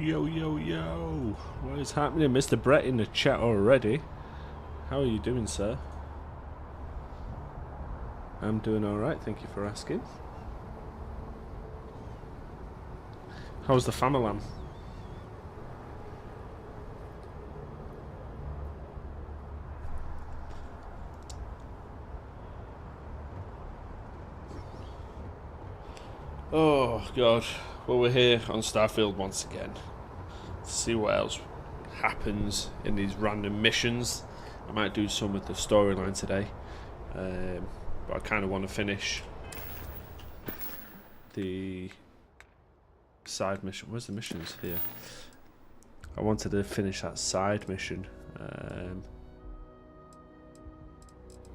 Yo, yo, yo. What is happening? Mr. Brett in the chat already. How are you doing, sir? I'm doing alright, thank you for asking. How's the family? Oh, God. Well, we're here on Starfield once again. To see what else happens in these random missions. I might do some with the storyline today. But I kind of want to finish the side mission. Where's the missions? Here. I wanted to finish that side mission.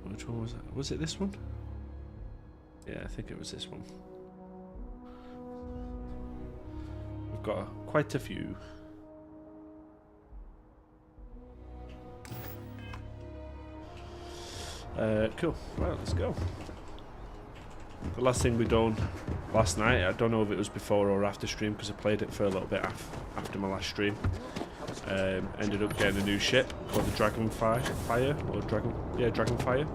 Which one was that? Was it this one? Yeah, I think it was this one. We've got quite a few. Cool. Well, let's go. The last thing we done last night, I don't know if it was before or after stream because I played it for a little bit after my last stream. Ended up getting a new ship called the Dragonfire, Dragonfire.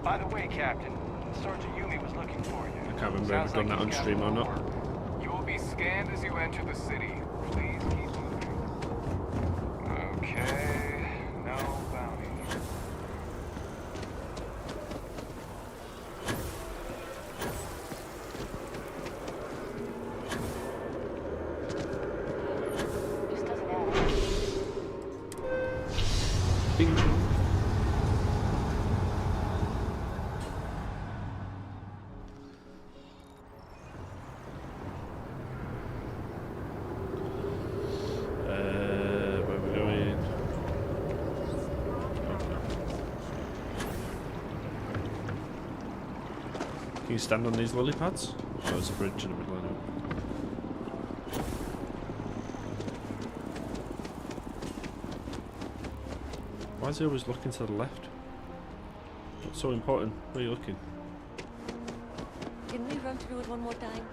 By the way, Captain, Sergeant Yumi was looking for you. I can't remember if I've done that on stream or not. You will be scanned as you enter the city. Please keep moving. Okay, no bounty. Bing. Where are we going? Can you stand on these lily pads? Oh, there's a bridge in the middle of it. Why is he always looking to the left? What's so important? Where are you looking? Can we run through it one more time?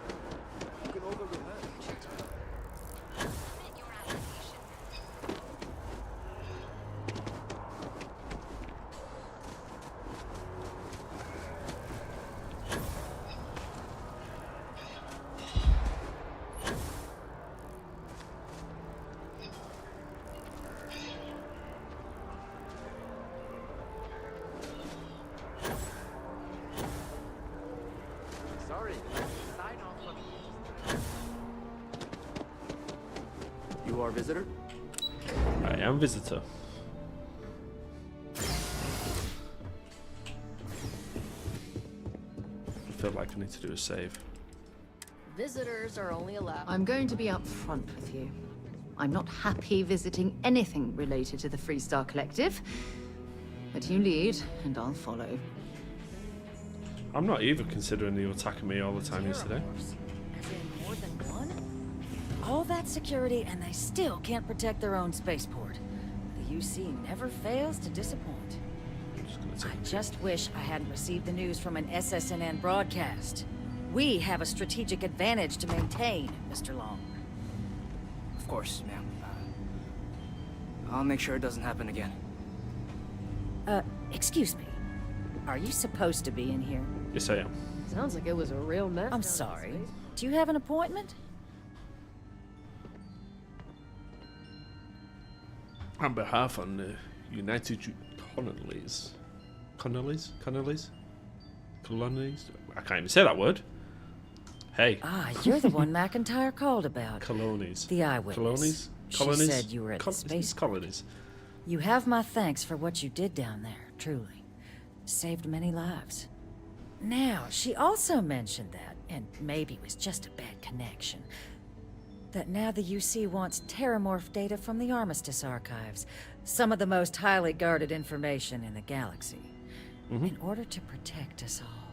You are a visitor? I am visitor. I feel like I need to do a save. Visitors are only allowed. I'm going to be upfront with you. I'm not happy visiting anything related to the Freestar Collective. But you lead, and I'll follow. I'm not either, considering you attacking me all the time yesterday. As in more than one? All that security and they still can't protect their own spaceport. The UC never fails to disappoint. I just wish I hadn't received the news from an SSNN broadcast. We have a strategic advantage to maintain, Mr. Long. Of course, ma'am. I'll make sure it doesn't happen again. Excuse me. Are you supposed to be in here? Yes, I am. Sounds like it was a real mess. I'm sorry. Do you have an appointment? On behalf of the United Colonies. Colonies? I can't even say that word. Hey. Ah, you're the one McIntyre called about. Colonies. The eyewitness. Colonies? She said you were at the space. Colonies. You have my thanks for what you did down there, truly. Saved many lives. Now, she also mentioned that, and maybe it was just a bad connection, that now the UC wants terramorph data from the Armistice archives, some of the most highly guarded information in the galaxy, in order to protect us all.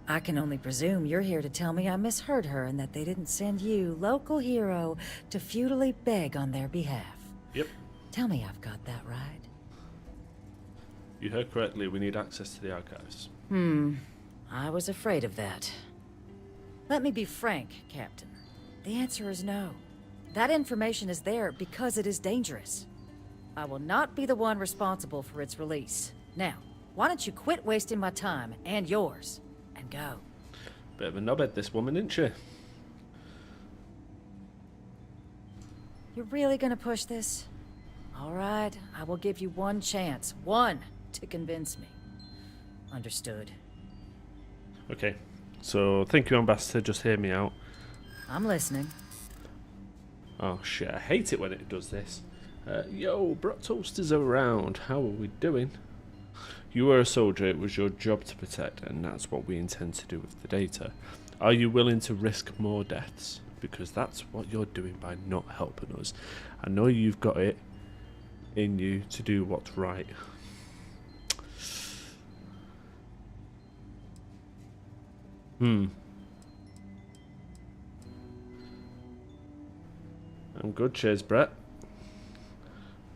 I can only presume you're here to tell me I misheard her and that they didn't send you, local hero, to futilely beg on their behalf. Yep. Tell me I've got that right. You heard correctly, we need access to the archives. I was afraid of that. Let me be frank, Captain. The answer is no. That information is there because it is dangerous. I will not be the one responsible for its release. Now, why don't you quit wasting my time and yours, and go? Bit of a knobhead, this woman, isn't she? You're really gonna push this? All right, I will give you one chance. One to convince me. Understood. Okay. So, thank you, Ambassador. Just hear me out. I'm listening. Oh, shit. I hate it when it does this. Yo, Brat Toaster's around. How are we doing? You were a soldier. It was your job to protect, and that's what we intend to do with the data. Are you willing to risk more deaths? Because that's what you're doing by not helping us. I know you've got it in you to do what's right. I'm good, cheers, Brett.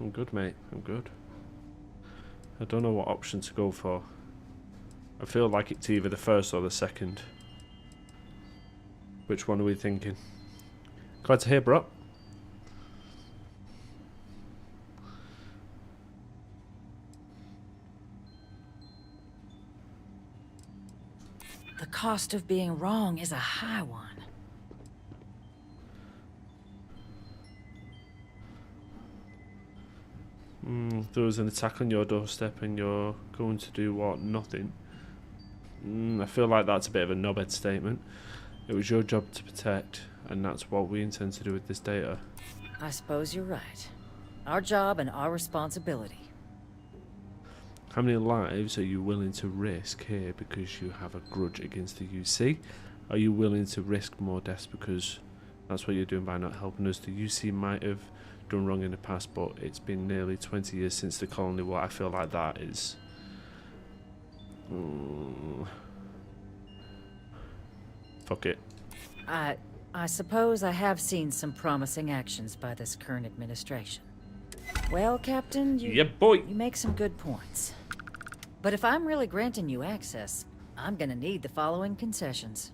I'm good, mate. I'm good. I don't know what option to go for. I feel like it's either the first or the second. Which one are we thinking? Glad to hear, bro. The cost of being wrong is a high one. There was an attack on your doorstep and you're going to do what? Nothing. I feel like that's a bit of a knobhead statement. It was your job to protect, and that's what we intend to do with this data. I suppose you're right. Our job and our responsibility. How many lives are you willing to risk here because you have a grudge against the UC? Are you willing to risk more deaths because that's what you're doing by not helping us? The UC might have done wrong in the past, but it's been nearly 20 years since the colony war. I feel like that is... Fuck it. I suppose I have seen some promising actions by this current administration. Well, Captain, Yeah, boy! you make some good points. But if I'm really granting you access, I'm gonna need the following concessions.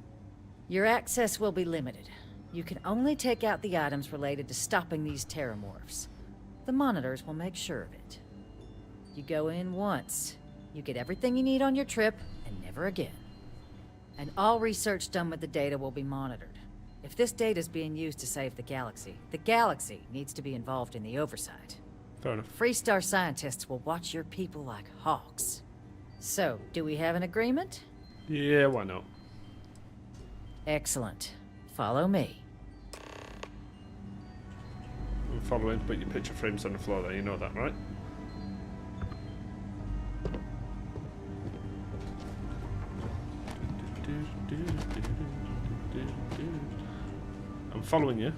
Your access will be limited. You can only take out the items related to stopping these terramorphs. The monitors will make sure of it. You go in once, you get everything you need on your trip, and never again. And all research done with the data will be monitored. If this data is being used to save the galaxy needs to be involved in the oversight. Fair enough. Freestar scientists will watch your people like hawks. So, do we have an agreement? Yeah, why not? Excellent. Follow me. I'm following, but your picture frame's on the floor there, you know that, right? I'm following you.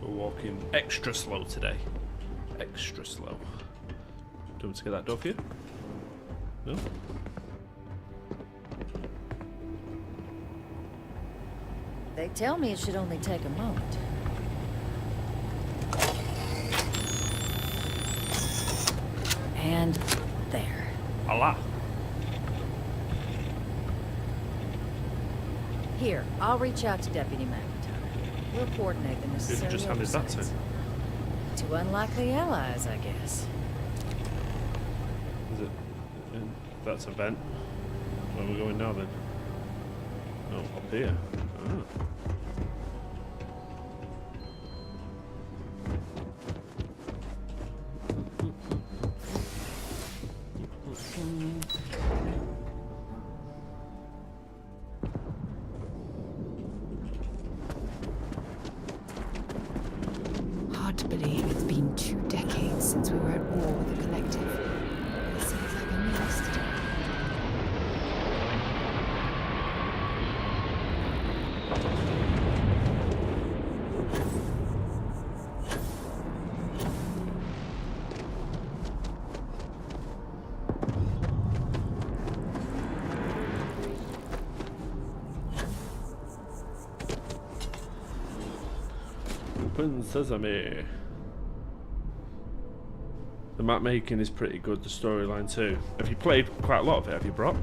We're walking extra slow today. Extra slow. Do you want to get that door for you? No? They tell me it should only take a moment. And there. Allah! Here, I'll reach out to Deputy McIntyre. We'll coordinate the Who'd you necessary just handed that to? oversights. Two unlikely allies, I guess. Is it? That's a vent. Where are we going now then? Oh, up here. Ah. Hard to believe it's been 2 decades since we were at war with the Collective. It seems like only yesterday. Open sesame. The map making is pretty good, the storyline too. Have you played quite a lot of it, have you, Brock?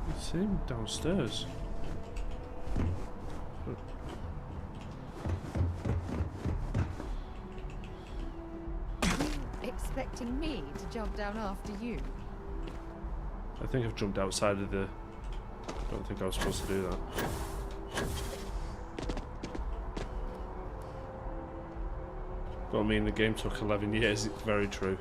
I see him downstairs. Expecting me to jump down after you? I think I've jumped outside of the... I don't think I was supposed to do that. But I mean, the game took 11 years, it's very true.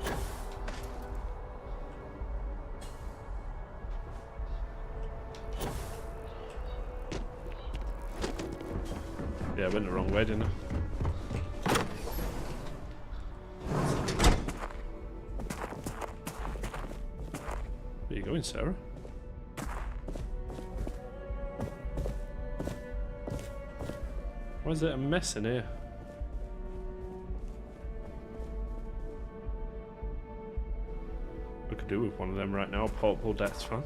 Yeah, I went the wrong way, didn't I? Where are you going, Sarah? Why is there a mess in here? I could do with one of them right now, portable death fan.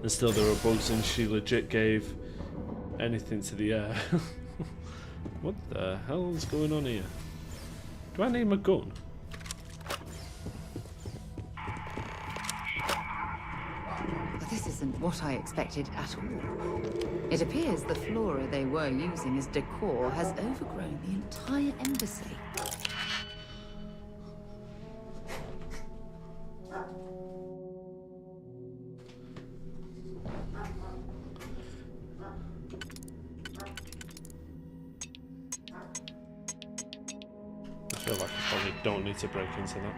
And still there were bugs and she legit gave anything to the air. What the hell is going on here? Do I need my gun? This isn't what I expected at all. It appears the flora they were using as decor has overgrown the entire embassy. I feel like I probably don't need to break into that.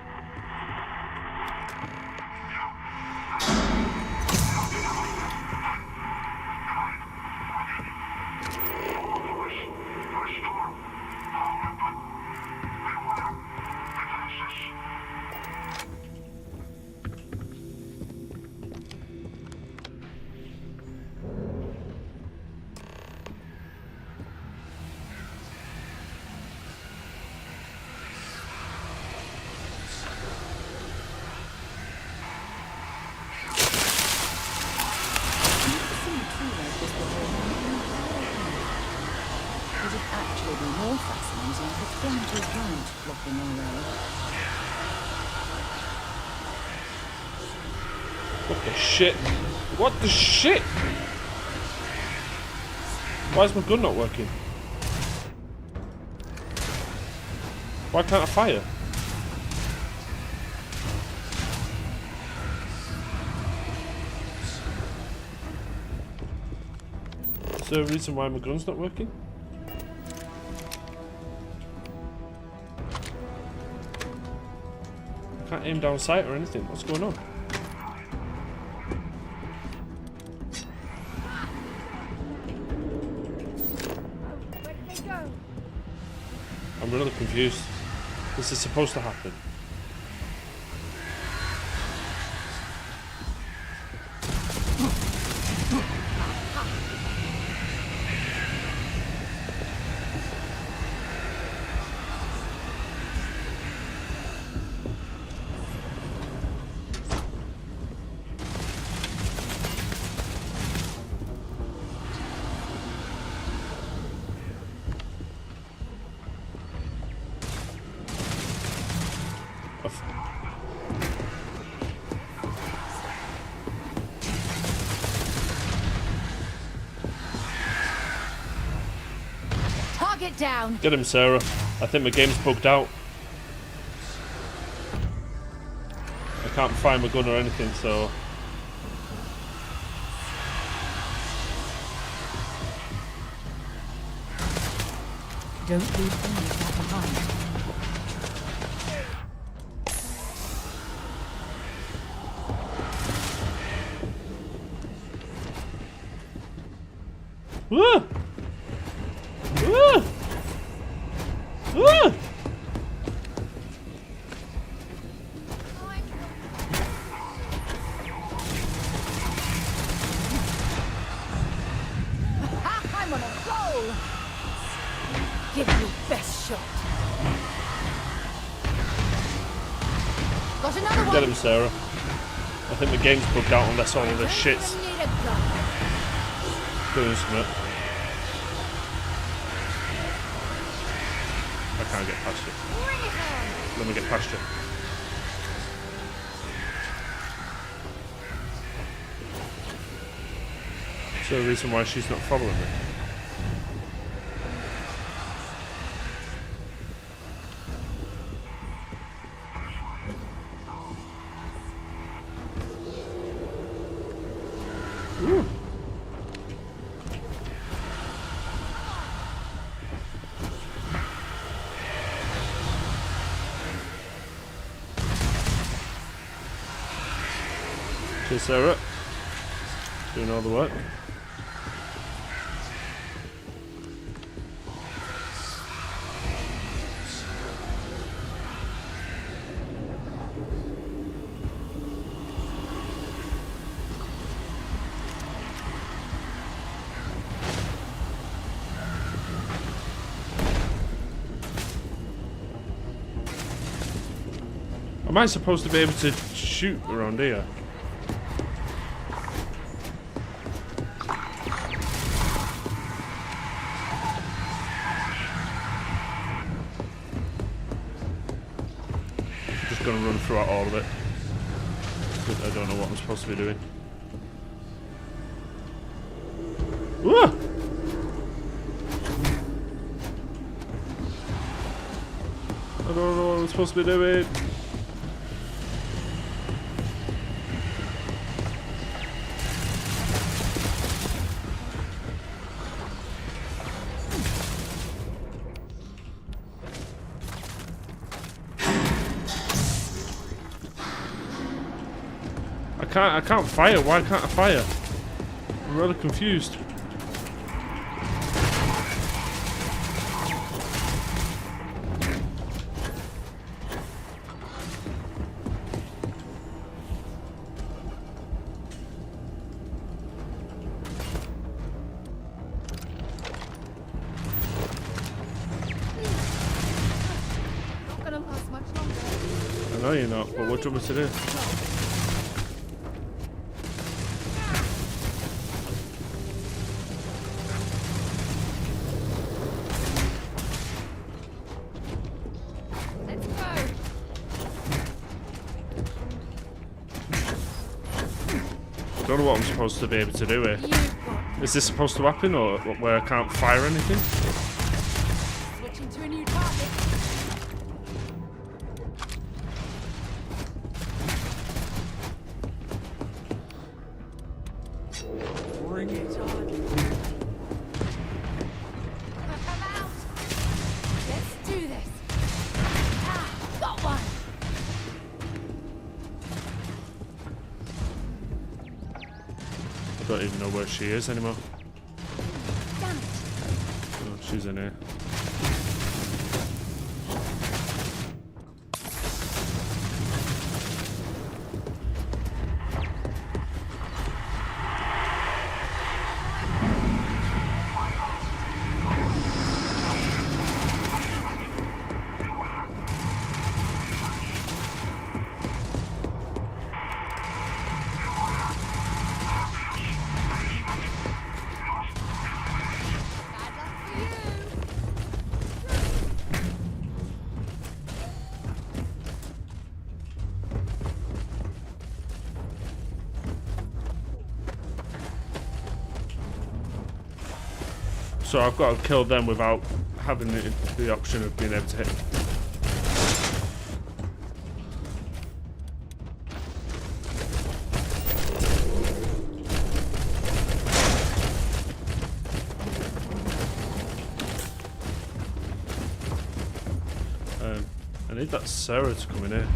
Would it actually be more fascinating if its branches weren't blocking our road? What the shit? What the shit? Why is my gun not working? Why can't I fire? Is there a reason why my gun's not working? I can't aim down sight or anything. What's going on? Where did they go? I'm really confused. This is supposed to happen. Target down! Get him, Sarah. I think my game's bugged out. I can't find my gun or anything, so... Don't leave any of that behind. Ah! Ah! Ah! I'm on a roll! Give it your best shot. Got another Get one. him, Sarah. I think the game's bugged out unless all of this shit's Need a gun. doing something. I can't get past you. Bring it on. Let me get past you. Is there a reason why she's not following me? Ooh. Cheers, Sarah. Doing all the work. Am I supposed to be able to shoot around here? I'm just gonna run throughout all of it. But I don't know what I'm supposed to be doing. Whoa! I don't know what I'm supposed to be doing. I can't fire. Why can't I fire? I'm really confused. Not gonna last much longer. I know you're not, but what do you want me to do? Let's go. I don't know what I'm supposed to be able to do here. You've got Is this supposed to happen, or where I can't fire anything? switching to a new target. Bring it on. Come out. Let's do this. Ah, got one. I don't even know where she is anymore. Damn it. Oh, she's in here. Bad luck for you. So I've got to kill them without having the option of being able to hit them. I need that Sarah to come in here.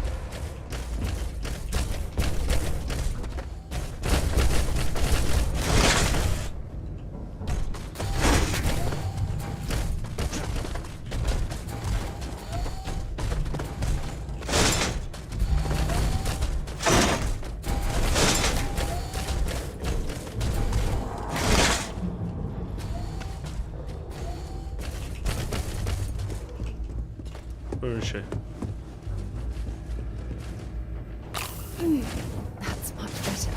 Where is she? That's much better.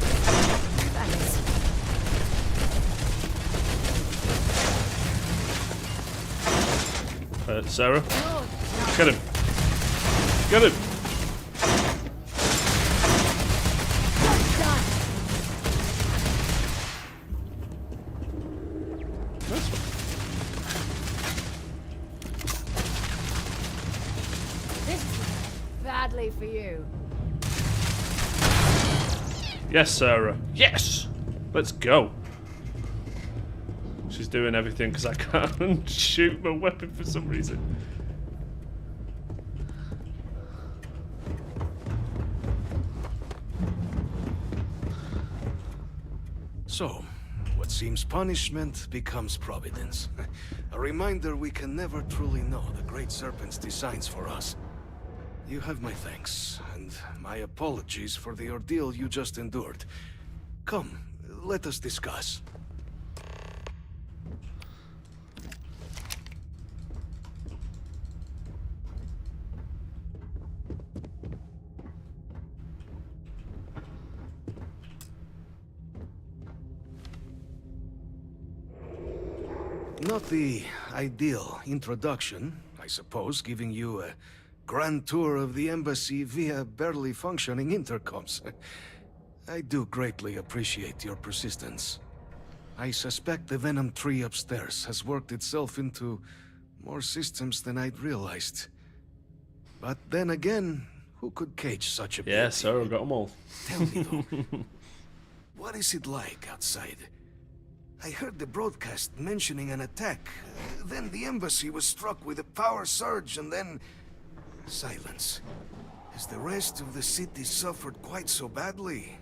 Thanks. Sarah? Get him. Get him. Nice one. This is badly for you. Yes, Sarah. Yes! Let's go. She's doing everything because I can't shoot my weapon for some reason. So, what seems punishment becomes providence. A reminder we can never truly know the Great Serpent's designs for us. You have my thanks, and my apologies for the ordeal you just endured. Come, let us discuss. Not the ideal introduction, I suppose, giving you a grand tour of the embassy via barely functioning intercoms. I do greatly appreciate your persistence. I suspect the Venom tree upstairs has worked itself into more systems than I'd realized. But then again, who could cage such a Yeah, beauty? Sarah got them all. Tell me though, what is it like outside? I heard the broadcast mentioning an attack. Then the embassy was struck with a power surge and then... silence. Has the rest of the city suffered quite so badly?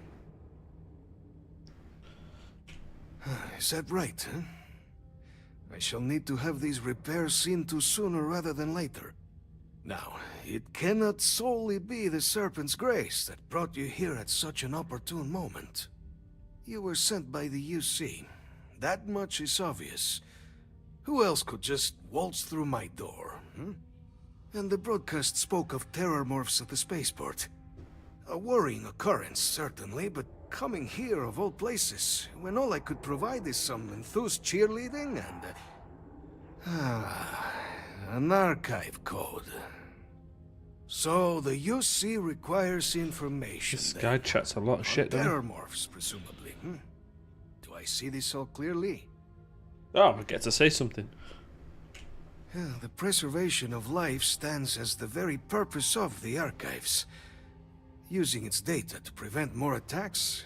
Is that right, huh? I shall need to have these repairs seen to sooner rather than later. Now, it cannot solely be the Serpent's grace that brought you here at such an opportune moment. You were sent by the UC. That much is obvious. Who else could just waltz through my door, hmm? And the broadcast spoke of terror morphs at the spaceport. A worrying occurrence, certainly, but coming here of all places, when all I could provide is some enthused cheerleading and... an archive code. So the UC requires information. This then. guy chats a lot of shit, doesn't he? Terror morphs, presumably. Do I see this all clearly? Oh, I get to say something. The preservation of life stands as the very purpose of the archives. Using its data to prevent more attacks,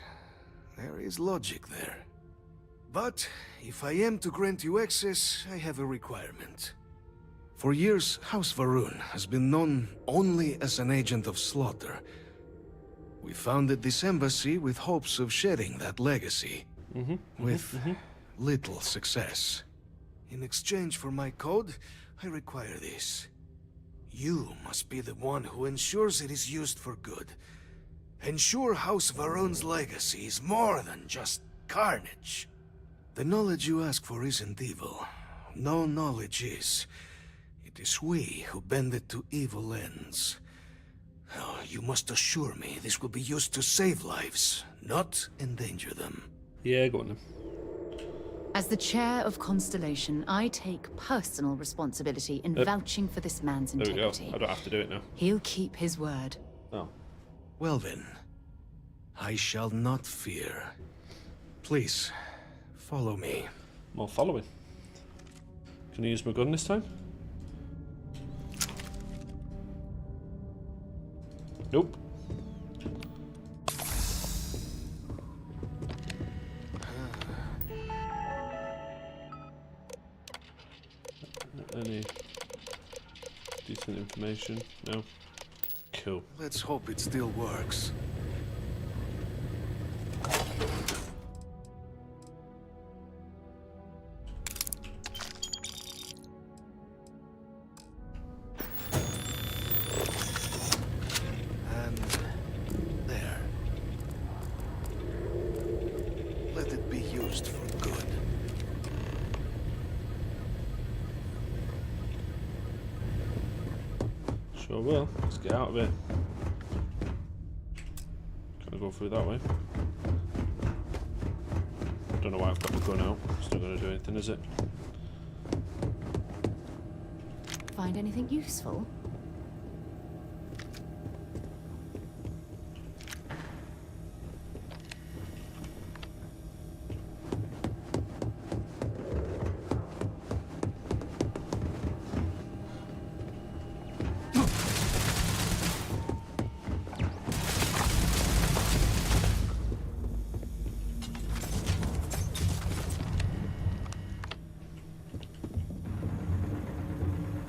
there is logic there. But if I am to grant you access, I have a requirement. For years, House Varun has been known only as an agent of slaughter. We founded this embassy with hopes of shedding that legacy. With little success. In exchange for my code, I require this. You must be the one who ensures it is used for good. Ensure House Varun's legacy is more than just carnage. The knowledge you ask for isn't evil. No knowledge is. It is we who bend it to evil ends. Oh, you must assure me this will be used to save lives, not endanger them. Yeah, go on then. As the chair of Constellation, I take personal responsibility in vouching for this man's There we go. integrity. I don't have to do it now. He'll keep his word. Oh. Well then, I shall not fear. Please, follow me. More following. Can I use my gun this time? Nope. Any decent information? No. Cool. Let's hope it still works. And there. Let it be used for good. Sure will. Let's get out of here. I'll go through that way. Don't know why I've got the gun out. It's not going to do anything, is it? Find anything useful?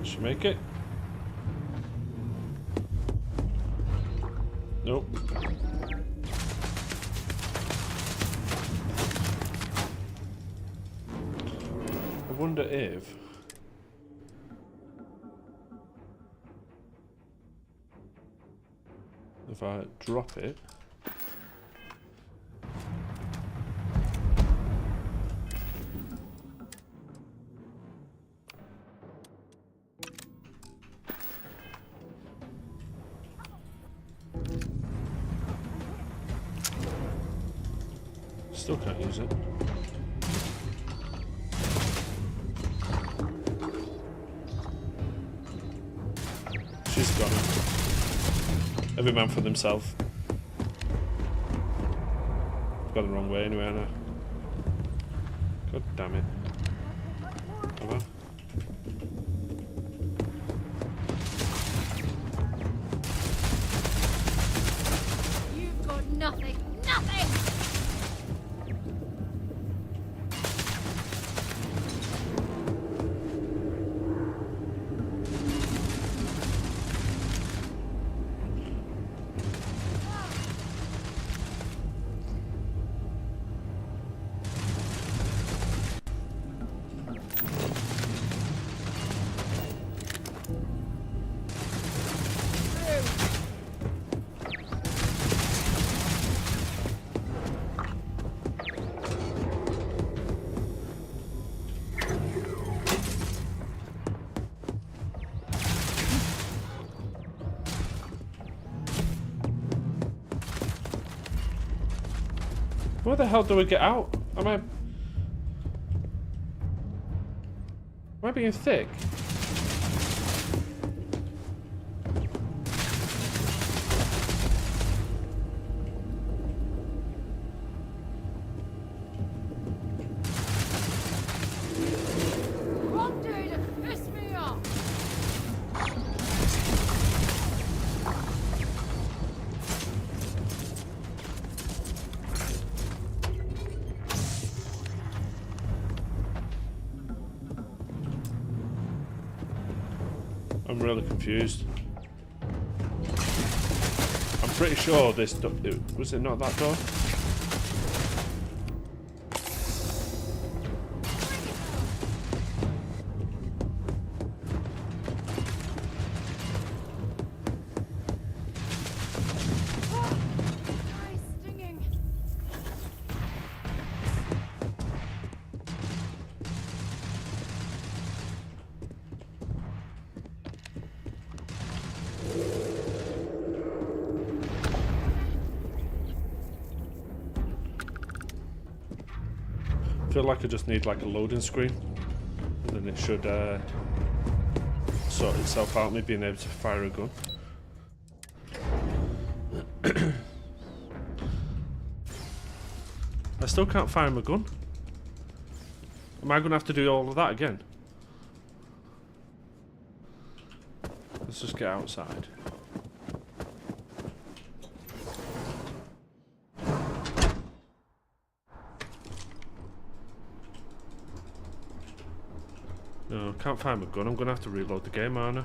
Should make it? Nope. I wonder if I drop it. Still can't use it. She's got it. Every man for themselves. I've gone the wrong way anyway, Anna. God damn it. Have I? You've got nothing. Nothing! Where the hell do we get out? Am I being thick? Wrong dude to piss me off! I'm really confused. I'm pretty sure this was it not that door? Eye stinging. I feel like I just need like a loading screen, and then it should sort itself out, me being able to fire a gun. I still can't fire my gun. Am I going to have to do all of that again? Let's just get outside. No, can't find my gun. I'm going to have to reload the game, aren't I?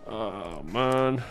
Oh, man.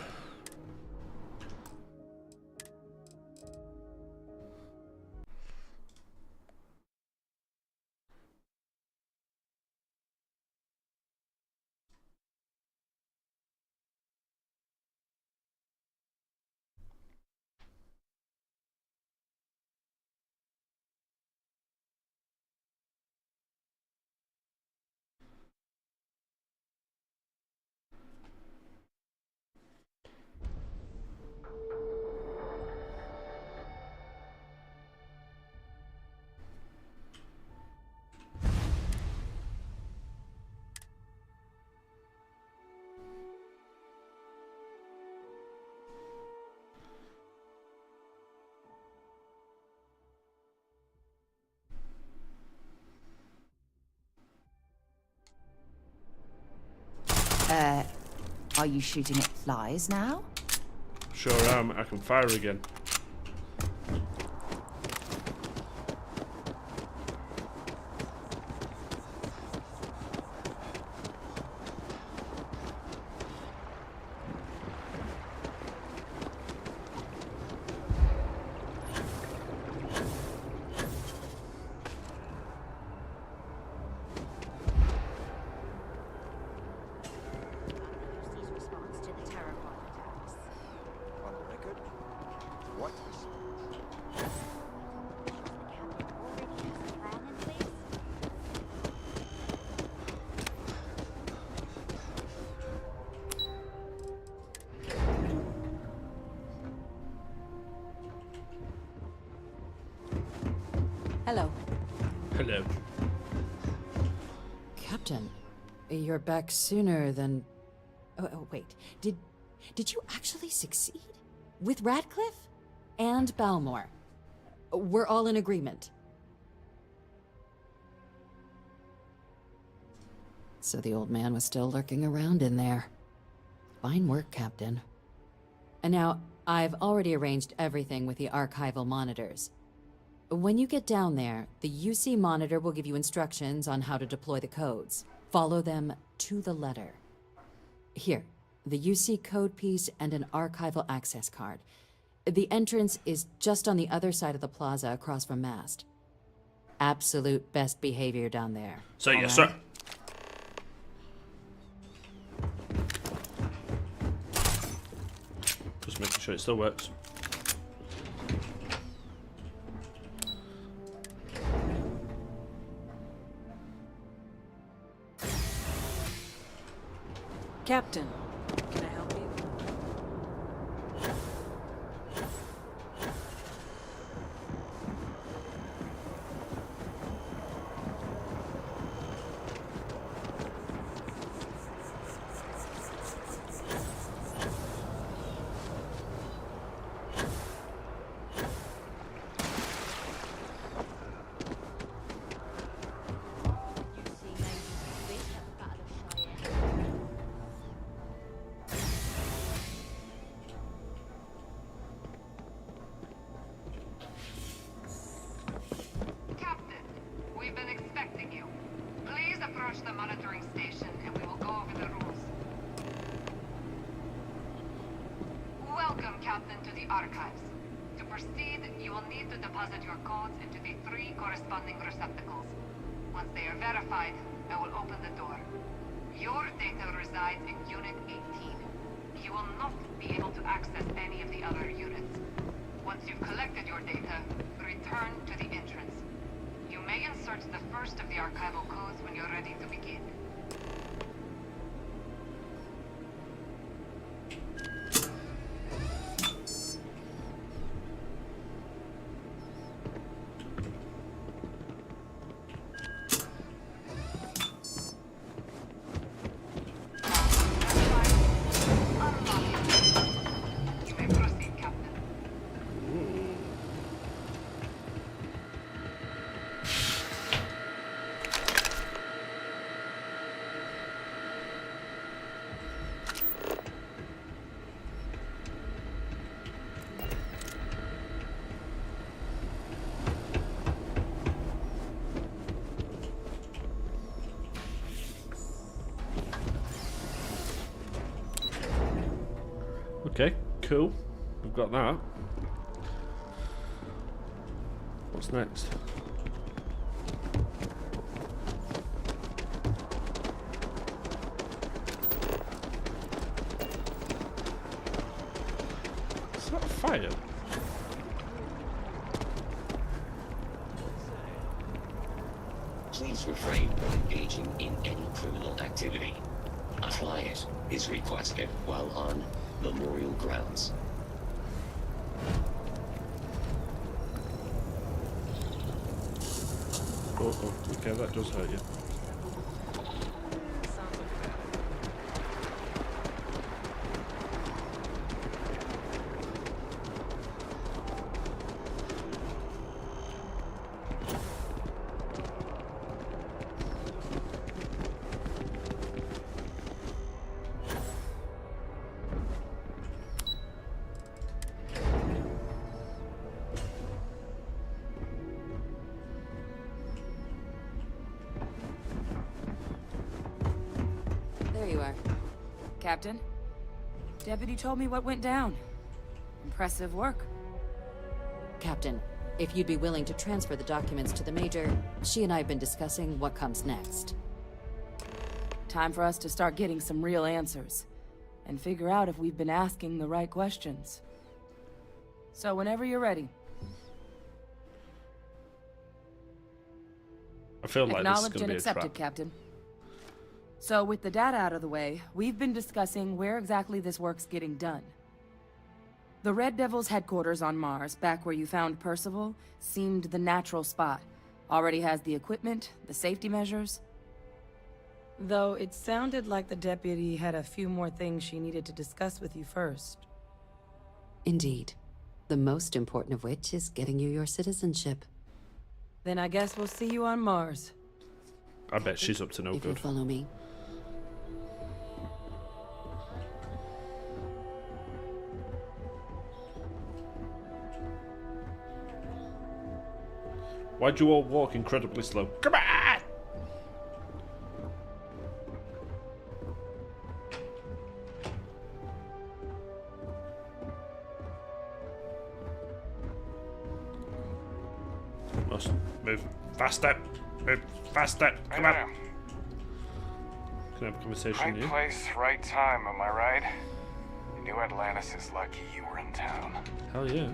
Are you shooting at flies now? Sure am. I can fire again. Response to the terror bomb attacks. On the record? What? Hello. Hello. Captain, you're back sooner than... Oh, wait. Did you actually succeed? With Radcliffe? And Balmore? We're all in agreement. So the old man was still lurking around in there. Fine work, Captain. And now, I've already arranged everything with the archival monitors. When you get down there, the UC monitor will give you instructions on how to deploy the codes. Follow them to the letter. Here, the UC code piece and an archival access card. The entrance is just on the other side of the plaza across from Mast. Absolute best behavior down there. So All yes, right? sir. Just making sure it still works. Captain, can I help you? Captain, we've been expecting you. Please approach the monitoring station and we will go over the rules. Welcome, Captain, to the archives. To proceed, you will need to deposit your codes into the 3 corresponding receptacles. Once they are verified, I will open the door. Your data resides in Unit 18. You will not be able to access any of the other units. Once you've collected your data, return to the entrance. You may insert the first of the archival codes when you're ready to begin. You may proceed, Captain. Okay, cool. We've got that. What's next? Is that a fire? Please refrain from engaging in any criminal activity. A quiet is requested while on memorial grounds. Oh, okay, that does hurt you. Captain. Deputy told me what went down. Impressive work. Captain, if you'd be willing to transfer the documents to the Major, she and I have been discussing what comes next. Time for us to start getting some real answers. And figure out if we've been asking the right questions. So whenever you're ready. I feel like this is Acknowledged going to and be a accepted, trap. Captain. So with the data out of the way, we've been discussing where exactly this work's getting done. The Red Devil's headquarters on Mars, back where you found Percival, seemed the natural spot. Already has the equipment, the safety measures. Though it sounded like the deputy had a few more things she needed to discuss with you first. Indeed. The most important of which is getting you your citizenship. Then I guess we'll see you on Mars. I bet she's up to no If you'll good. follow me. Why'd you all walk incredibly slow? Come on! Must move faster. Move faster. Come on. Can I have a conversation Right here? place, right time, am I right? New Atlantis is lucky you were in town. Hell yeah.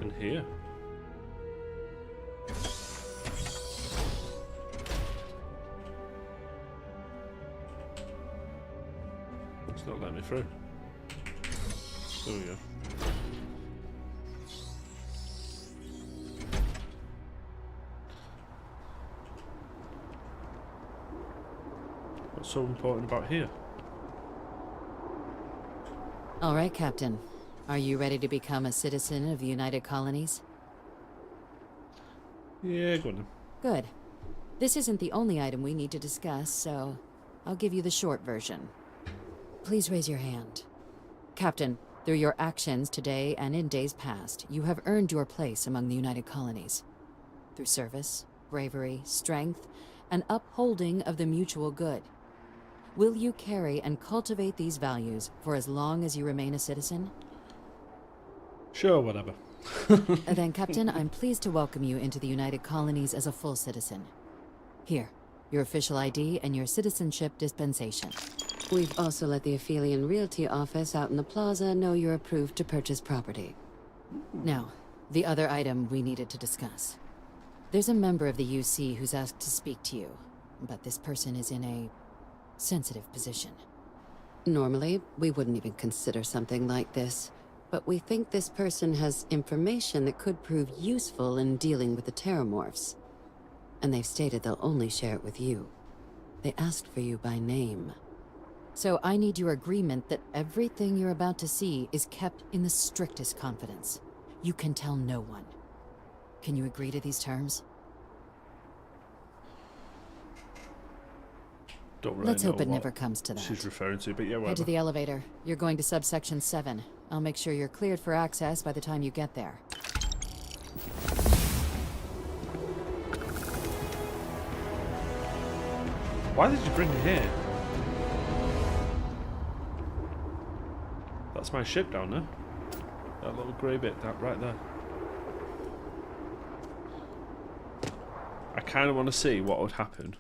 In here. It's not letting me through. There we go. What's so important about here? All right, Captain. Are you ready to become a citizen of the United Colonies? Yeah, go on then. Good. This isn't the only item we need to discuss, so I'll give you the short version. Please raise your hand. Captain, through your actions today and in days past, you have earned your place among the United Colonies. Through service, bravery, strength, and upholding of the mutual good. Will you carry and cultivate these values for as long as you remain a citizen? Sure, whatever. Then, Captain, I'm pleased to welcome you into the United Colonies as a full citizen. Here, your official ID and your citizenship dispensation. We've also let the Aphelion Realty office out in the plaza know you're approved to purchase property. Now, the other item we needed to discuss. There's a member of the UC who's asked to speak to you, but this person is in a sensitive position. Normally, we wouldn't even consider something like this, but we think this person has information that could prove useful in dealing with the Terramorphs. And they've stated they'll only share it with you. They asked for you by name. So I need your agreement that everything you're about to see is kept in the strictest confidence. You can tell no one. Can you agree to these terms? Don't really Let's know hope it what never comes to that. she's referring to, but yeah, Head to whatever. the elevator. You're going to subsection 7. I'll make sure you're cleared for access by the time you get there. Why did you bring me here? That's my ship down there. That little grey bit, that right there. I kind of want to see what would happen.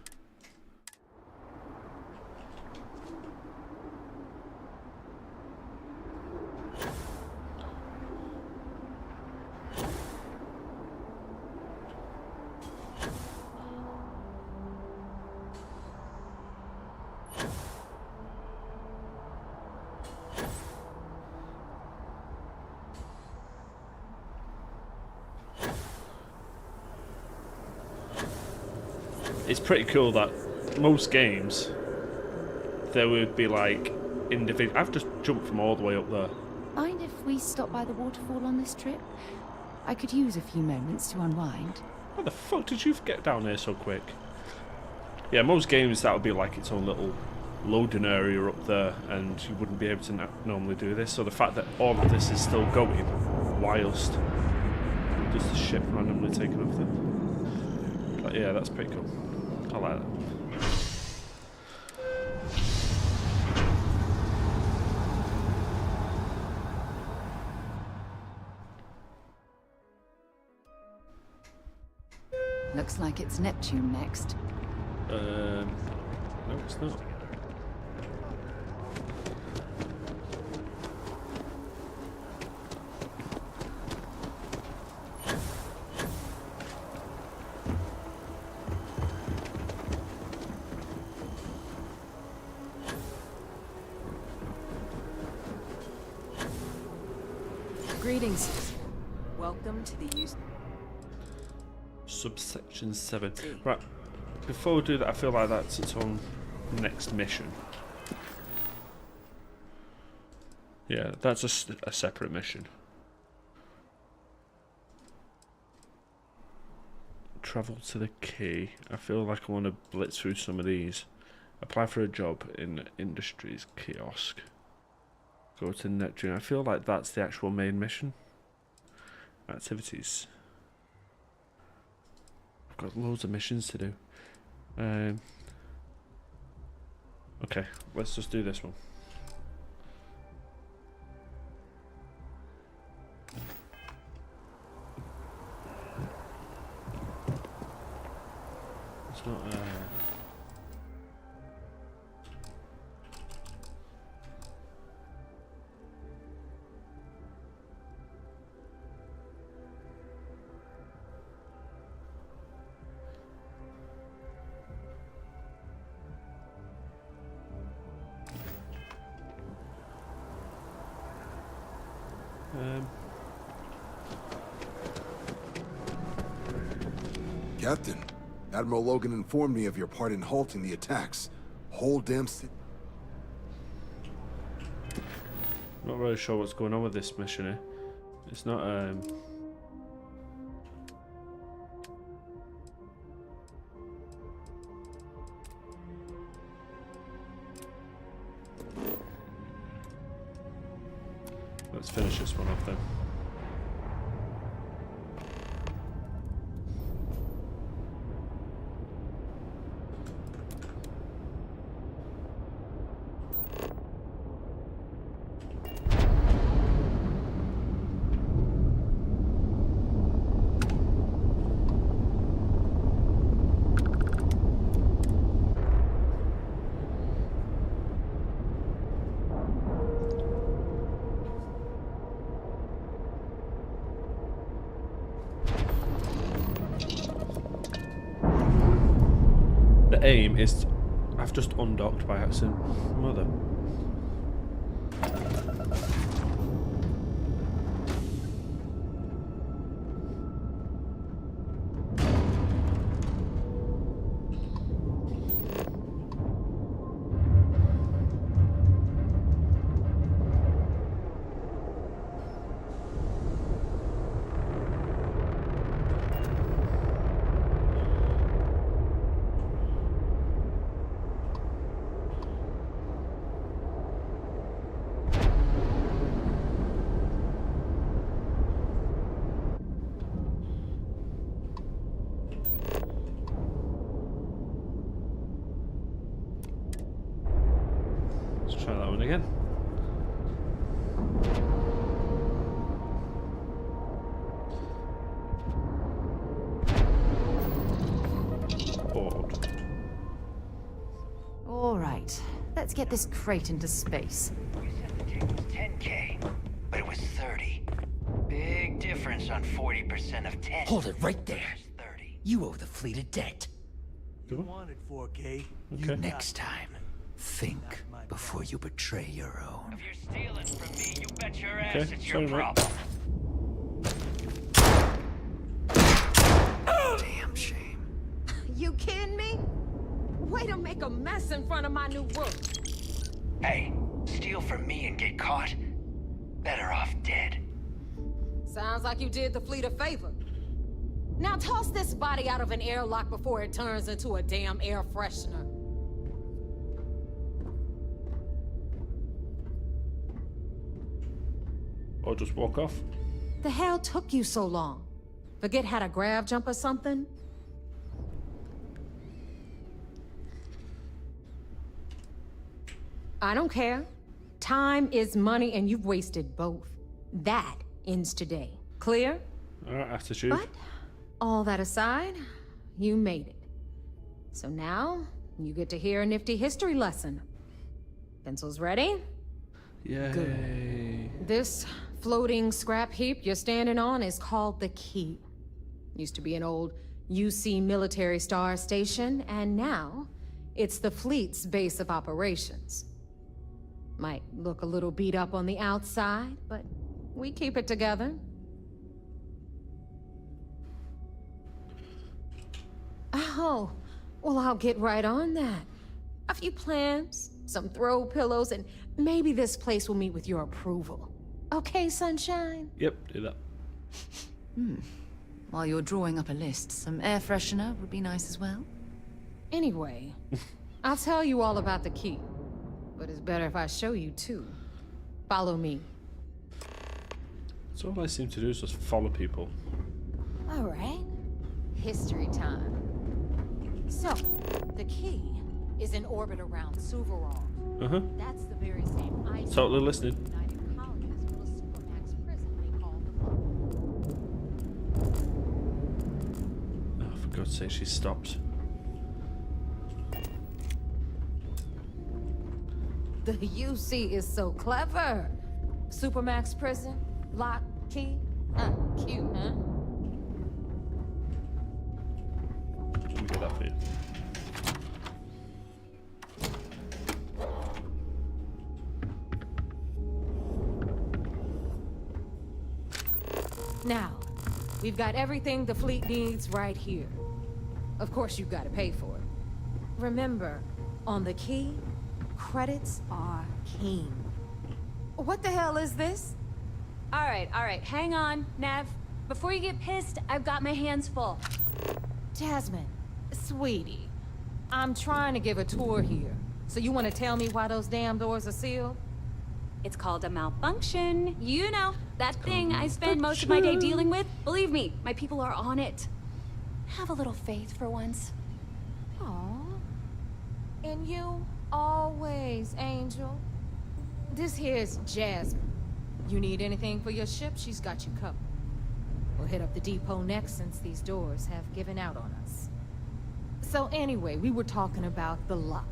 It's pretty cool that most games there would be like individual. I've just jumped from all the way up there. Mind if we stop by the waterfall on this trip? I could use a few moments to unwind. How the fuck did you get down here so quick? Yeah, most games that would be like its own little loading area up there, and you wouldn't be able to normally do this. So the fact that all of this is still going whilst just the ship randomly taking off there. Yeah, that's pretty cool. I like that. Looks like it's Neptune next. No, it's not. Greetings. Welcome to the use. Subsection 7. Right, before we do that, I feel like that's its own next mission. Yeah, that's a separate mission. Travel to the key. I feel like I want to blitz through some of these. Apply for a job in Industries kiosk. Go to Neptune. I feel like that's the actual main mission. Activities. I've got loads of missions to do. Okay, let's just do this one. It's not Captain, Admiral Logan informed me of your part in halting the attacks. Whole damn city. not really sure what's going on with this mission here. It's not let's finish this one off then. The aim is... I've just undocked by accident. Mother. Try that one again. Bored. All right, let's get this crate into space. We said the take was 10K, but it was 30. Big difference on 40% of 10. Hold it right there. 30. You owe the fleet a debt. Do it. Wanted 4K. Okay. Next time, think before you betray your own. If you're stealing from me, you bet your ass Okay, it's your sorry, mate. problem. Damn shame. You kidding me? Way to make a mess in front of my new work. Hey, steal from me and get caught? Better off dead. Sounds like you did the fleet a favor. Now toss this body out of an airlock before it turns into a damn air freshener. Or just walk off. The hell took you so long? Forget how to grav jump or something? I don't care. Time is money, and you've wasted both. That ends today. Clear? Alright, attitude. But, all that aside, you made it. So now, you get to hear a nifty history lesson. Pencils ready? Yay. Good. This floating scrap heap you're standing on is called the Key. Used to be an old UC military star station, and now it's the fleet's base of operations. Might look a little beat up on the outside, but we keep it together. Oh, well, I'll get right on that. A few plans, some throw pillows, and maybe this place will meet with your approval. Okay, sunshine? Yep, do that. While you're drawing up a list, some air freshener would be nice as well. Anyway, I'll tell you all about the Key. But it's better if I show you too. Follow me. So all I seem to do is just follow people. All right. History time. So, the Key is in orbit around Suvorov. That's the very same ice. Totally listening. United colonies built a supermax prison they call the Oh, for God's sake, she stopped. The UC is so clever. Supermax prison, lock, key. Cute, huh? Let me get that for you. Now, we've got everything the fleet needs right here. Of course, you've got to pay for it. Remember, on the Key, credits are king. What the hell is this? All right, hang on, Nev. Before you get pissed, I've got my hands full. Jasmine, sweetie, I'm trying to give a tour here. So you want to tell me why those damn doors are sealed? It's called a malfunction. You know, that thing I spend most of my day dealing with. Believe me, my people are on it. Have a little faith for once. Aw. And you always, Angel. This here's Jasmine. You need anything for your ship, she's got you covered. We'll hit up the depot next since these doors have given out on us. So anyway, we were talking about the lock.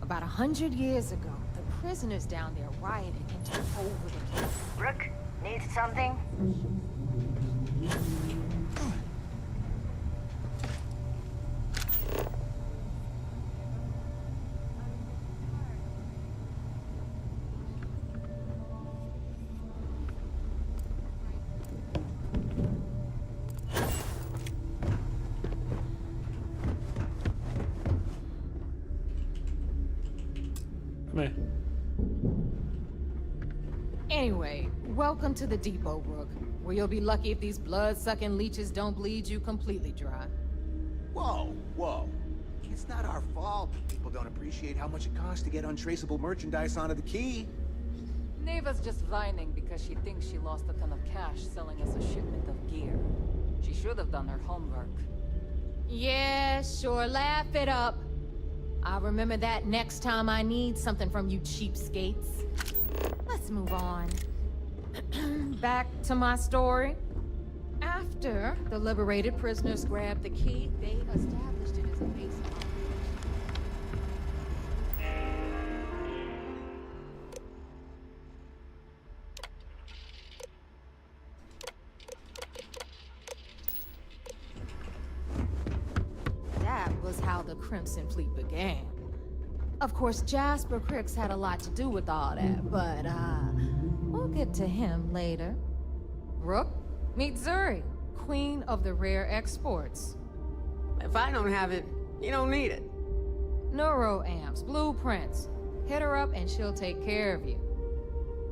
About 100 years ago, the prisoners down there rioted and took over the place. Brooke, need something? Come here. Anyway, welcome to the depot, Brooke, where you'll be lucky if these blood-sucking leeches don't bleed you completely dry. Whoa, whoa. It's not our fault that people don't appreciate how much it costs to get untraceable merchandise onto the Key. Neva's just whining because she thinks she lost a ton of cash selling us a shipment of gear. She should have done her homework. Yeah, sure, laugh it up. I'll remember that next time I need something from you cheapskates. Let's move on. Back to my story. After the liberated prisoners grabbed the Key, they established it as a base of operations. That was how the Crimson Fleet began. Of course, Jasper Cricks had a lot to do with all that, but, we'll get to him later. Brooke, meet Zuri, queen of the rare exports. If I don't have it, you don't need it. Neuroamps, blueprints. Hit her up and she'll take care of you.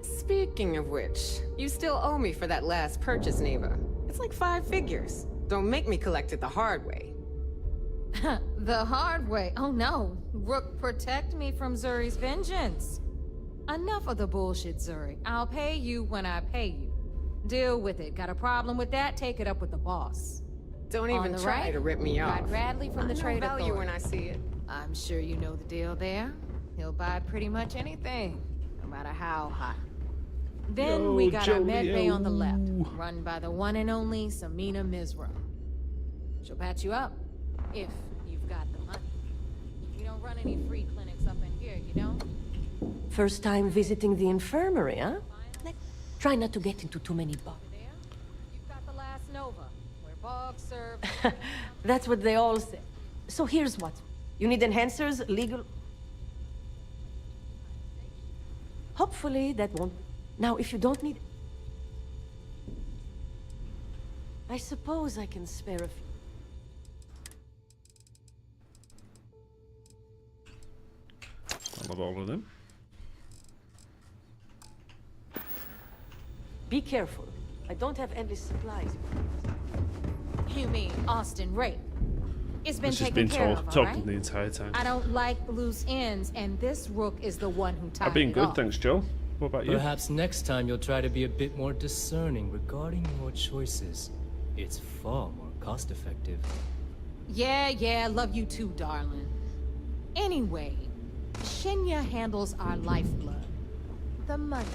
Speaking of which, you still owe me for that last purchase, Neva. It's like 5 figures. Don't make me collect it the hard way. The hard way? Oh no. Rook, protect me from Zuri's vengeance. Enough of the bullshit, Zuri. I'll pay you when I pay you. Deal with it. Got a problem with that? Take it up with the boss. Don't even try to rip me off. Got Radley from the Trade value Authority. when I see it. I'm sure you know the deal there. He'll buy pretty much anything, no matter how hot. Then Yo, we got our med bay Jolio. on the left, run by the one and only Samina Mizra. She'll patch you up, if you've got the money. We don't run any free clinics up in here, you know? First time visiting the infirmary, huh? Try not to get into too many bugs. You've got the last Nova, where Bog served. That's what they all say. So here's what. You need enhancers, legal... Hopefully that won't... Now, if you don't need... I suppose I can spare a few. I love all of them. Be careful. I don't have endless supplies. You mean Austin Rape? It's been She's taken been care of, all talking right? the entire time. I don't like loose ends, and this rook is the one who tied I've been it good, off. thanks, Joe. What about you? Perhaps next time you'll try to be a bit more discerning regarding your choices. It's far more cost-effective. Yeah, love you too, darling. Anyway, Shinya handles our lifeblood. The money.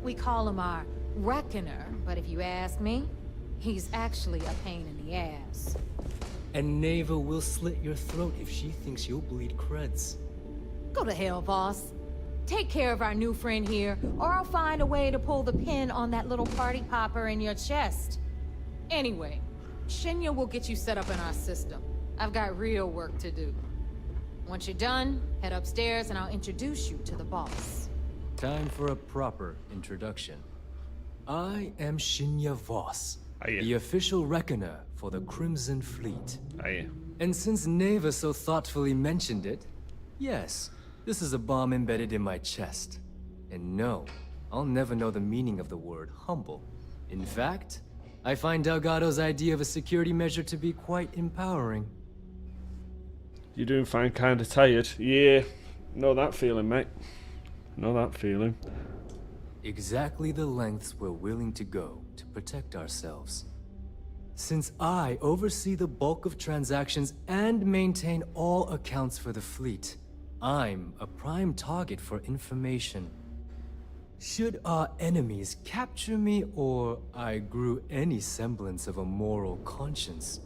We call him our reckoner, but if you ask me, he's actually a pain in the ass. And Neva will slit your throat if she thinks you'll bleed creds. Go to hell, boss. Take care of our new friend here, or I'll find a way to pull the pin on that little party popper in your chest. Anyway, Shinya will get you set up in our system. I've got real work to do. Once you're done, head upstairs and I'll introduce you to the boss. Time for a proper introduction. I am Shinya Voss, the official reckoner for the Crimson Fleet. And since Neva so thoughtfully mentioned it, yes, this is a bomb embedded in my chest. And no, I'll never know the meaning of the word humble. In fact, I find Delgado's idea of a security measure to be quite empowering. You're doing fine, kinda tired. Yeah, know that feeling, mate. Know that feeling. Exactly the lengths we're willing to go to protect ourselves. Since I oversee the bulk of transactions and maintain all accounts for the fleet, I'm a prime target for information. Should our enemies capture me or I grew any semblance of a moral conscience,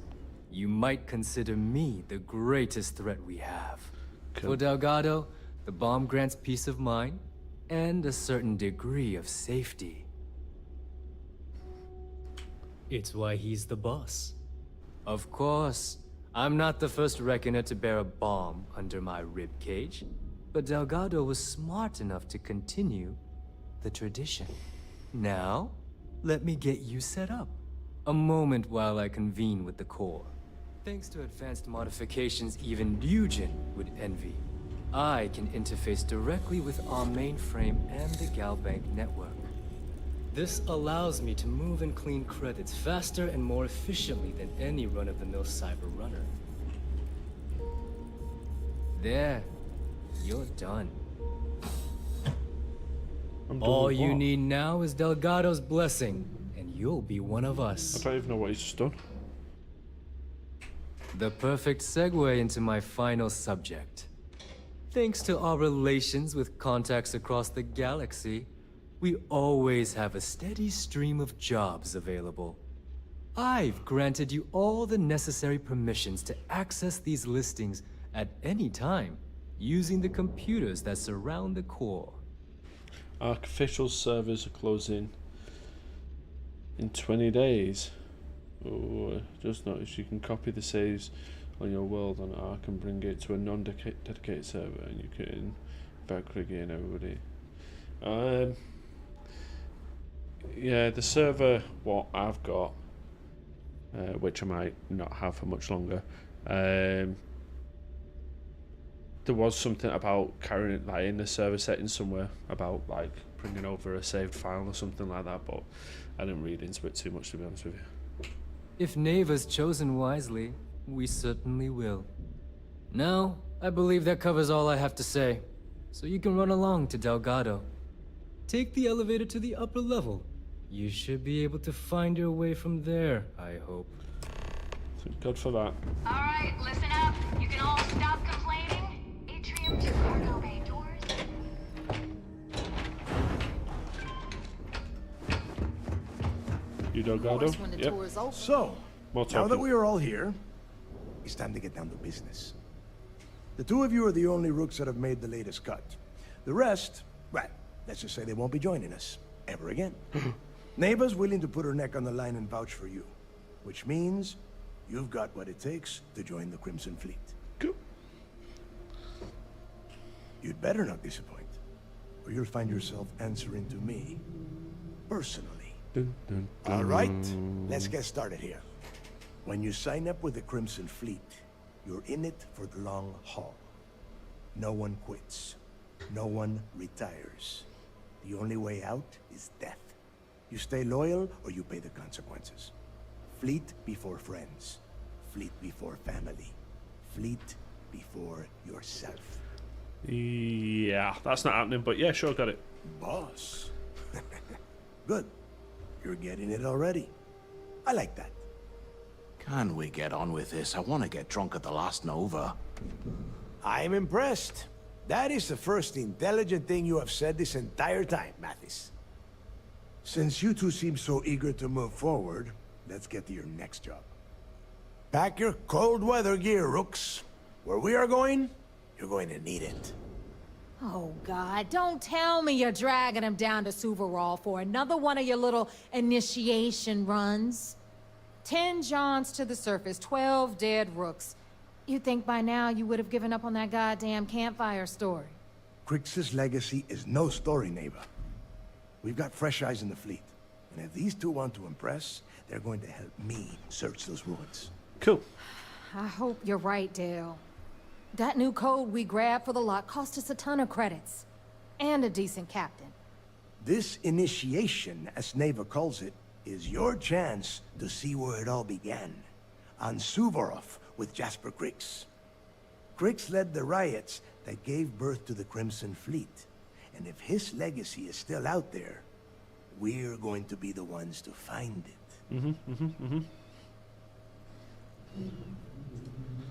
you might consider me the greatest threat we have. For Delgado, the bomb grants peace of mind and a certain degree of safety. It's why he's the boss. Of course, I'm not the first reckoner to bear a bomb under my ribcage, but Delgado was smart enough to continue the tradition. Now, let me get you set up. A moment while I convene with the core. Thanks to advanced modifications even Ryujin would envy, I can interface directly with our mainframe and the Galbank network. This allows me to move and clean credits faster and more efficiently than any run-of-the-mill cyber runner. There, you're done. All you need now is Delgado's blessing, and you'll be one of us. I don't even know what he's just done. The perfect segue into my final subject. Thanks to our relations with contacts across the galaxy, we always have a steady stream of jobs available. I've granted you all the necessary permissions to access these listings at any time, using the computers that surround the core. Arc official servers are closing in 20 days. Oh, just noticed you can copy the saves on your world on Arc and bring it to a non-dedicated server, and you can back again everybody. Yeah, the server what I've got, which I might not have for much longer. There was something about carrying like in the server settings somewhere about like bringing over a saved file or something like that, but I didn't read into it too much, to be honest with you. If Neva's chosen wisely, we certainly will. Now, I believe that covers all I have to say, so you can run along to Delgado. Take the elevator to the upper level. You should be able to find your way from there, I hope. Thank God for that. Alright, listen up. You can all stop complaining. Atrium to cargo bay. you, Delgado. Yep. So, More now that talking. we are all here, it's time to get down to business. The two of you are the only rooks that have made the latest cut. The rest, well, let's just say they won't be joining us ever again. Neva's willing to put her neck on the line and vouch for you, which means you've got what it takes to join the Crimson Fleet. Cool. You'd better not disappoint, or you'll find yourself answering to me personally. Dun, dun, dun. All right, let's get started here. When you sign up with the Crimson Fleet, you're in it for the long haul. No one quits. No one retires. The only way out is death. You stay loyal or you pay the consequences. Fleet before friends. Fleet before family. Fleet before yourself. Yeah, that's not happening, but yeah, sure, got it. Boss. Good. You're getting it already. I like that. Can we get on with this? I want to get drunk at the last Nova. I'm impressed. That is the first intelligent thing you have said this entire time, Mathis. Since you two seem so eager to move forward, let's get to your next job. Pack your cold weather gear, Rooks. Where we are going, you're going to need it. Oh, God, don't tell me you're dragging him down to Suvarol for another one of your little initiation runs. 10 Johns to the surface, 12 dead Rooks. You'd think by now you would have given up on that goddamn campfire story. Crix's legacy is no story, Neva. We've got fresh eyes in the fleet. And if these two want to impress, they're going to help me search those ruins. Cool. I hope you're right, Dale. That new code we grabbed for the lot cost us a ton of credits. And a decent captain. This initiation, as Neva calls it, is your chance to see where it all began. On Suvorov with Jasper Crix. Crix led the riots that gave birth to the Crimson Fleet. And if his legacy is still out there, we're going to be the ones to find it.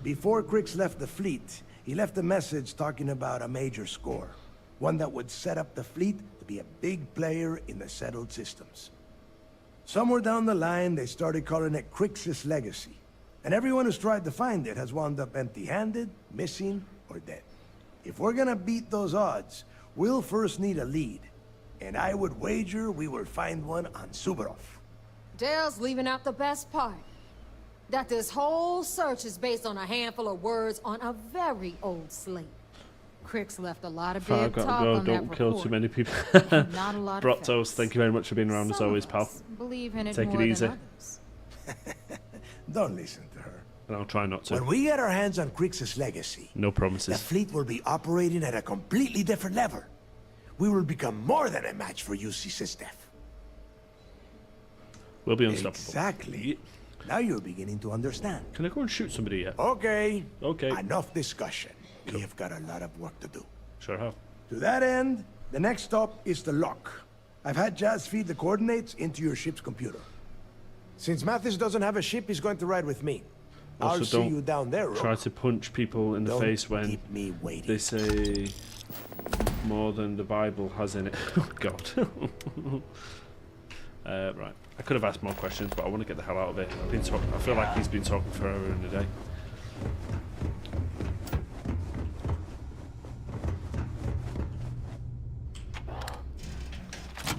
Before Crix left the fleet, he left a message talking about a major score. One that would set up the fleet to be a big player in the settled systems. Somewhere down the line, they started calling it Crix's legacy. And everyone who's tried to find it has wound up empty-handed, missing, or dead. If we're gonna beat those odds, we'll first need a lead. And I would wager we will find one on Suvorov. Dale's leaving out the best part. That this whole search is based on a handful of words on a very old slate. Crix left a lot of I've big got talk to go. on that Don't kill report. too many people. Not a lot of Brottos, facts. thank you very much for being around as Some always, of pal. us believe in it Take more it easy. than others. Don't listen to her. And I'll try not to. When we get our hands on Crix's legacy, No the promises. fleet will be operating at a completely different level. We will become more than a match for UC Sistef. We'll be unstoppable. Exactly. Now you're beginning to understand. Can I go and shoot somebody yet? Okay. Okay. Enough discussion. We have got a lot of work to do. Sure have. To that end, the next stop is the lock. I've had Jazz feed the coordinates into your ship's computer. Since Mathis doesn't have a ship, he's going to ride with me. Also, I'll see you down there, Rook. try to punch people in the Don't face when keep me waiting. they say more than the Bible has in it. Oh, God. Right. I could have asked more questions, but I want to get the hell out of it. I feel like he's been talking forever in a day.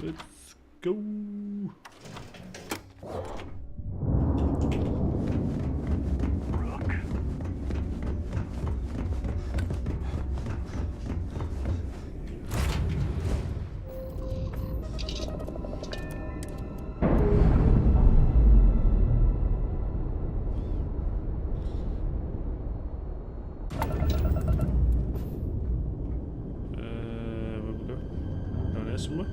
Let's go. Where we go? Down here somewhere?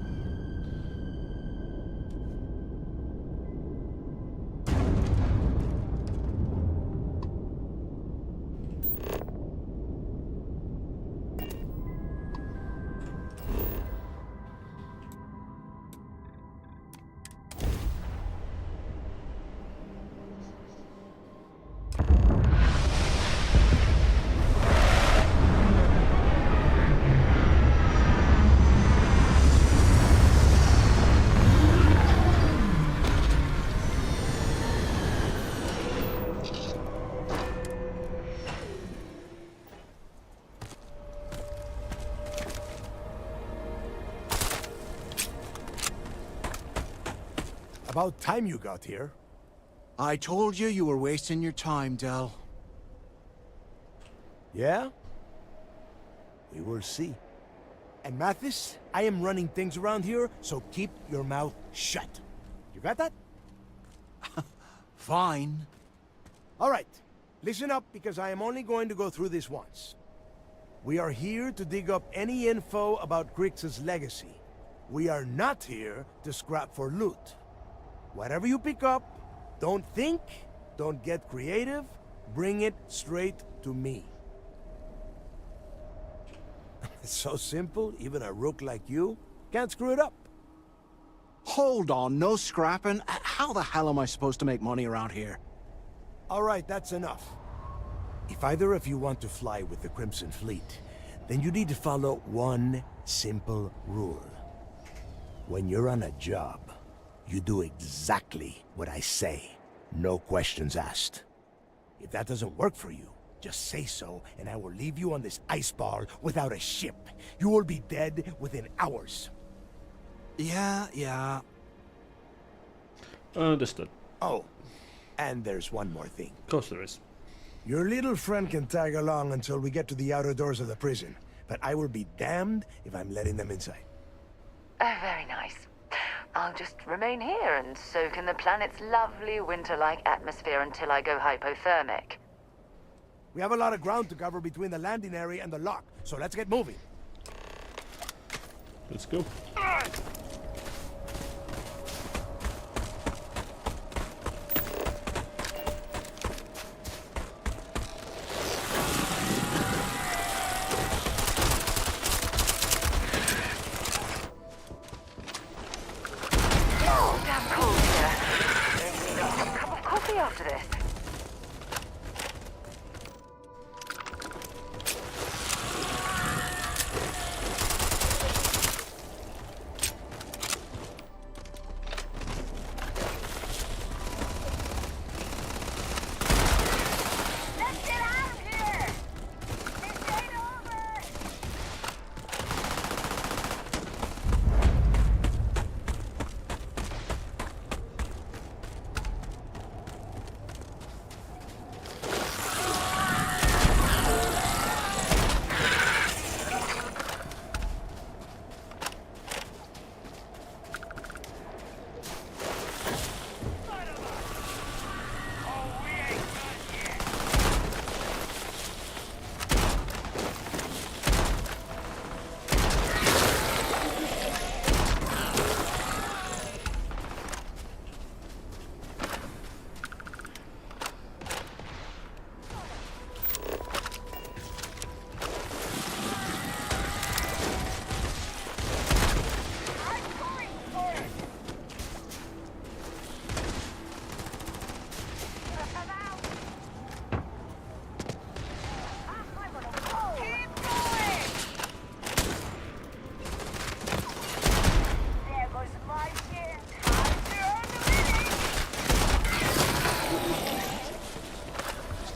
About time you got here. I told you you were wasting your time, Del. Yeah? We will see. And Mathis, I am running things around here, so keep your mouth shut. You got that? Fine. All right. Listen up, because I am only going to go through this once. We are here to dig up any info about Grix's legacy. We are not here to scrap for loot. Whatever you pick up, don't think, don't get creative, bring it straight to me. It's so simple, even a rook like you can't screw it up. Hold on, no scrapping. How the hell am I supposed to make money around here? All right, that's enough. If either of you want to fly with the Crimson Fleet, then you need to follow one simple rule. When you're on a job, you do exactly what I say. No questions asked. If that doesn't work for you, just say so, and I will leave you on this ice ball without a ship. You will be dead within hours. Yeah. Understood. Oh, and there's one more thing. Of course there is. Your little friend can tag along until we get to the outer doors of the prison, but I will be damned if I'm letting them inside. Oh, very nice. I'll just remain here and soak in the planet's lovely winter-like atmosphere until I go hypothermic. We have a lot of ground to cover between the landing area and the lock, so let's get moving. Let's go. Oh, damn cold here. Maybe I'll have a cup of coffee after this.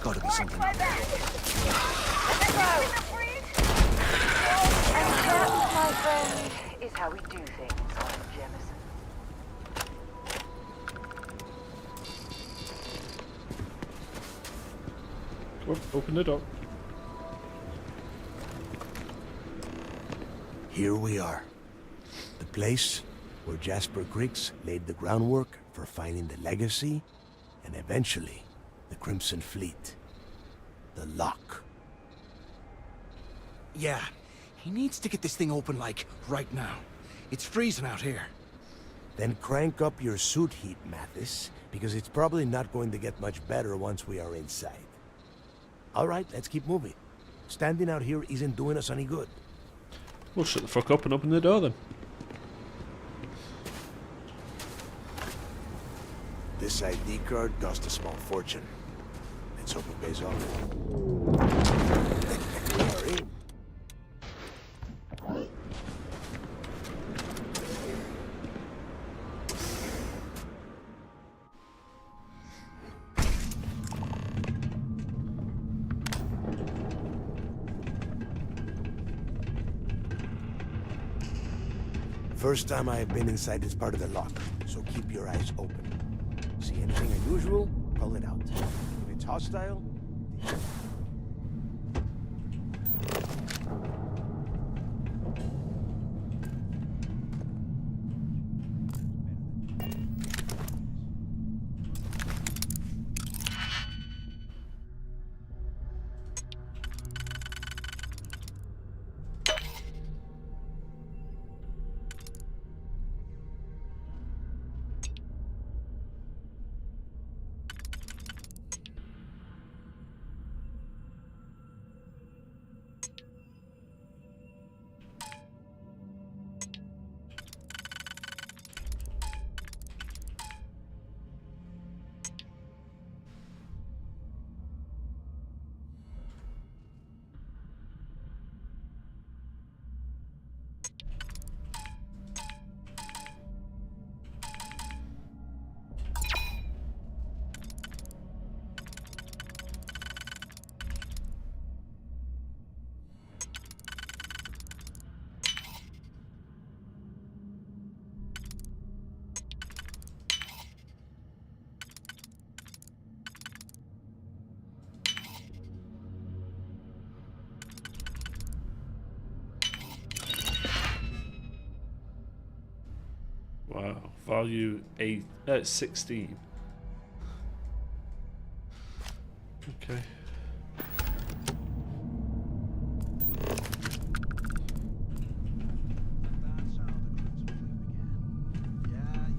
Gotta be something. And that, my friend, is how we do things on Jemison. Come on, open the door. Here we are. The place where Jasper Griggs laid the groundwork for finding the legacy, and eventually, the Crimson Fleet. The lock. Yeah, he needs to get this thing open, like, right now. It's freezing out here. Then crank up your suit heat, Mathis, because it's probably not going to get much better once we are inside. All right, let's keep moving. Standing out here isn't doing us any good. Well, shut the fuck up and open the door then. This ID card cost a small fortune. Let's hope it pays off. We are in. first time I have been inside this part of the lock, so keep your eyes open. See anything unusual, call it out. If it's hostile, Wow, value 16. Okay.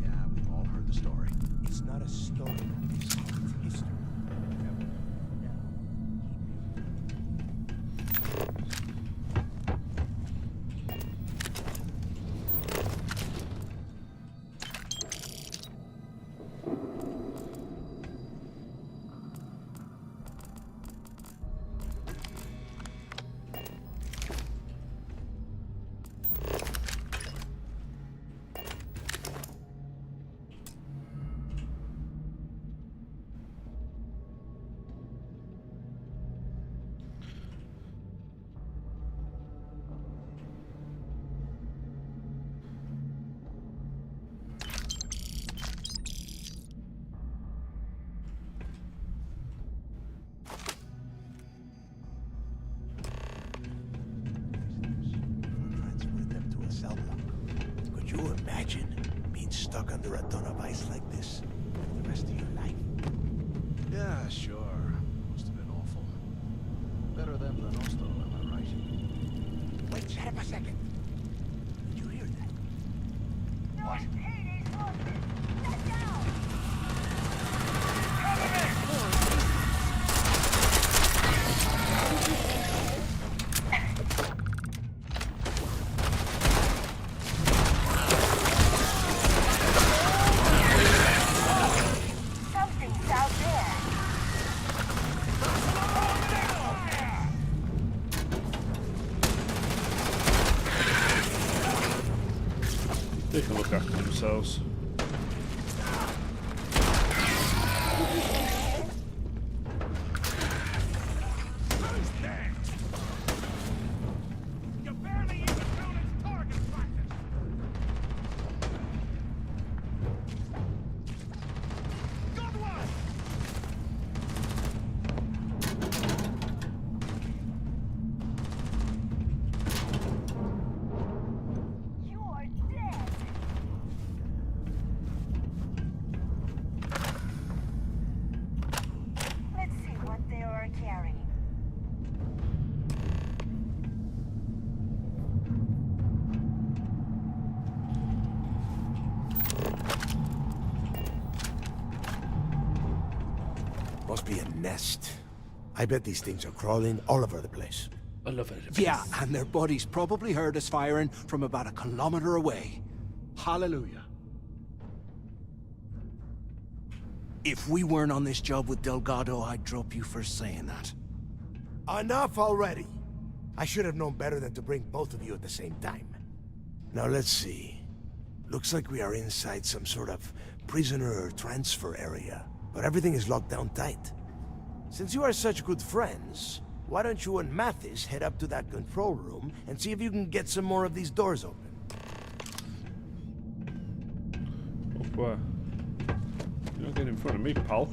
yeah, we've all heard the story. It's not a story, it's history. Could you imagine being stuck under a ton of ice like this for the rest of your life? Yeah, sure. Must have been awful. Better them than us, though, am I right? Wait, shut up a second. Did you hear that? What? They can look after themselves. Must be a nest. I bet these things are crawling all over the place. All over the place. Yeah, and their buddies probably heard us firing from about 1 kilometer away. Hallelujah. If we weren't on this job with Delgado, I'd drop you for saying that. Enough already! I should have known better than to bring both of you at the same time. Now let's see. Looks like we are inside some sort of prisoner transfer area, but everything is locked down tight. Since you are such good friends, why don't you and Mathis head up to that control room and see if you can get some more of these doors open? Where? You're not getting in front of me, pal.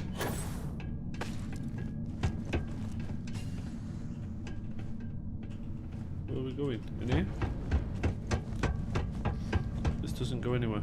Where are we going? In here? This doesn't go anywhere.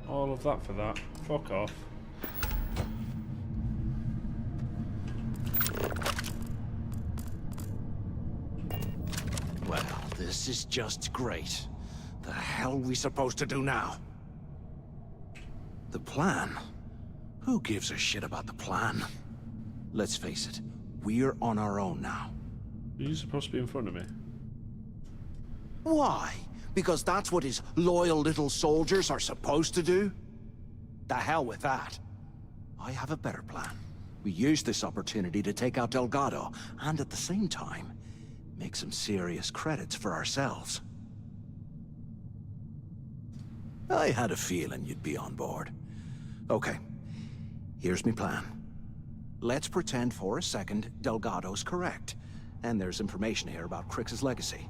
All of that for that. Fuck off. Well, this is just great. The hell are we supposed to do now? The plan? Who gives a shit about the plan? Let's face it, we're on our own now. Are you supposed to be in front of me? Why? Because that's what his loyal little soldiers are supposed to do? The hell with that. I have a better plan. We use this opportunity to take out Delgado, and at the same time, make some serious credits for ourselves. I had a feeling you'd be on board. Okay, here's my plan. Let's pretend for a second Delgado's correct, and there's information here about Crix's legacy.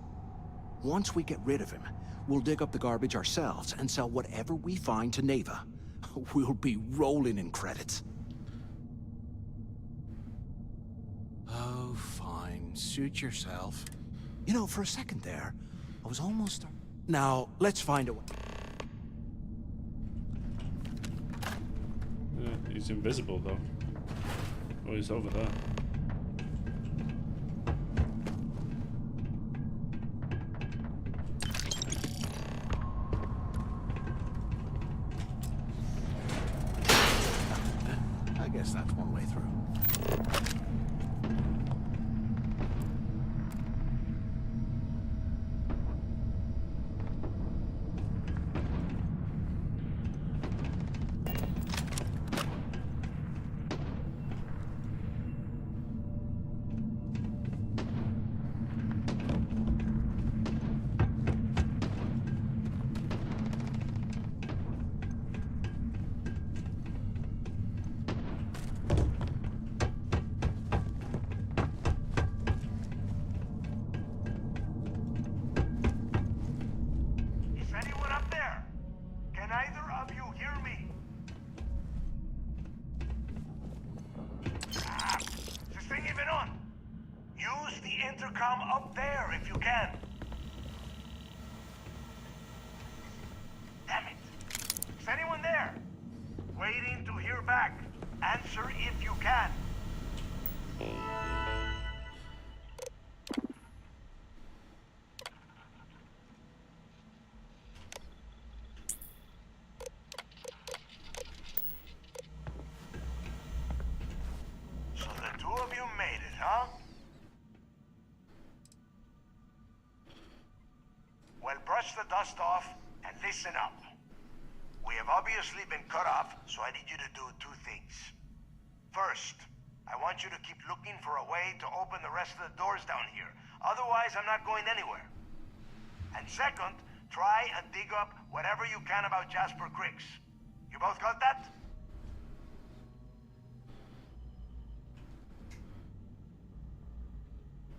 Once we get rid of him, we'll dig up the garbage ourselves and sell whatever we find to Neva. We'll be rolling in credits. Oh, fine. Suit yourself. You know, for a second there, I was almost... Now, let's find a way. Yeah, he's invisible, though. Oh, he's over there. I guess that's one way through. Intercom up there if you can. Damn it. Is anyone there? Waiting to hear back. Answer if you can. So the two of you made it, huh? Well, brush the dust off and listen up. We have obviously been cut off, so I need you to do two things. First, I want you to keep looking for a way to open the rest of the doors down here. Otherwise, I'm not going anywhere. And second, try and dig up whatever you can about Jasper Cricks. You both got that?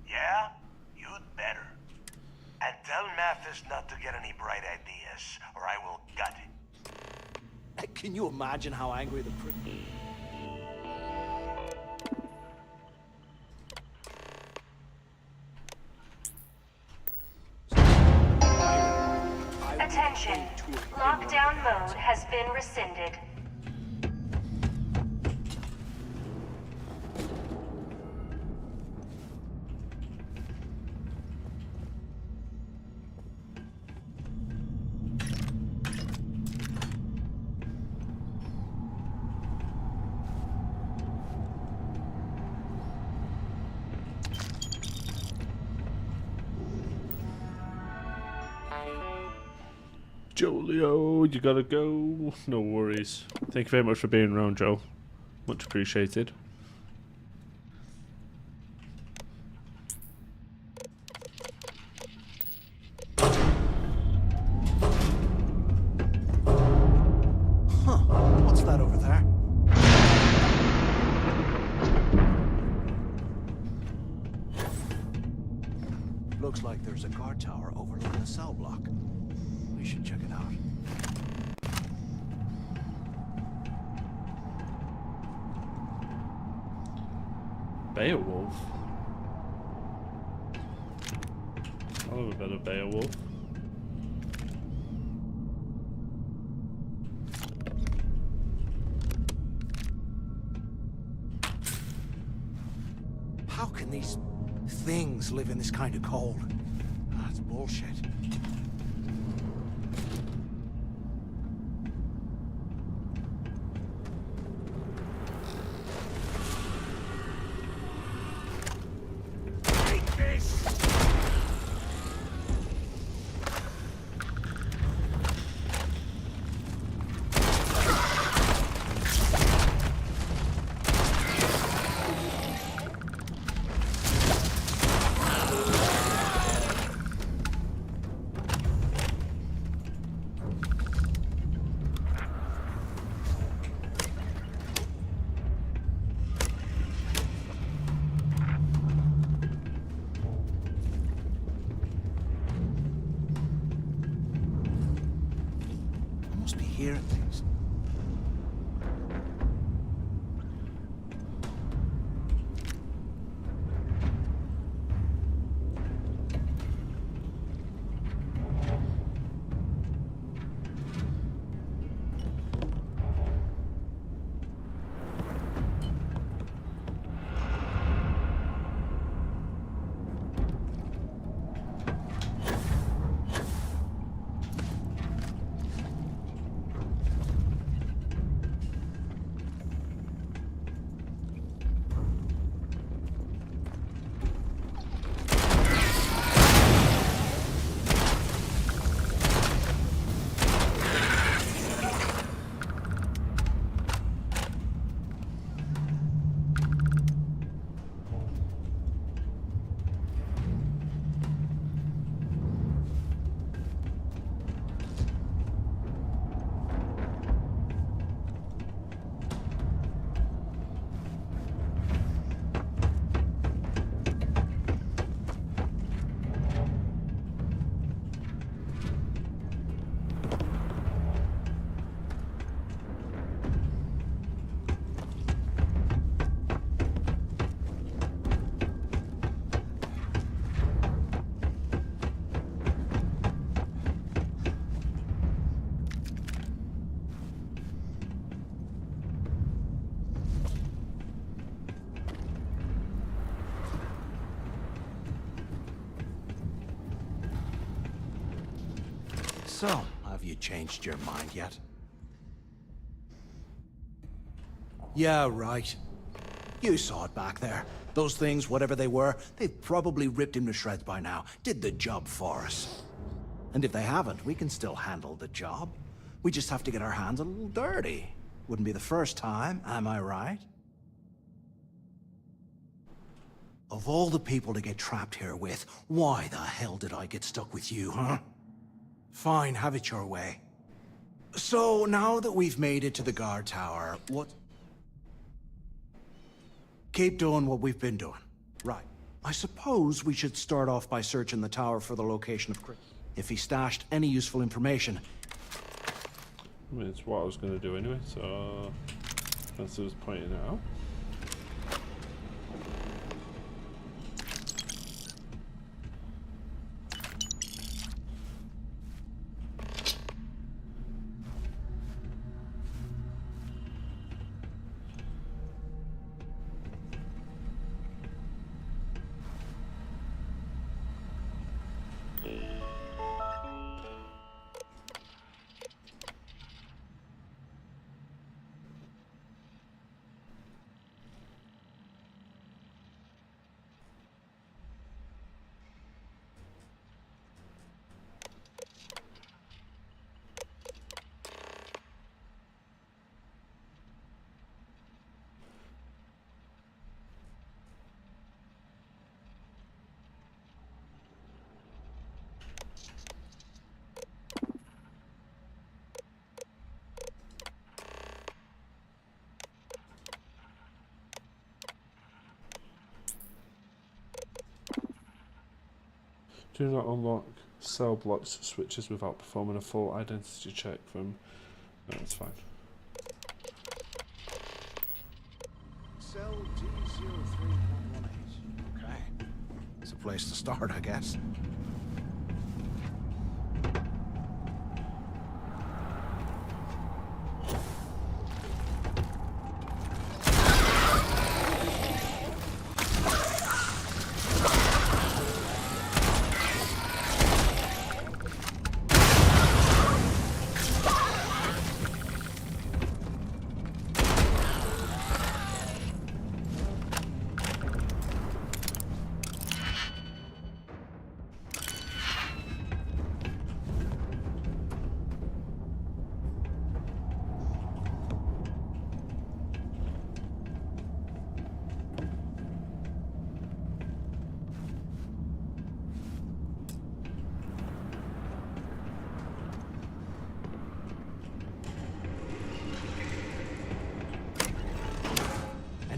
Yeah? You'd better. And tell Mathis not to get any bright ideas, or I will gut it. Can you imagine how angry the Attention. Lockdown mode has been rescinded. Jolio, you gotta go. No worries. Thank you very much for being around, Joe. Much appreciated. Huh. What's that over there? Looks like there's a guard tower overlooking a cell block. We should check it out. Beowulf? I'll have a better Beowulf. How can these things live in this kind of cold? That's bullshit. Hearing things. So, have you changed your mind yet? Yeah, right. You saw it back there. Those things, whatever they were, they've probably ripped him to shreds by now. Did the job for us. And if they haven't, we can still handle the job. We just have to get our hands a little dirty. Wouldn't be the first time, am I right? Of all the people to get trapped here with, why the hell did I get stuck with you, huh? Fine, have it your way. So, now that we've made it to the guard tower, what... Keep doing what we've been doing. Right. I suppose we should start off by searching the tower for the location of Chris. If he stashed any useful information... I mean, it's what I was going to do anyway, so... Spencer was pointing it out. Do not unlock cell blocks switches without performing a full identity check from... No, that's fine. Cell D03118. Okay. It's a place to start, I guess.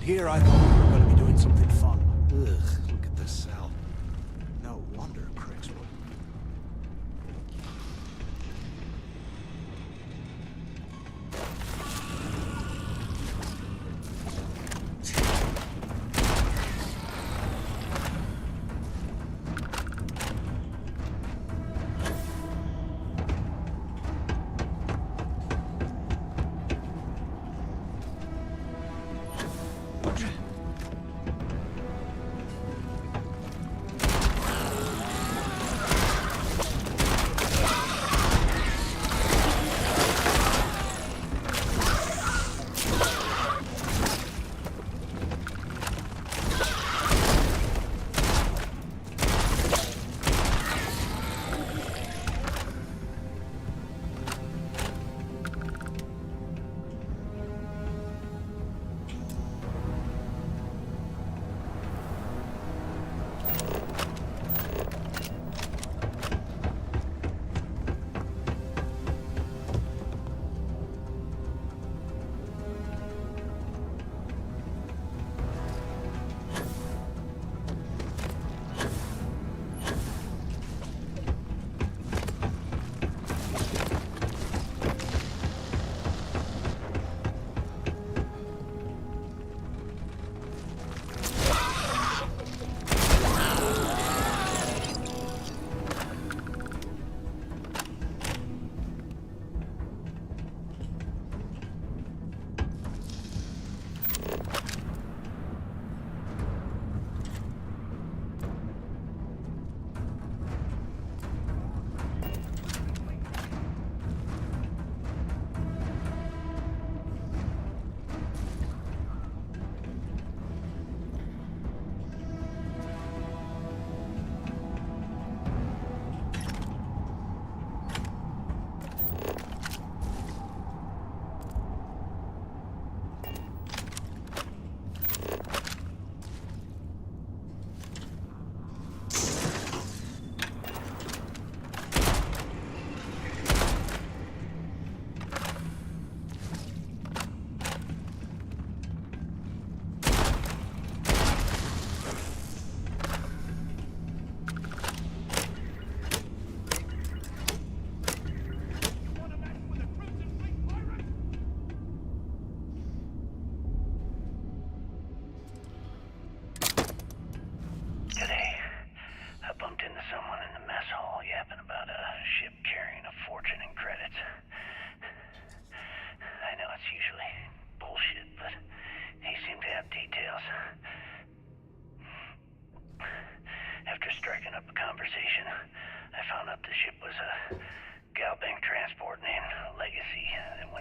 Here I thought we were going to be doing something fun. Ugh, look at this cell. No wonder Cricks would...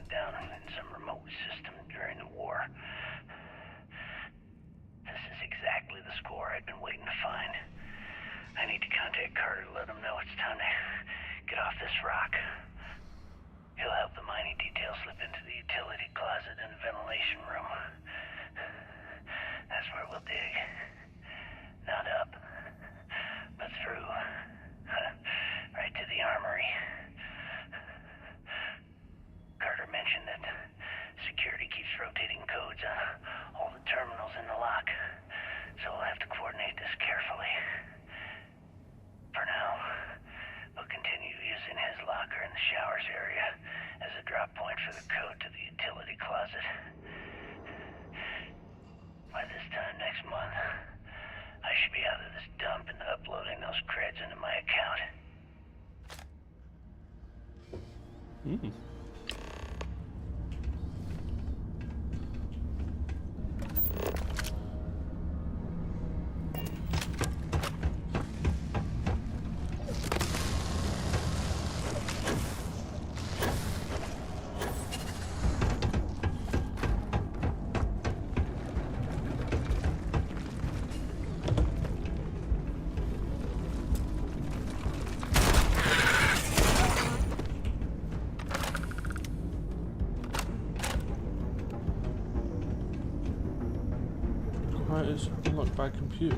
down in some remote system during the war. This is exactly the score I'd been waiting to find. I need to contact Carter to let him know it's time to get off this rock. He'll help the mining detail slip into the utility closet in the ventilation room. That's where we'll dig. Not up, but through. Right to the armory. Carter mentioned that security keeps rotating codes on all the terminals in the lock, so we'll have to coordinate this carefully. For now, we'll continue using his locker in the showers area as a drop point for the code to the utility closet. By this time next month, I should be out of this dump and uploading those creds into my account. It's unlocked by computer.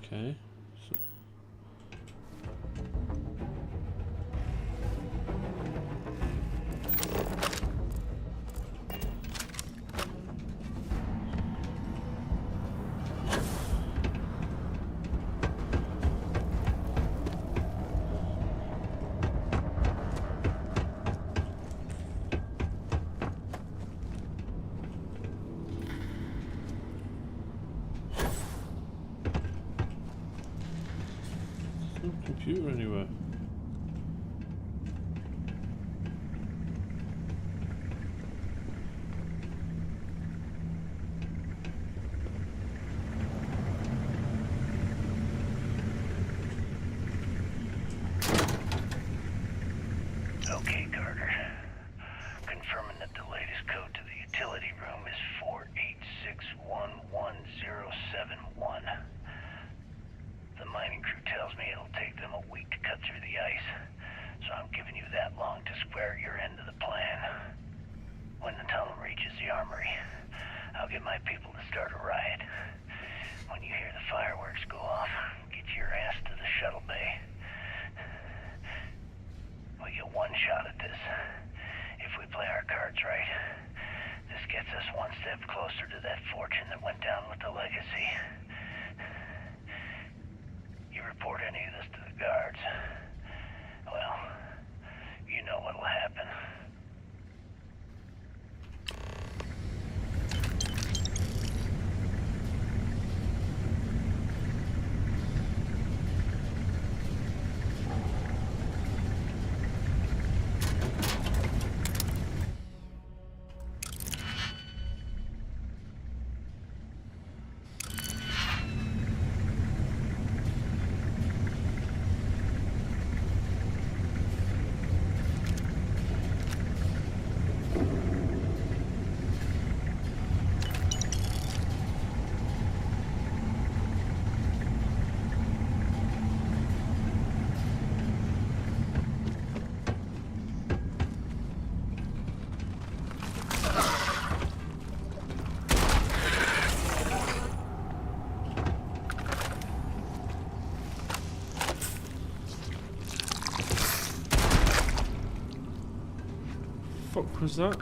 Okay. No computer anywhere. Okay, Carter. Confirming that the latest code to the utility room is 486111071. The mining crew tells me it'll take them a week to cut through the ice, so I'm giving you that long to square your end of the plan. When the tunnel reaches the armory, I'll get my people to start a riot. When you hear the fireworks go off, get your ass to the shuttle bay. We get one shot at this. If we play our cards right, this gets us one step closer to that fortune that went down with the legacy. You report any of this to the guards, well, you know what'll happen. fuck was that?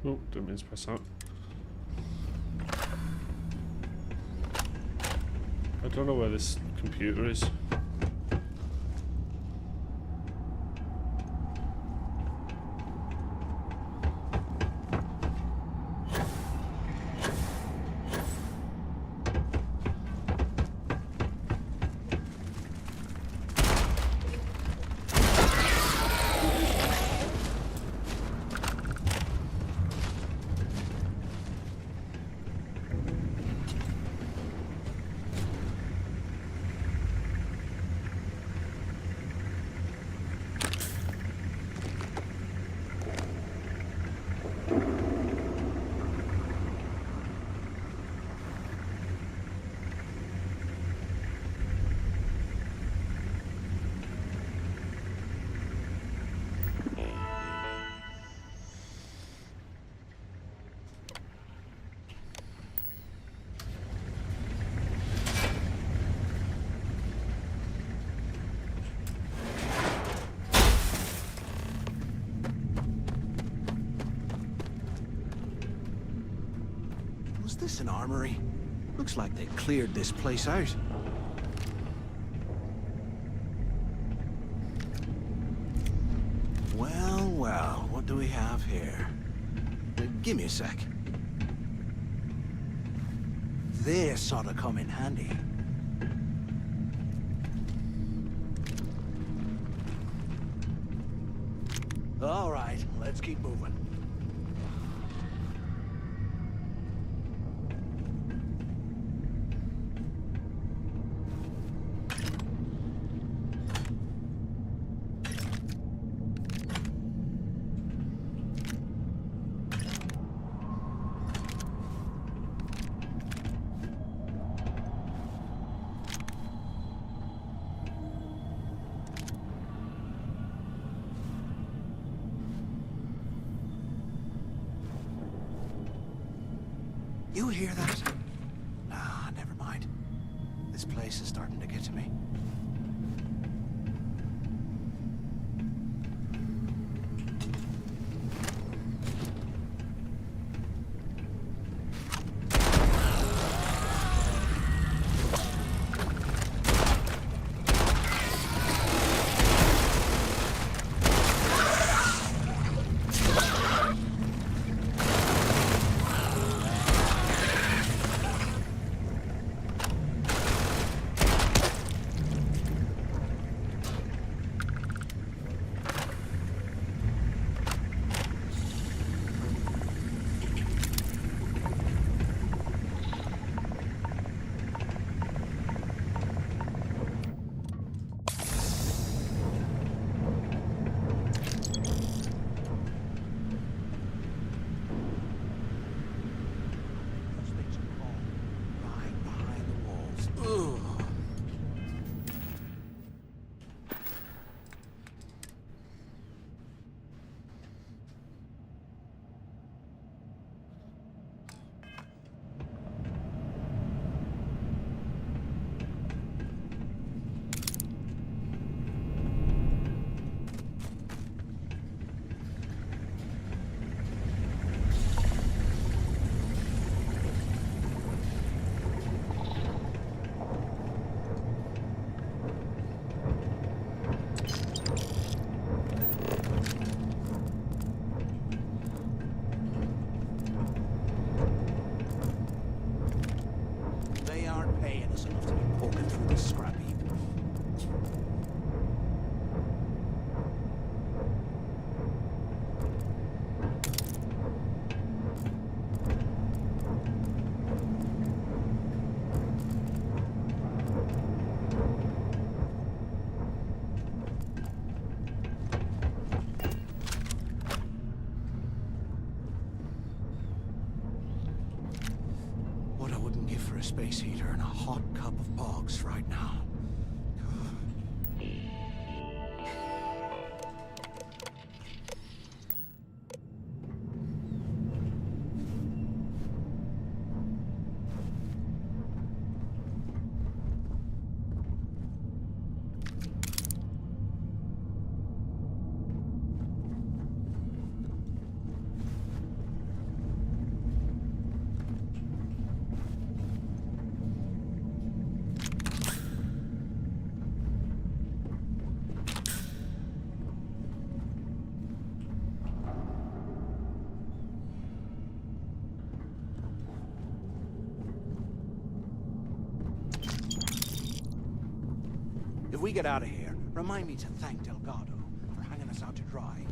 Oh, didn't mean to press that. I don't know where this computer is. Was this an armory? Looks like they cleared this place out. Well, well, what do we have here? Give me a sec. This ought to come in handy. All right, let's keep moving. You hear that? Ah, never mind. This place is starting to get to me. paying us enough to be poking through this scrap heap. What I wouldn't give for a space heater and a hot cup of bogs right now. If we get out of here, remind me to thank Delgado for hanging us out to dry.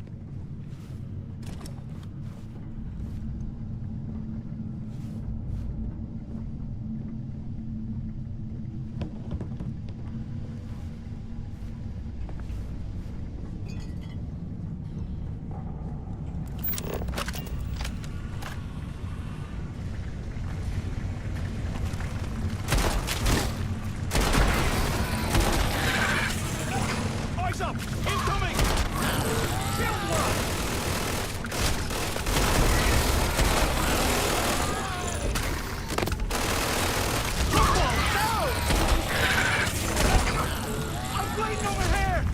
Eyes up! Incoming! Shield one! I'm bleeding over here!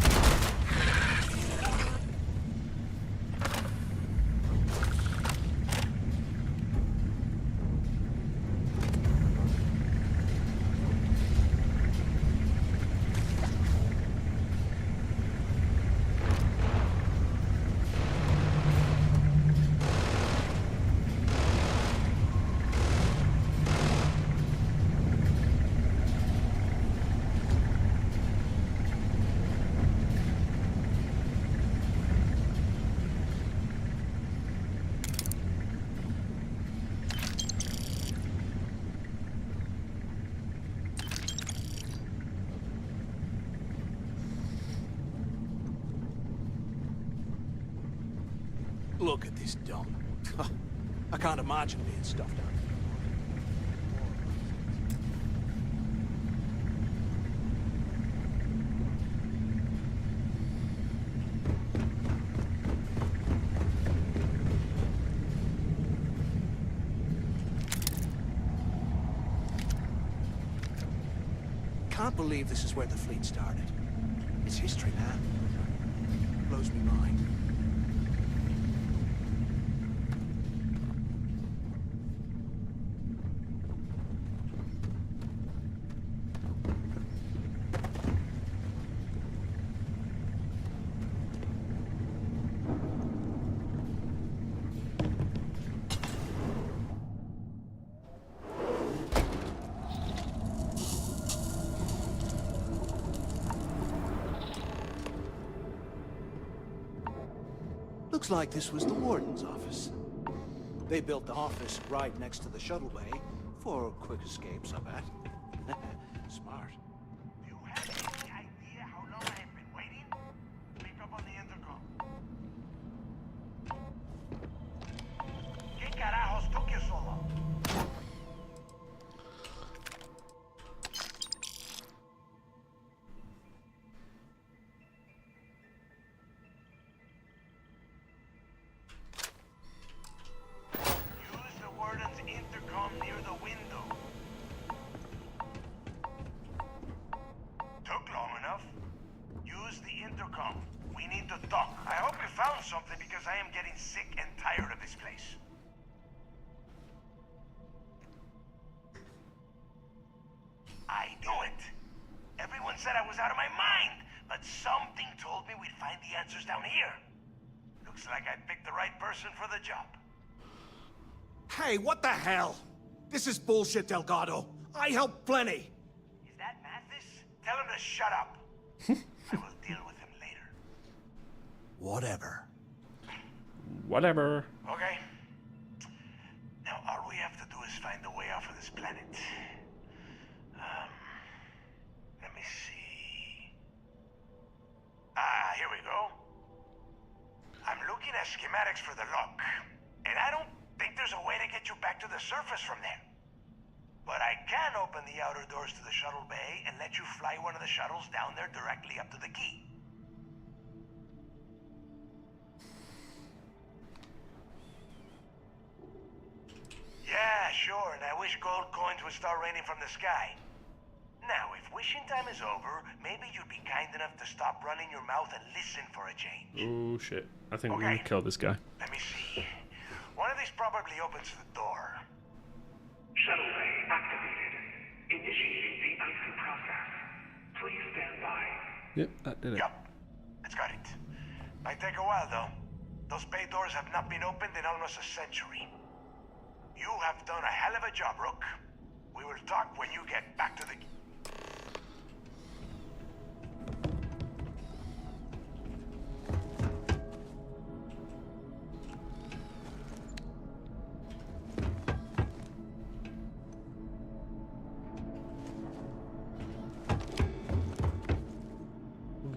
Look at this dump. I can't imagine being stuffed out. Can't believe this is where the fleet started. It's history, man. Blows me mind. Looks like this was the warden's office. They built the office right next to the shuttle bay for quick escapes, I bet. Smart. Do you have any idea how long I have been waiting? Pick up on the intercom. ¿Qué carajos took you so long? Use the warden's intercom near the window. Took long enough. Use the intercom. We need to talk. I hope you found something because I am getting sick and tired of this place. I knew it. Everyone said I was out of my mind, but something told me we'd find the answers down here. Looks like I picked the right person for the job. Hey, what the hell? This is bullshit, Delgado. I help plenty. Is that Mathis? Tell him to shut up. I will deal with him later. Whatever. Whatever. Okay. Now all we have to do is find the way off of this planet. Let me see. Ah, here we go. I'm looking at schematics for the lock, and I don't think there's a way to get you back to the surface from there. But I can open the outer doors to the shuttle bay and let you fly one of the shuttles down there directly up to the key. Yeah, sure, and I wish gold coins would start raining from the sky. Now, if wishing time is over, maybe you'd be kind enough to stop running your mouth and listen for a change. Oh shit. I think we're gonna kill this guy. Let me see. One of these probably opens the door. Shuttle bay activated. Initiating the icing process. Please stand by. Yep, that did it. Yup. It's got it. Might take a while, though. Those bay doors have not been opened in almost a century. You have done a hell of a job, Rook. We will talk when you get back to the...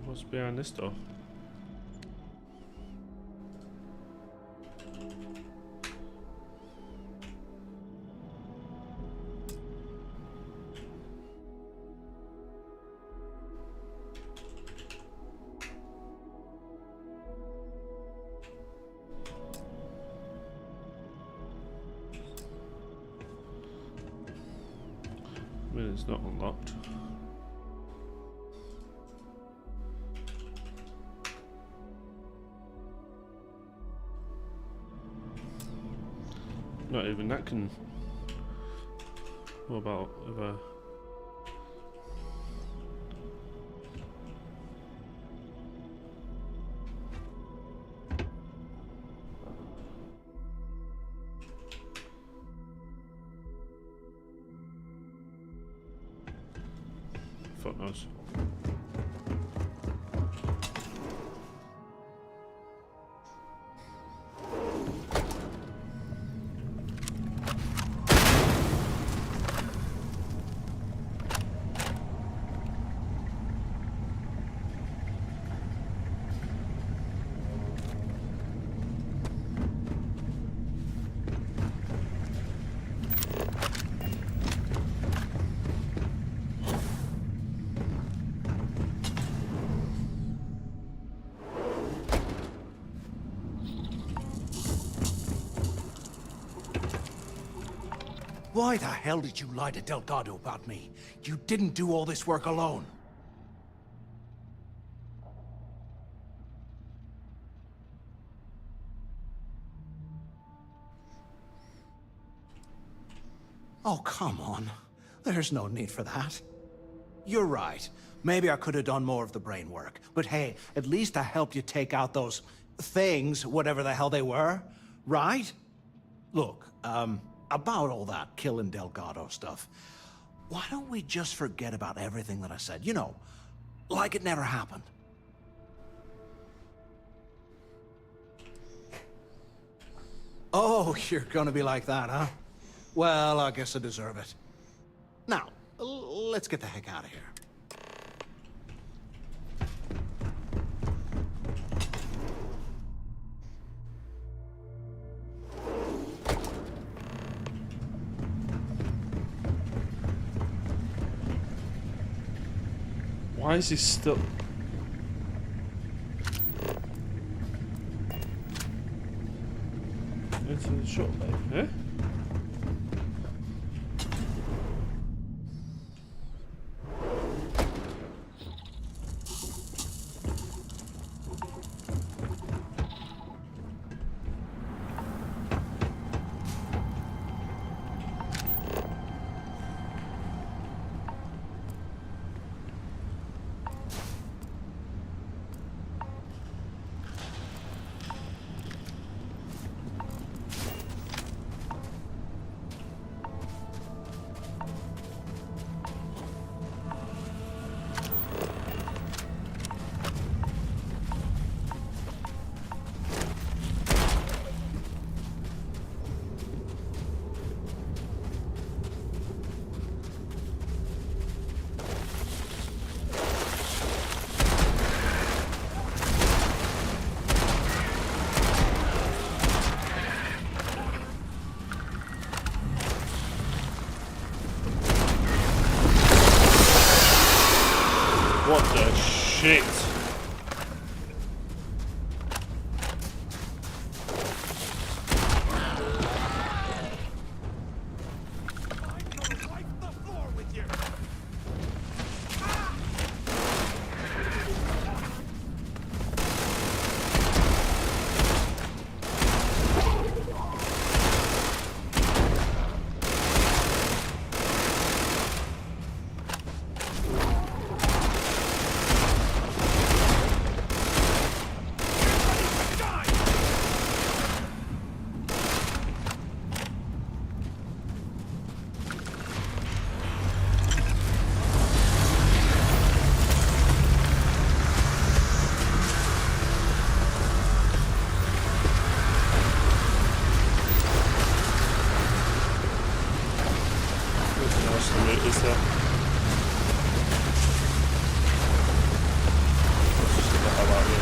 What's behind this door? I mean, it's not unlocked. Not even that can... What about if I... Fuck knows. Why the hell did you lie to Delgado about me? You didn't do all this work alone. Oh, come on. There's no need for that. You're right. Maybe I could have done more of the brain work. But hey, at least I helped you take out those things, whatever the hell they were, right? Look, about all that killing Delgado stuff, why don't we just forget about everything that I said? You know, like it never happened. Oh, you're gonna be like that, huh? Well, I guess I deserve it. Now, let's get the heck out of here. Why is he still... Into the shuttle bay, eh? What the shit? Is there? Let's just get the hell out of here.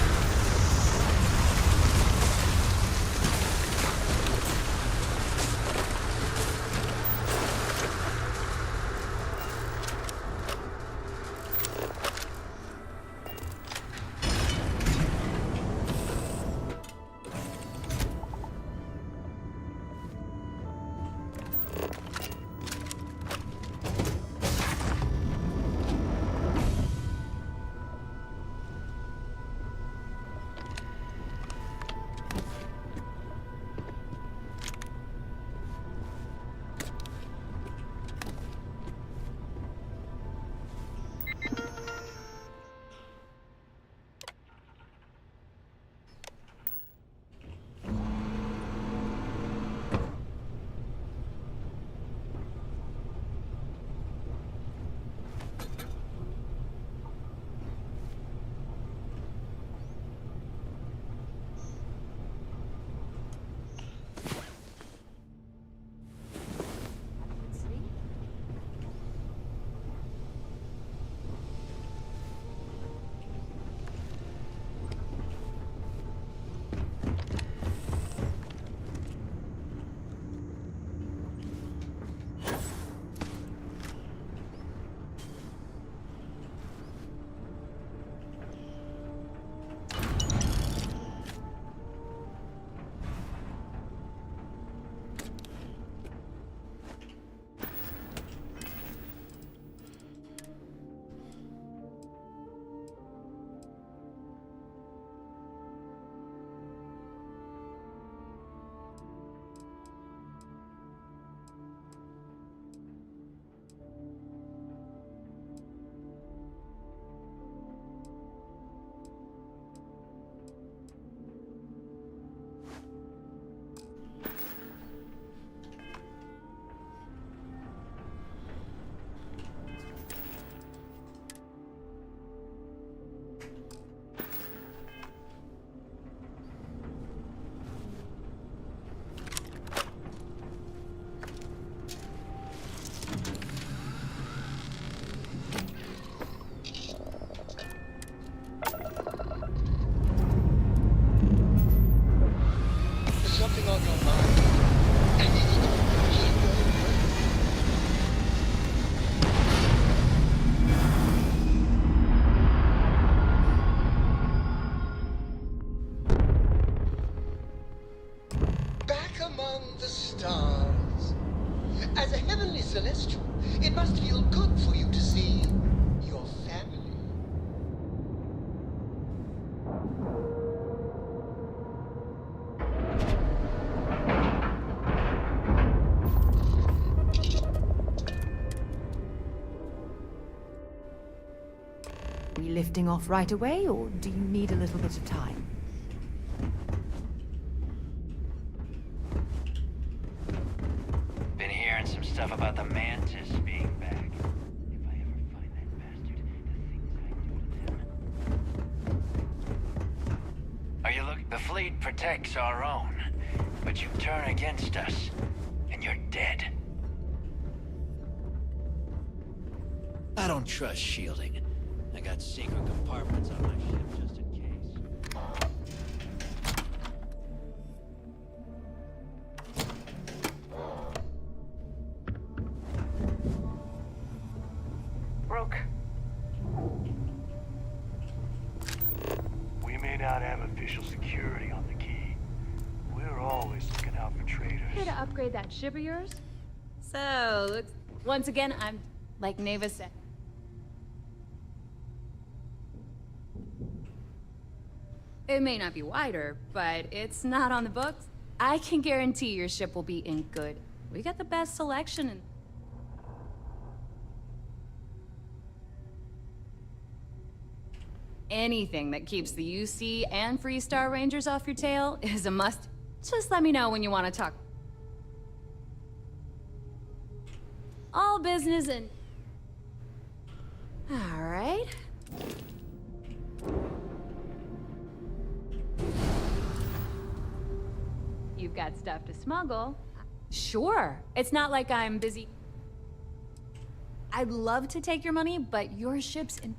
Something on your mind. Back among the stars. As a heavenly celestial, it must feel good for you to see your family. We lifting off right away, or do you need a little bit of time? Been hearing some stuff about the Mantis being back. If I ever find that bastard, the things I do to them. Are you look? The fleet protects our own, but you turn against us, and you're dead. I don't trust shielding. I got secret compartments on my ship just in case. Brooke. special security on the key. We're always looking out for traders. Here to upgrade that ship of yours? So, once again, I'm like Neva said. It may not be wider, but it's not on the books. I can guarantee your ship will be in good. We got the best selection and anything that keeps the UC and Freestar Rangers off your tail is a must. Just let me know when you want to talk. All business and... All right. You've got stuff to smuggle. Sure. It's not like I'm busy. I'd love to take your money, but your ship's in...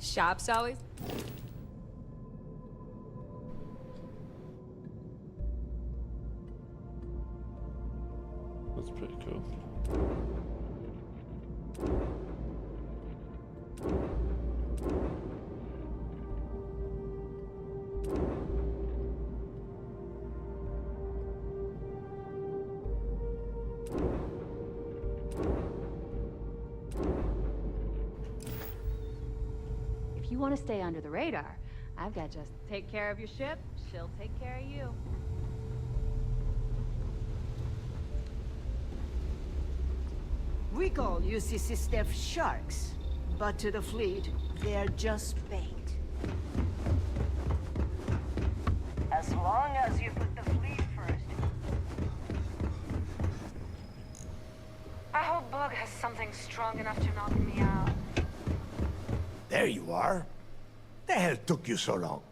Shop's always... That's pretty cool. If you want to stay under the radar, I've got just take care of your ship, she'll take care of you. We call UCC staff sharks, but to the fleet, they're just bait. As long as you put the fleet first. I hope Bug has something strong enough to knock me out. There you are. The hell took you so long?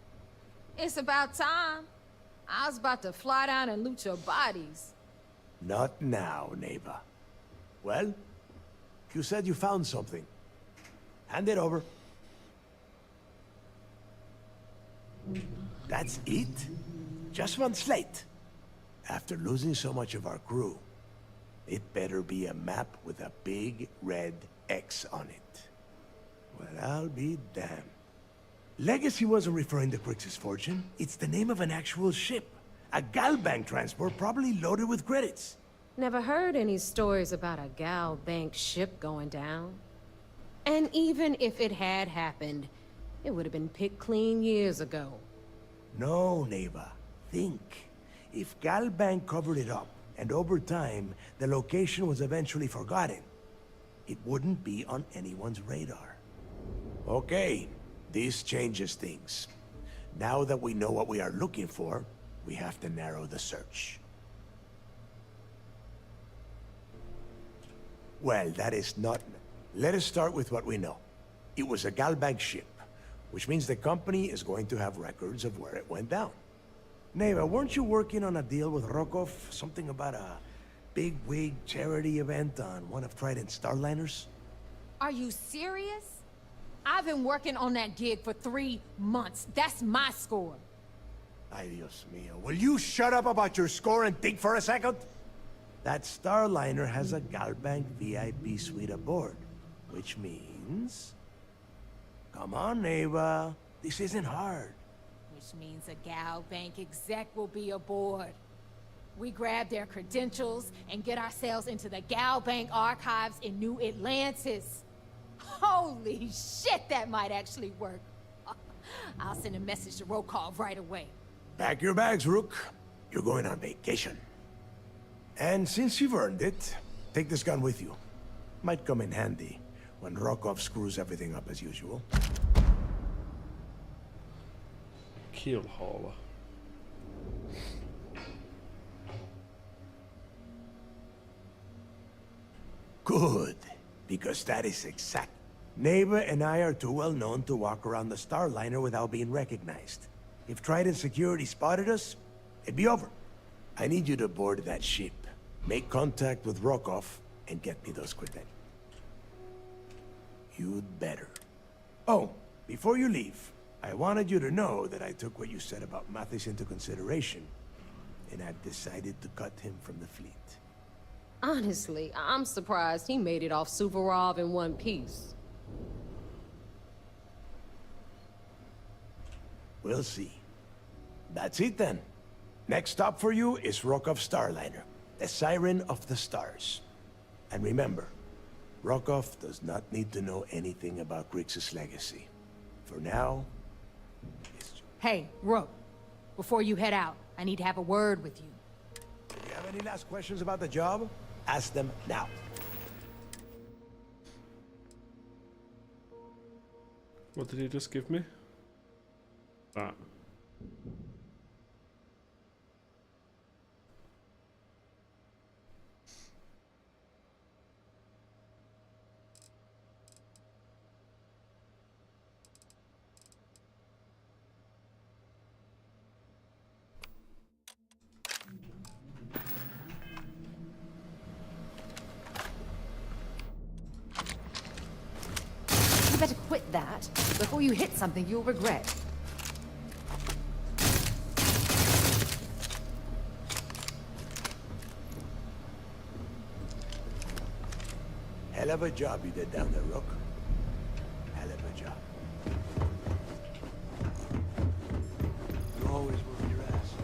It's about time. I was about to fly down and loot your bodies. Not now, neighbor. Well, you said you found something. Hand it over. That's it? Just one slate? After losing so much of our crew, it better be a map with a big red X on it. Well, I'll be damned. Legacy wasn't referring to Crix's fortune. It's the name of an actual ship. A Galbank transport, probably loaded with credits. Never heard any stories about a Gal Bank ship going down. And even if it had happened, it would have been picked clean years ago. No, neighbor. Think. If Galbank covered it up, and over time, the location was eventually forgotten, it wouldn't be on anyone's radar. Okay, this changes things. Now that we know what we are looking for, we have to narrow the search. Well, that is not... Let us start with what we know. It was a Galbank ship, which means the company is going to have records of where it went down. Neva, weren't you working on a deal with Rokov? Something about a big-wig charity event on one of Trident's Starliners? Are you serious? I've been working on that gig for 3 months. That's my score. Ay, Dios mío. Will you shut up about your score and think for a second? That Starliner has a Galbank VIP suite aboard, which means... Come on, Neva. This isn't hard. Which means a Gal Bank exec will be aboard. We grab their credentials and get ourselves into the Gal Bank archives in New Atlantis. Holy shit, that might actually work. I'll send a message to Rokov right away. Pack your bags, Rook. You're going on vacation. And since you've earned it, take this gun with you. Might come in handy when Rokov screws everything up as usual. Keel hauler. Good, because that is exact. Neva and I are too well known to walk around the Starliner without being recognized. If Trident Security spotted us, it'd be over. I need you to board that ship, make contact with Rokov, and get me those credentials. You'd better. Oh, before you leave, I wanted you to know that I took what you said about Mathis into consideration, and I've decided to cut him from the fleet. Honestly, I'm surprised he made it off Suvorov in one piece. We'll see. That's it then. Next stop for you is Rokov Starliner, the Siren of the Stars. And remember, Rokov does not need to know anything about Grixis' legacy. For now, Hey, Rook. Before you head out, I need to have a word with you. if you have any last questions about the job, ask them now. What did he just give me? That. You better quit that. Before you hit something you'll regret. Hell of a job you did down there, Rook. Hell of a job. You always work your ass.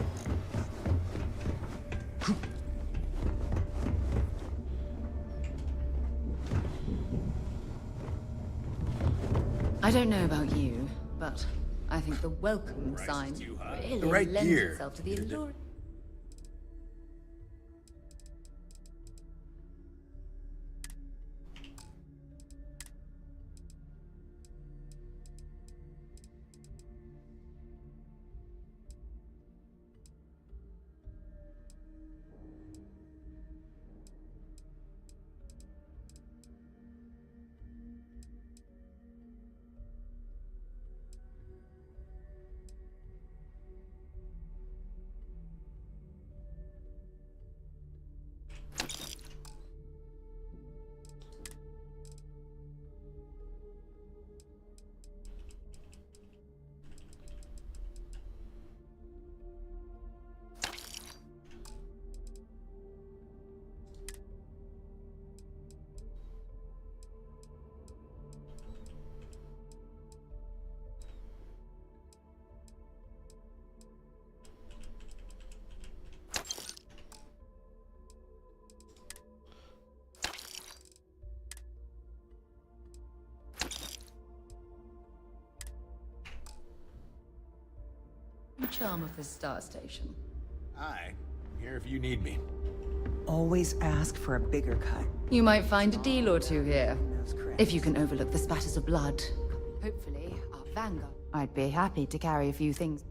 I don't know about you, but I think the welcome sign really The right lends gear. itself to the allure. The charm of this star station. Hi. I'm here if you need me. Always ask for a bigger cut. You might find a deal or two here. If you can overlook the spatters of blood. Hopefully, our vanguard. I'd be happy to carry a few things.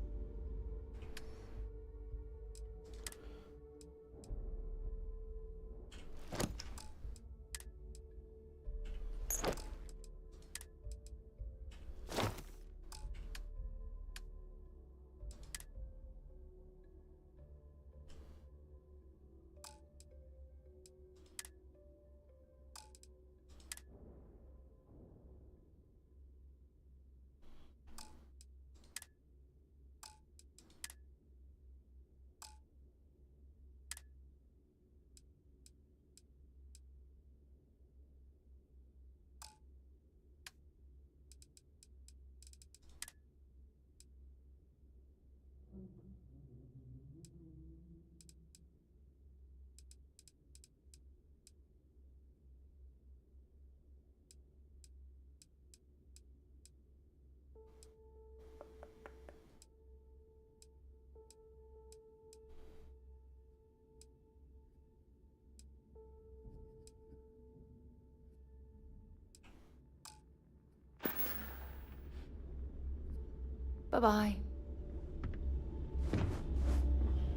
Bye-bye.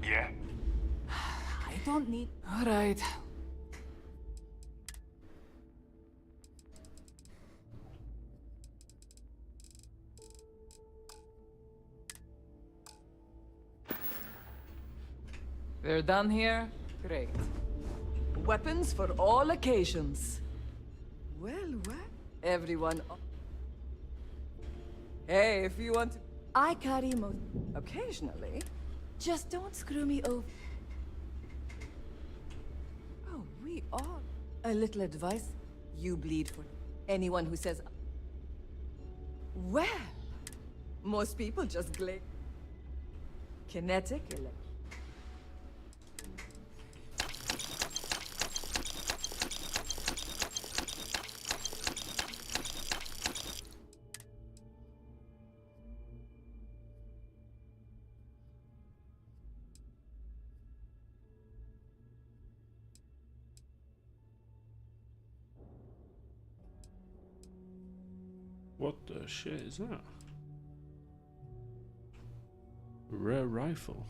Yeah? I don't need... All right. We're done here? Great. Weapons for all occasions. Well, everyone... Hey, if you want to... I carry most... Occasionally. Just don't screw me over. Oh, we are... A little advice. You bleed for anyone who says... Well, Most people just glare. Kinetic elect. What the shit is that? Rare rifle.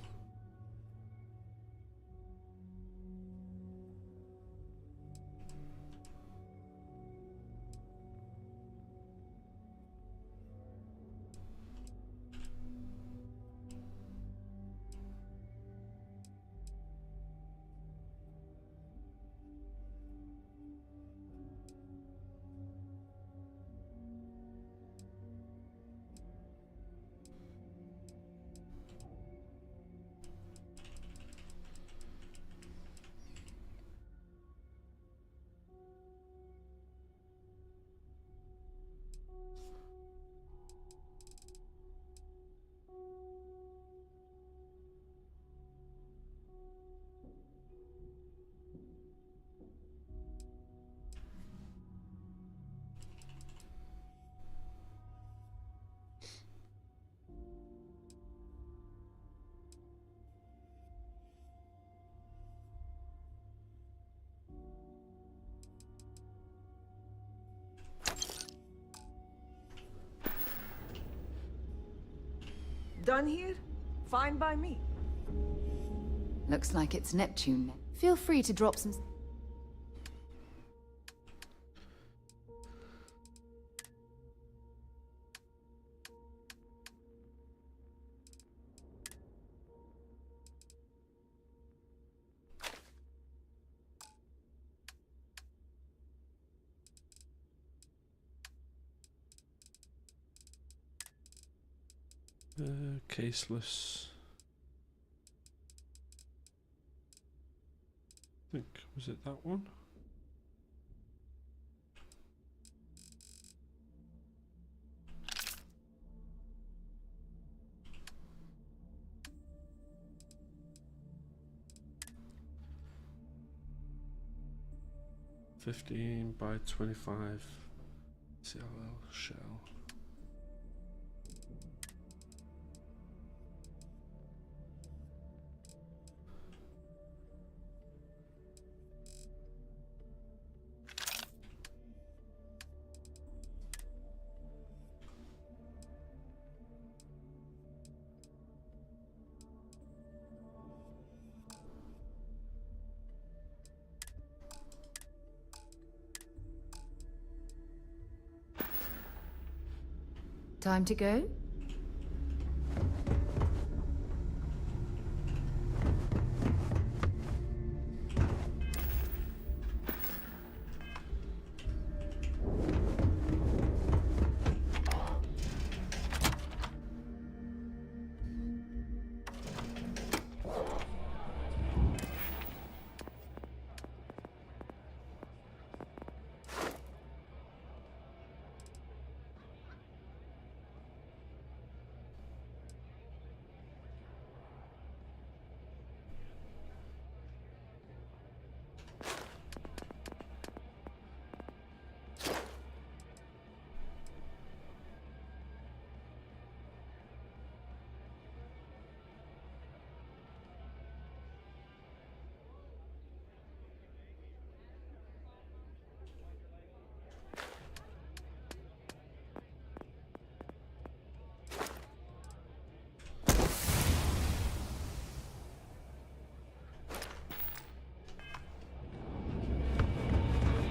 Done here? Fine by me. Looks like it's Neptune. Feel free to drop some... Caseless. I think, was it that one? $15 by $25 CLL shell. Time to go?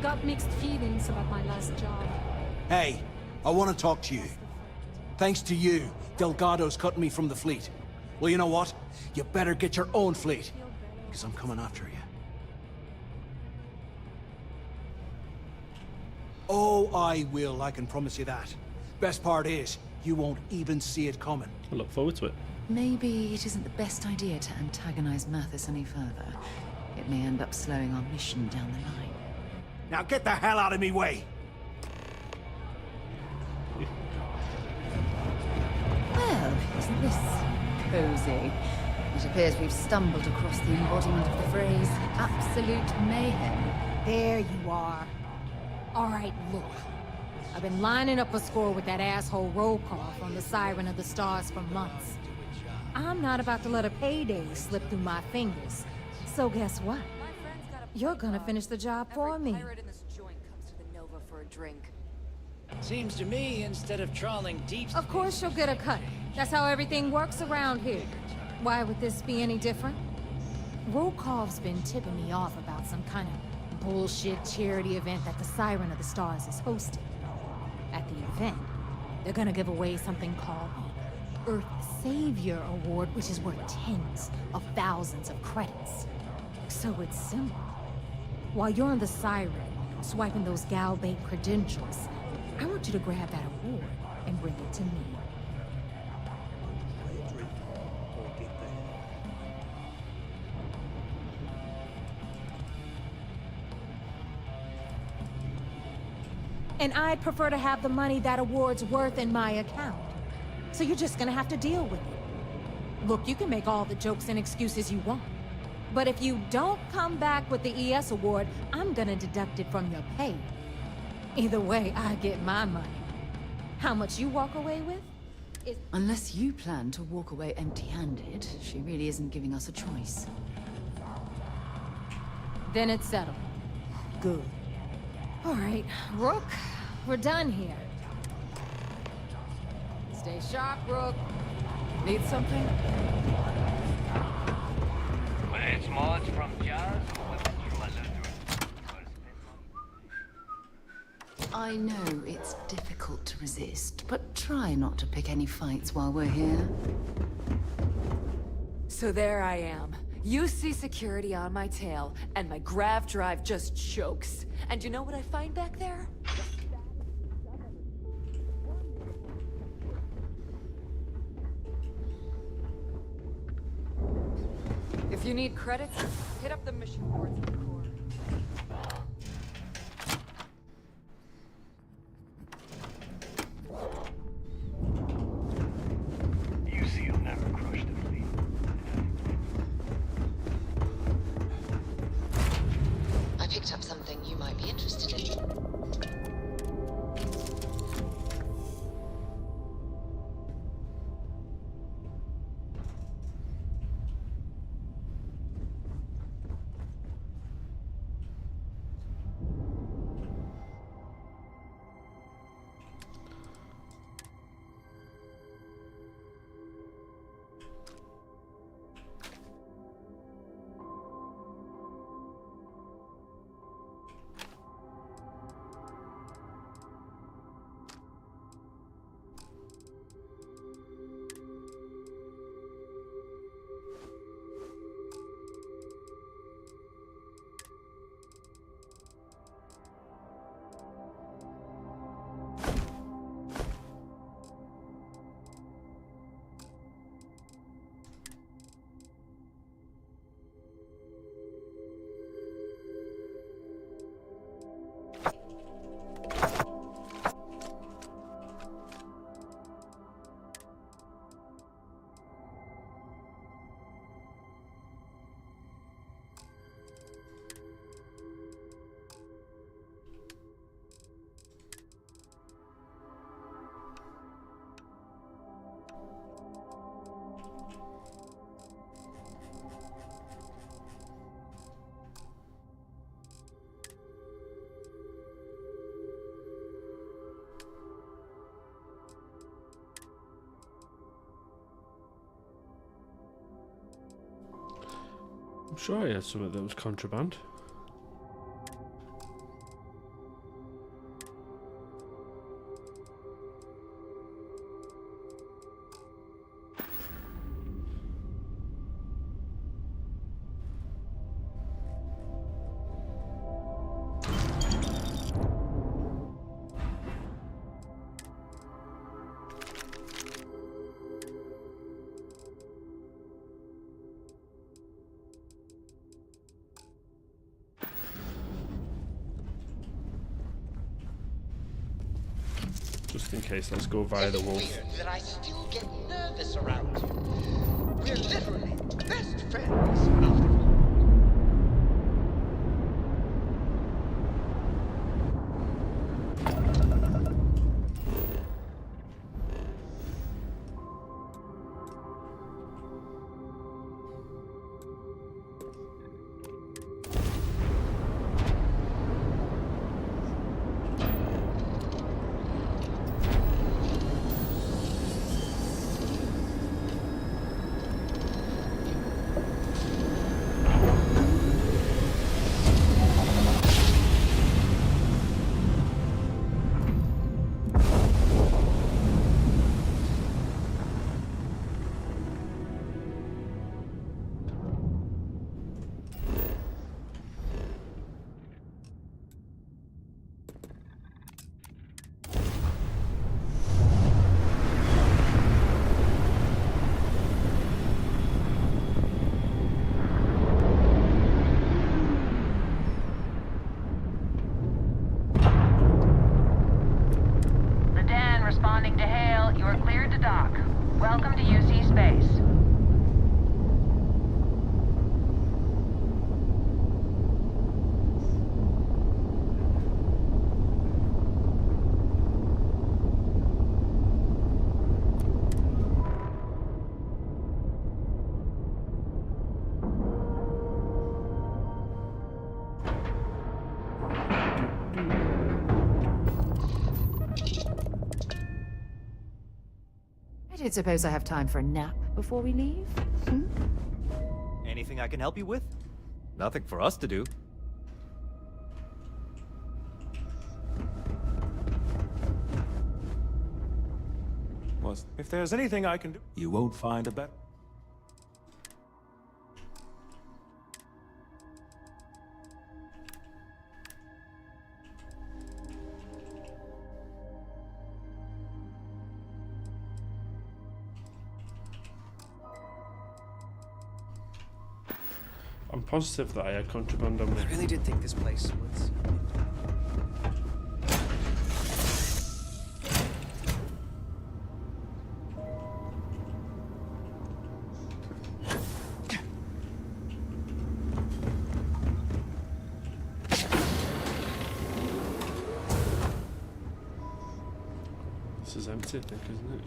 Got mixed feelings about my last job. Hey, I want to talk to you. Thanks to you, Delgado's cutting me from the fleet. Well, you know what? You better get your own fleet, because I'm coming after you. Oh, I will, I can promise you that. Best part is, you won't even see it coming. I look forward to it. Maybe it isn't the best idea to antagonize Mathis any further. It may end up slowing our mission down the line. Now get the hell out of me way! isn't this cozy? It appears we've stumbled across the embodiment of the phrase absolute mayhem. There you are. All right, look. I've been lining up a score with that asshole roll call from the Siren of the Stars for months. I'm not about to let a payday slip through my fingers. So guess what? You're gonna finish the job for me. Pirate in this joint comes to the Nova for a drink. Seems to me, instead of trawling deep... Of course you'll get a cut. That's how everything works around here. Why would this be any different? Rokov's been tipping me off about some kind of bullshit charity event that the Siren of the Stars is hosting. At the event, they're gonna give away something called the Earth Savior Award, which is worth tens of thousands of credits. So it's simple. While you're on the Siren, swiping those gal-bait credentials, I want you to grab that award and bring it to me. And I'd prefer to have the money that award's worth in my account. So you're just gonna have to deal with it. Look, you can make all the jokes and excuses you want. But if you don't come back with the ES award, I'm gonna deduct it from your pay. Either way, I get my money. How much you walk away with? Unless you plan to walk away empty-handed, she really isn't giving us a choice. Then it's settled. Good. All right, Rook, we're done here. Stay sharp, Rook. Need something? When it's mods from Jazz, I know it's difficult to resist, but try not to pick any fights while we're here. So there I am. UC security on my tail, and my grav drive just chokes. And you know what I find back there? If you need credits, hit up the mission boards in the core. UC will never crush the fleet. I picked up something you might be interested in. I'm sure I had something that was contraband. Just in case, let's go via the wolf. Weird that I still get nervous around you. We're literally best friends after all. Responding to hail, you are cleared to dock. Welcome to UC Space. I don't suppose I have time for a nap before we leave? Hmm? Anything I can help you with? Nothing for us to do. Well, if there's anything I can do, you won't find a better. I'm positive that I had contraband on me. I really did think this place was... This is empty, I think, isn't it?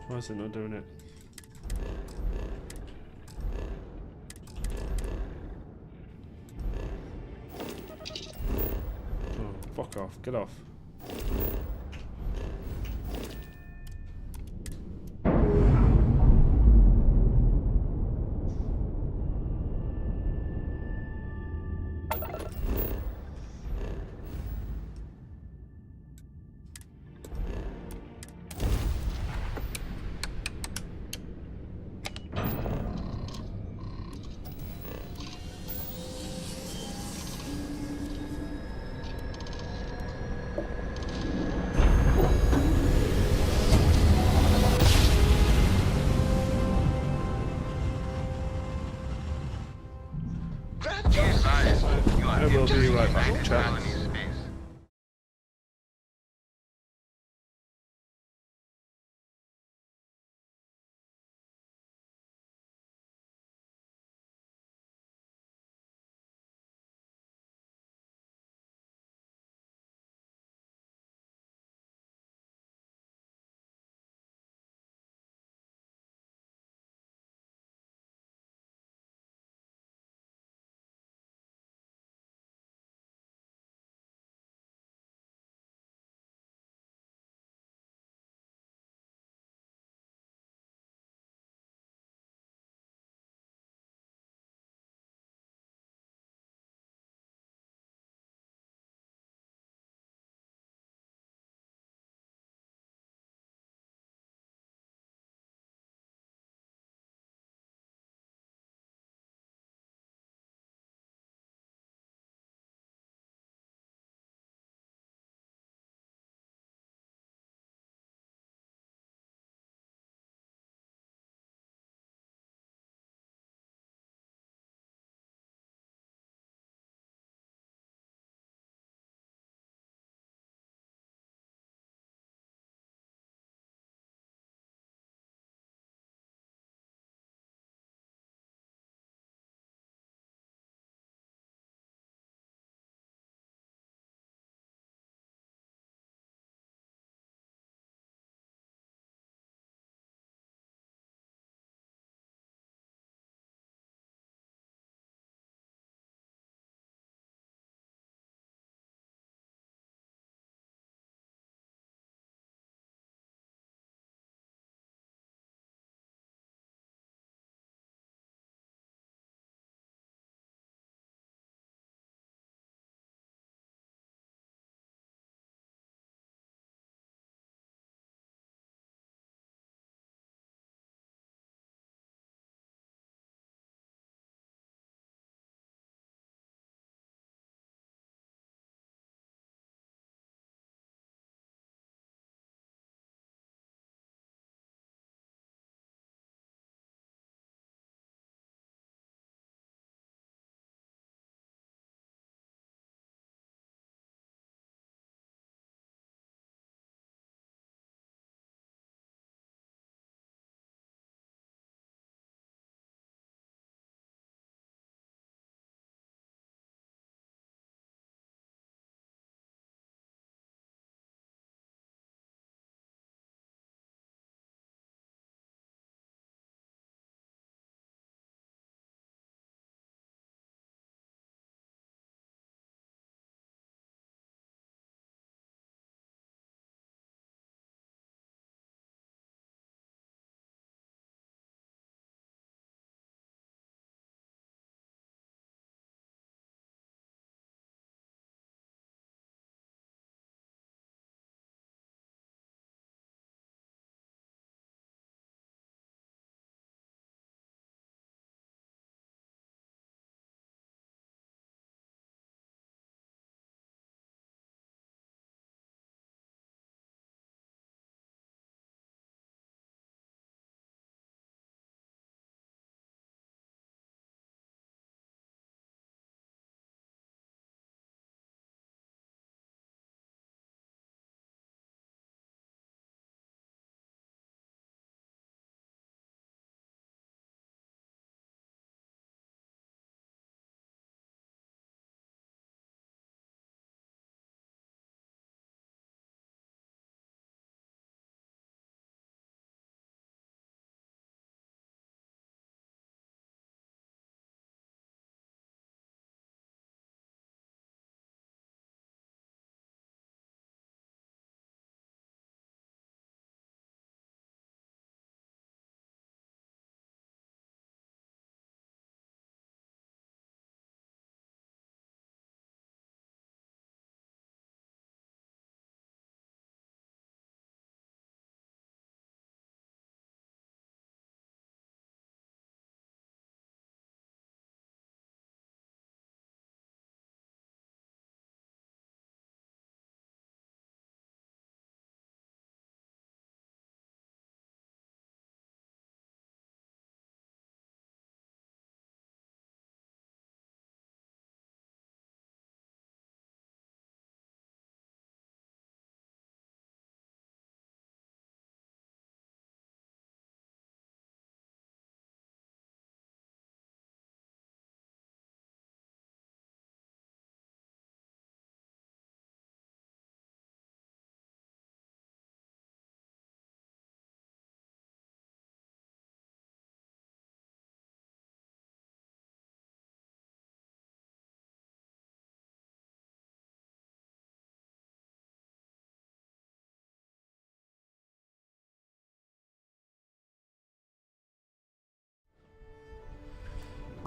Why is it not doing it? Oh, fuck off. Get off. I will be right back, chat.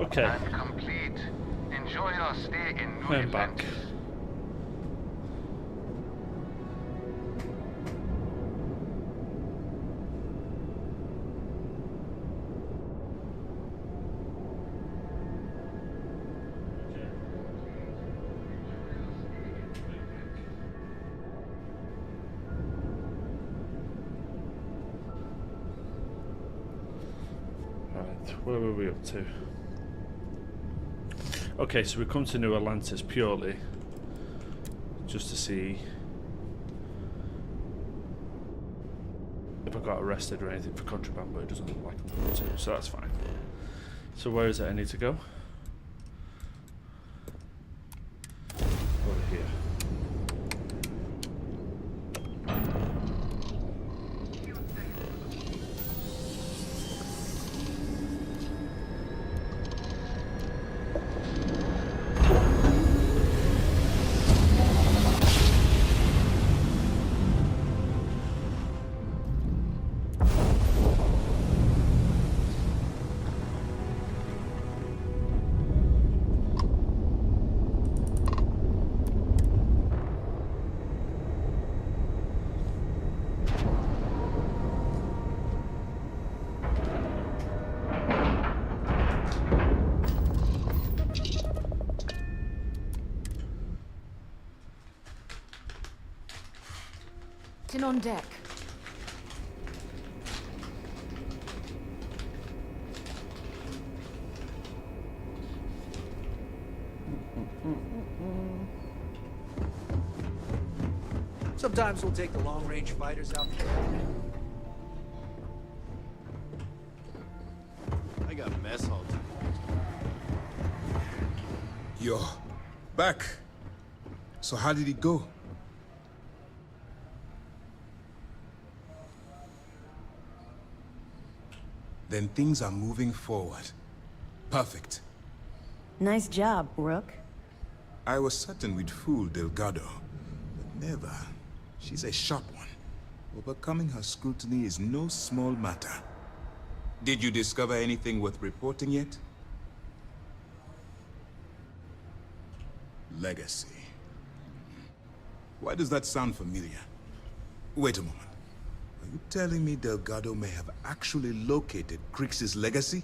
Okay. And complete. Enjoy your stay in New I'm back. Atlantis. Right, where were we up to? Okay, so we come to New Atlantis purely just to see if I got arrested or anything for contraband, but it doesn't look like I'm going to, so that's fine. So where is it I need to go? Over here. In on deck. Sometimes we'll take the long-range fighters out there. I got mess hall too. You're back. So how did it go? Then things are moving forward. Perfect. Nice job, Rook. I was certain we'd fool Delgado, but never. She's a sharp one. Overcoming her scrutiny is no small matter. Did you discover anything worth reporting yet? Legacy. Why does that sound familiar? Wait a moment. Are you telling me Delgado may have actually located Crix's legacy?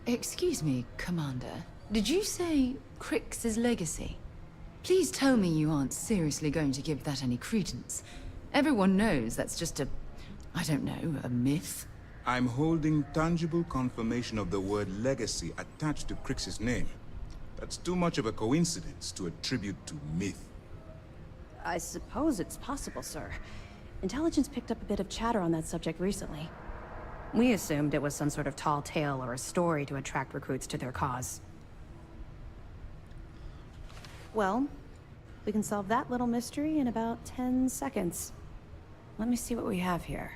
Excuse me, Commander. Did you say Crix's legacy? Please tell me you aren't seriously going to give that any credence. Everyone knows that's just a, I don't know, a myth. I'm holding tangible confirmation of the word legacy attached to Crix's name. That's too much of a coincidence to attribute to myth. I suppose it's possible, sir. Intelligence picked up a bit of chatter on that subject recently. We assumed it was some sort of tall tale or a story to attract recruits to their cause. Well, we can solve that little mystery in about 10 seconds. Let me see what we have here.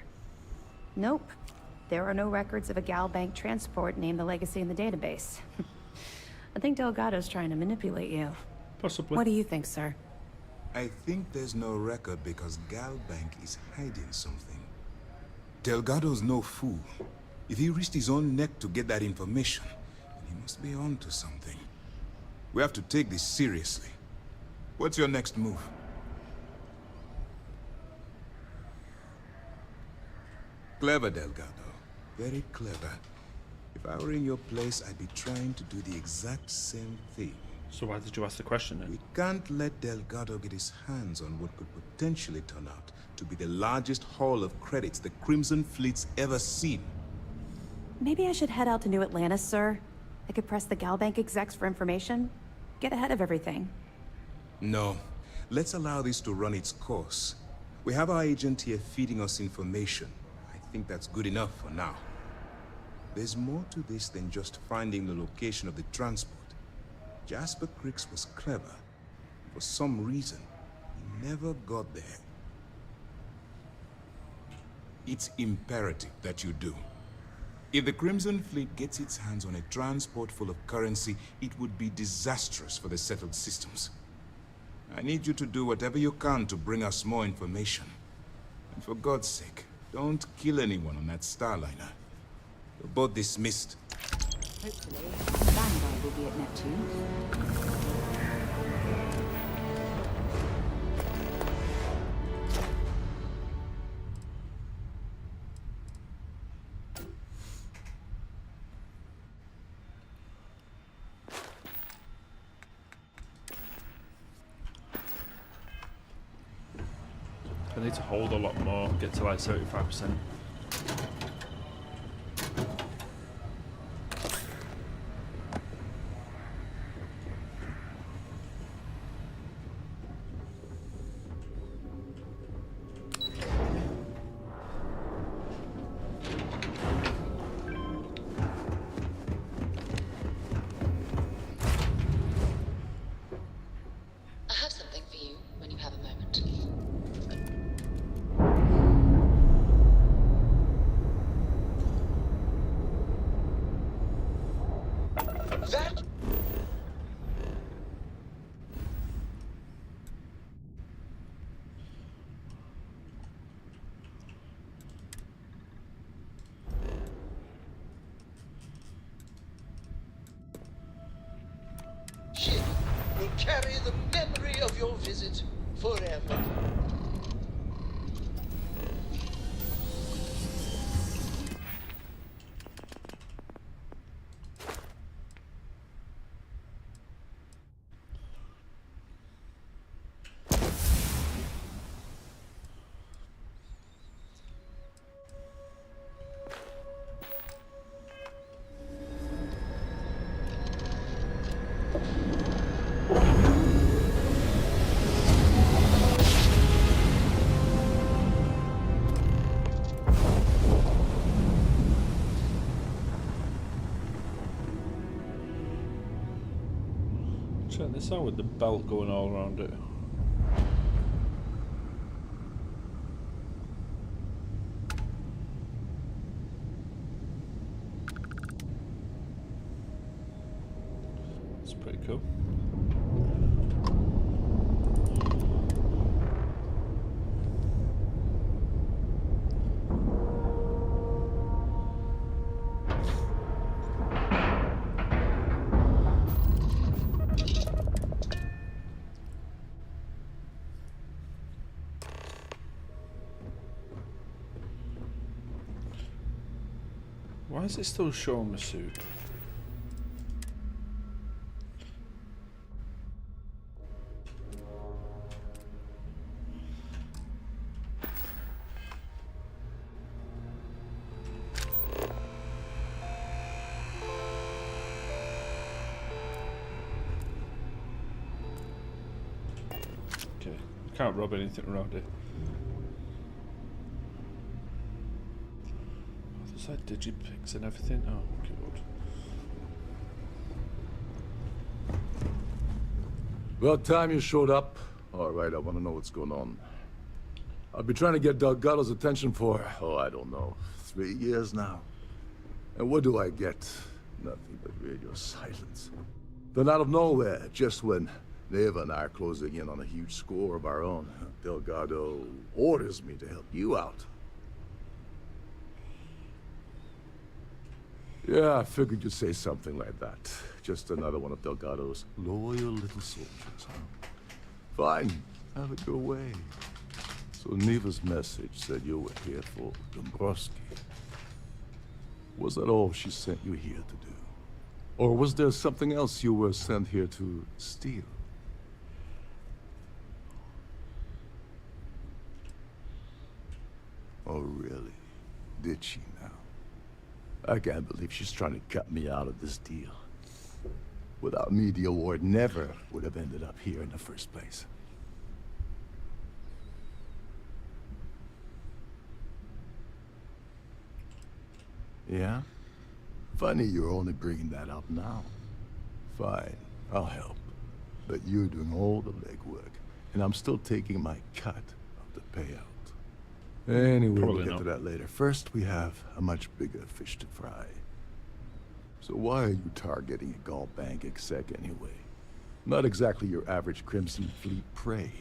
Nope. There are no records of a Gal Bank transport named the Legacy in the database. I think Delgado's trying to manipulate you. Possibly. What do you think, sir? I think there's no record because Gal Bank is hiding something. Delgado's no fool. If he risked his own neck to get that information, then he must be on to something. We have to take this seriously. What's your next move? Clever, Delgado. Very clever. If I were in your place, I'd be trying to do the exact same thing. So why did you ask the question then? We can't let Delgado get his hands on what could potentially turn out to be the largest haul of credits the Crimson Fleet's ever seen. Maybe I should head out to New Atlantis, sir. I could press the Gal Bank execs for information. Get ahead of everything. No. Let's allow this to run its course. We have our agent here feeding us information. I think that's good enough for now. There's more to this than just finding the location of the transport. Jasper Crix was clever. For some reason, he never got there. It's imperative that you do. If the Crimson Fleet gets its hands on a transport full of currency, it would be disastrous for the settled systems. I need you to do whatever you can to bring us more information. And for God's sake, don't kill anyone on that Starliner. You're both dismissed. Hopefully, Vanguard will be at Neptune. I need to hold a lot more, get to like 75%. I have something for you when you have a moment. That ship will carry the memory of your visit forever. Check this out with the belt going all around it. It's pretty cool. Why is it still showing my suit? Okay, can't rub anything around it. There's like digipics and everything. Oh, God. About time you showed up. All right, I want to know what's going on. I've been trying to get Delgado's attention for, oh, I don't know, 3 years now. And what do I get? Nothing but radio silence. Then out of nowhere, just when Neva and I are closing in on a huge score of our own, Delgado orders me to help you out. Yeah, I figured you'd say something like that. Just another one of Delgado's loyal little soldiers, huh? Fine, have it your way. So Neva's message said you were here for Dombrowski. Was that all she sent you here to do? Or was there something else you were sent here to steal? Oh, really? Did she now? I can't believe she's trying to cut me out of this deal. Without me, the award never would have ended up here in the first place. Yeah? Funny you're only bringing that up now. Fine, I'll help. But you're doing all the legwork, and I'm still taking my cut of the payout. Anyway, we'll get to that later. First, we have a much bigger fish to fry. So why are you targeting a Gall Bank exec anyway? Not exactly your average Crimson Fleet prey.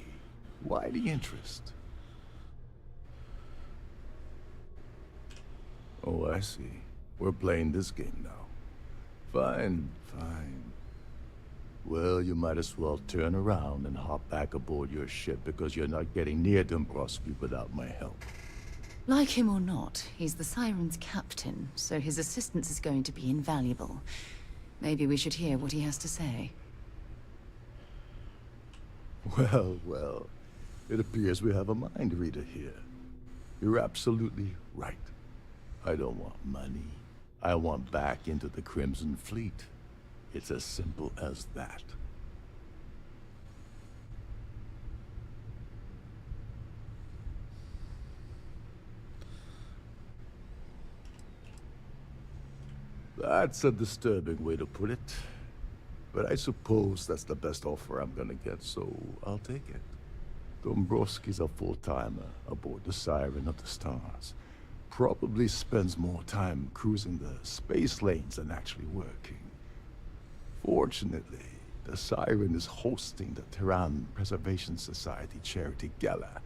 Why the interest? Oh, I see. We're playing this game now. Fine, fine. Well, you might as well turn around and hop back aboard your ship because you're not getting near Dombrowski without my help. Like him or not, he's the Siren's captain, so his assistance is going to be invaluable. Maybe we should hear what he has to say. Well, well. It appears we have a mind reader here. You're absolutely right. I don't want money. I want back into the Crimson Fleet. It's as simple as that. That's a disturbing way to put it. But I suppose that's the best offer I'm gonna get, so I'll take it. Dombrowski's a full-timer aboard the Siren of the Stars. Probably spends more time cruising the space lanes than actually working. Fortunately, the Siren is hosting the Tehran Preservation Society charity gala.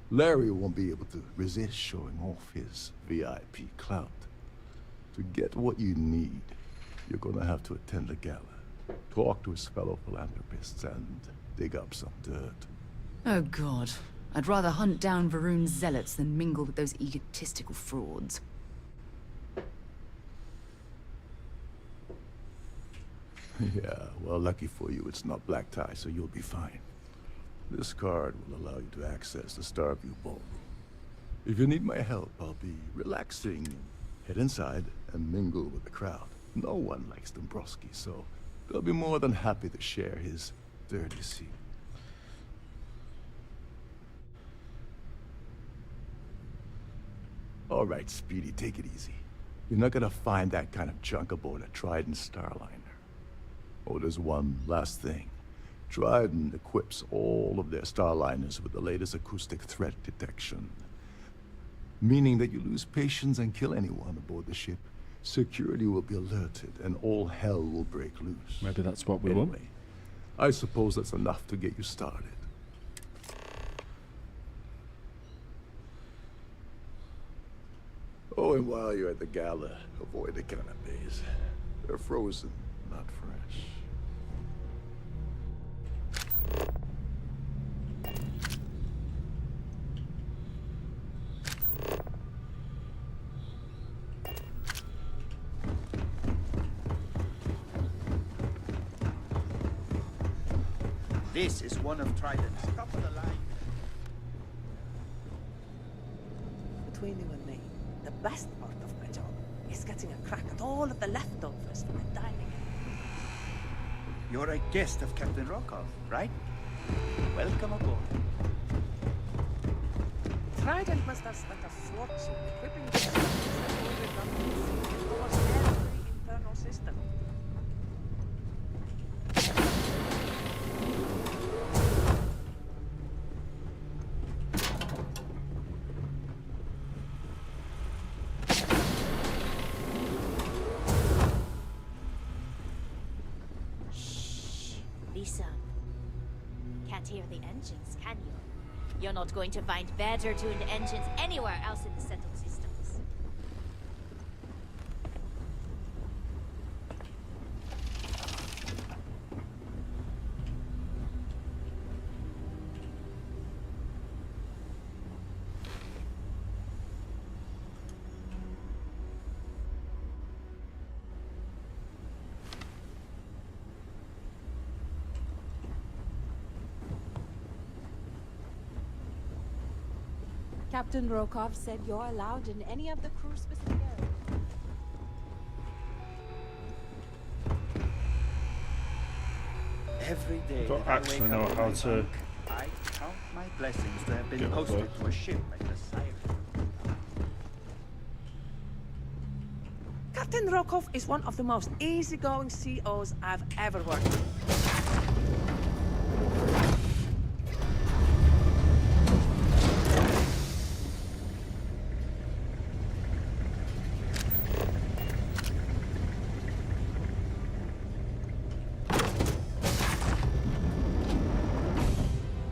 Larry won't be able to resist showing off his VIP clout. To get what you need, you're gonna have to attend the gala, talk to his fellow philanthropists, and dig up some dirt. Oh god. I'd rather hunt down Varun's zealots than mingle with those egotistical frauds. Yeah, well, lucky for you, it's not black tie, so you'll be fine. This card will allow you to access the Starview Ballroom. If you need my help, I'll be relaxing. Head inside and mingle with the crowd. No one likes Dombrowski, so they'll be more than happy to share his dirty secret. All right, Speedy, take it easy. You're not gonna find that kind of junk aboard a Trident Starliner. Oh, there's one last thing. Trident equips all of their Starliners with the latest acoustic threat detection. Meaning that you lose patience and kill anyone aboard the ship, security will be alerted and all hell will break loose. Maybe that's what we Anyway, want. I suppose that's enough to get you started. Oh, and while you're at the gala, avoid the canapes. They're frozen, not fresh. This is one of Trident's top of the line. Between you and me, the best part of my job is getting a crack at all of the leftovers from the dining. You're a guest of Captain Rokov, right? Welcome aboard. Trident must have spent a fortune equipping the systems that were redundant in almost every internal system. Lisa, can't hear the engines, can you? You're not going to find better tuned engines anywhere else in the settled systems. Captain Rokov said you're allowed in any of the crew-specific areas. Every day Don't that I actually wake know up in how my to bunk, I count my blessings to have been get posted aboard. to a ship like the Siren. Captain Rokov is one of the most easygoing COs I've ever worked with.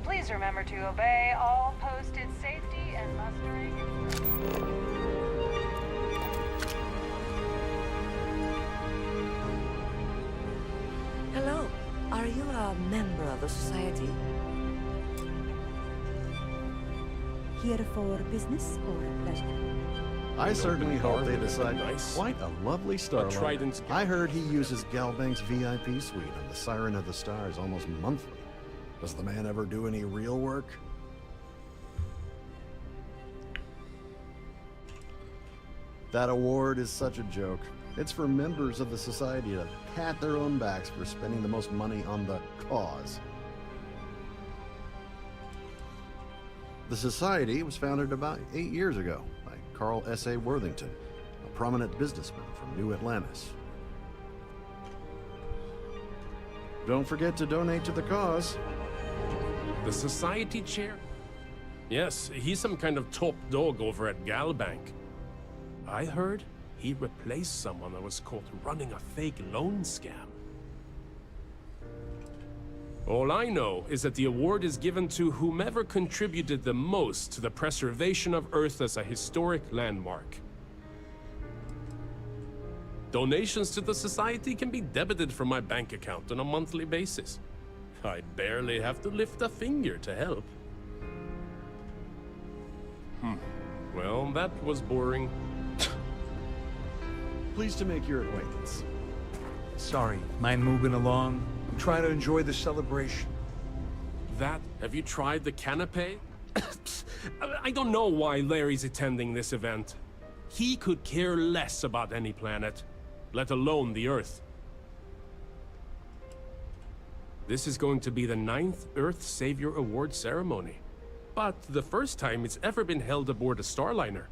Please remember to obey all posted safety and mustering instructions. a member of the society. Here for business or pleasure? I certainly hope they decide. Quite a lovely starliner. trident. I heard he uses Galbank's VIP suite on the Siren of the Stars almost monthly. Does the man ever do any real work? That award is such a joke. It's for members of the society to pat their own backs for spending the most money on the cause. The society was founded about 8 years ago by Carl S.A. Worthington, a prominent businessman from New Atlantis. Don't forget to donate to the cause. The society chair? Yes, he's some kind of top dog over at Galbank. I heard he replaced someone that was caught running a fake loan scam. All I know is that the award is given to whomever contributed the most to the preservation of Earth as a historic landmark. Donations to the society can be debited from my bank account on a monthly basis. I barely have to lift a finger to help. Well, that was boring. Pleased to make your acquaintance. Sorry, mind moving along? I'm trying to enjoy the celebration. Have you tried the canapé? I don't know why Larry's attending this event. He could care less about any planet, let alone the Earth. This is going to be the 9th Earth Savior Award ceremony, but the first time it's ever been held aboard a Starliner.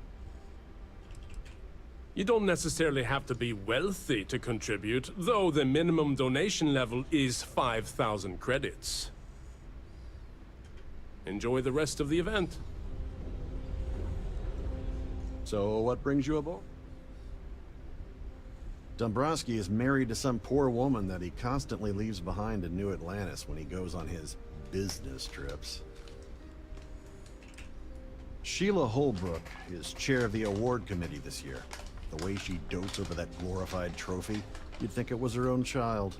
You don't necessarily have to be wealthy to contribute, though the minimum donation level is 5,000 credits. Enjoy the rest of the event. So, what brings you aboard? Dombrowski is married to some poor woman that he constantly leaves behind in New Atlantis when he goes on his business trips. Sheila Holbrook is chair of the award committee this year. The way she dotes over that glorified trophy, you'd think it was her own child.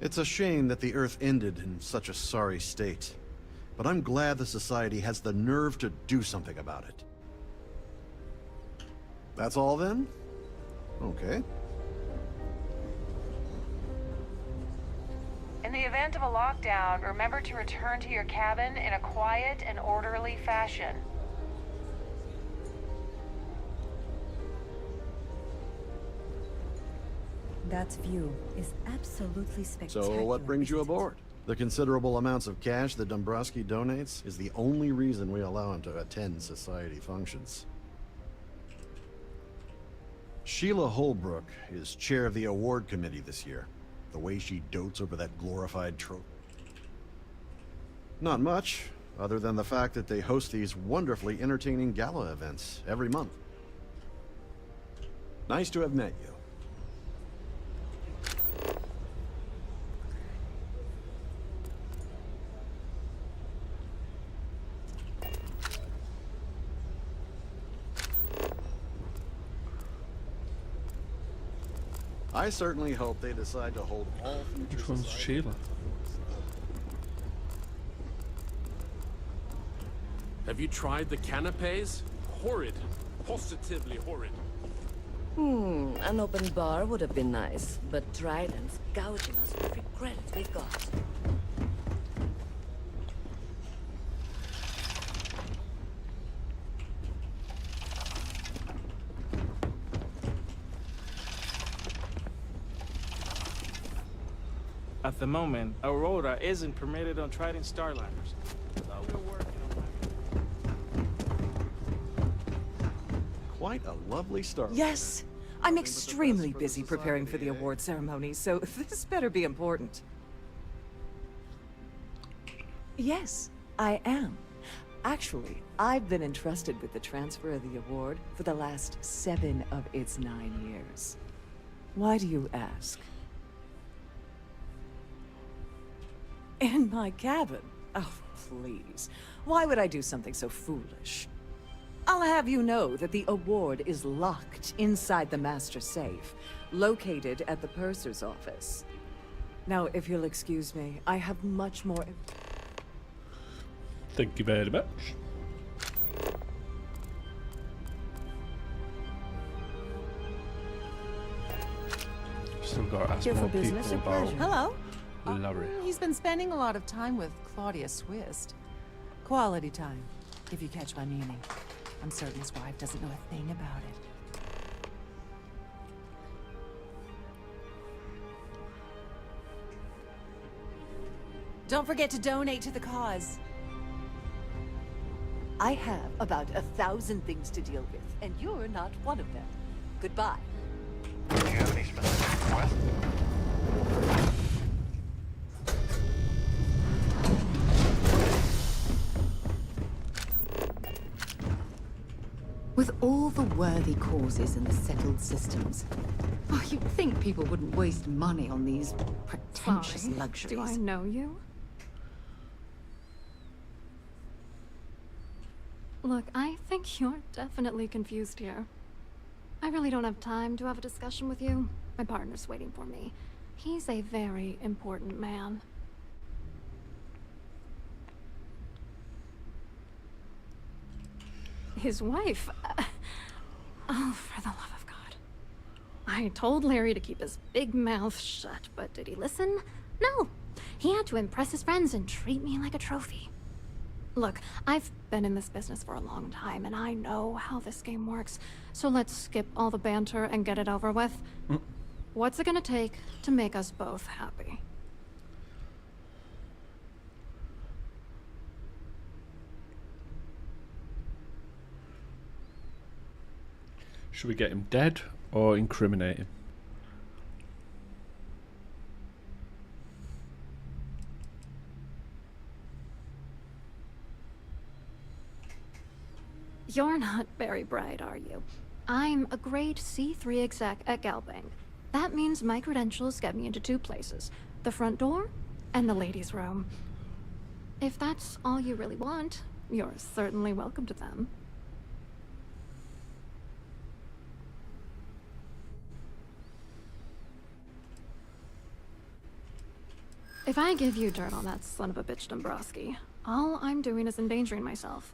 It's a shame that the Earth ended in such a sorry state, but I'm glad the Society has the nerve to do something about it. That's all then? Okay. In the event of a lockdown, remember to return to your cabin in a quiet and orderly fashion. That view is absolutely spectacular. So what brings you aboard? The considerable amounts of cash that Dombrowski donates is the only reason we allow him to attend society functions. Sheila Holbrook is chair of the award committee this year. The way she dotes over that glorified trophy. Not much, other than the fact that they host these wonderfully entertaining gala events every month. Nice to have met you. I certainly hope they decide to hold all future. Which one's Sheila? Have you tried the canapés? Horrid. Positively horrid. An open bar would have been nice, but Trident's gouging us for every credit we've got. At the moment, Aurora isn't permitted on Trident Starliners. So we're working on Quite a lovely start. Yes, I'm extremely busy preparing for the award ceremony, so this better be important. Yes, I am. Actually, I've been entrusted with the transfer of the award for the last 7 of its 9 years. Why do you ask? In my cabin? Oh, please. Why would I do something so foolish? I'll have you know that the award is locked inside the master safe, located at the purser's office. Now, if you'll excuse me, I have much more... Thank you very much. Still got to ask Here more for business people or about pleasure? Hello. Larry. He's been spending a lot of time with Claudia Swist. Quality time, if you catch my meaning. I'm certain his wife doesn't know a thing about it. Don't forget to donate to the cause. I have about 1,000 things to deal with, and you're not one of them. Goodbye. Do you have any specific requests? With all the worthy causes and the settled systems, oh, you'd think people wouldn't waste money on these pretentious Sorry, luxuries. do I know you? Look, I think you're definitely confused here. I really don't have time to have a discussion with you. My partner's waiting for me. He's a very important man. His wife? Oh, for the love of God. I told Larry to keep his big mouth shut, but did he listen? No. He had to impress his friends and treat me like a trophy. Look, I've been in this business for a long time, and I know how this game works, so let's skip all the banter and get it over with. What's it gonna take to make us both happy? Should we get him dead or incriminate him? You're not very bright, are you? I'm a grade C3 exec at Galbank. That means my credentials get me into 2 places. The front door and the ladies' room. If that's all you really want, you're certainly welcome to them. If I give you dirt on that son of a bitch Dombrowski, all I'm doing is endangering myself.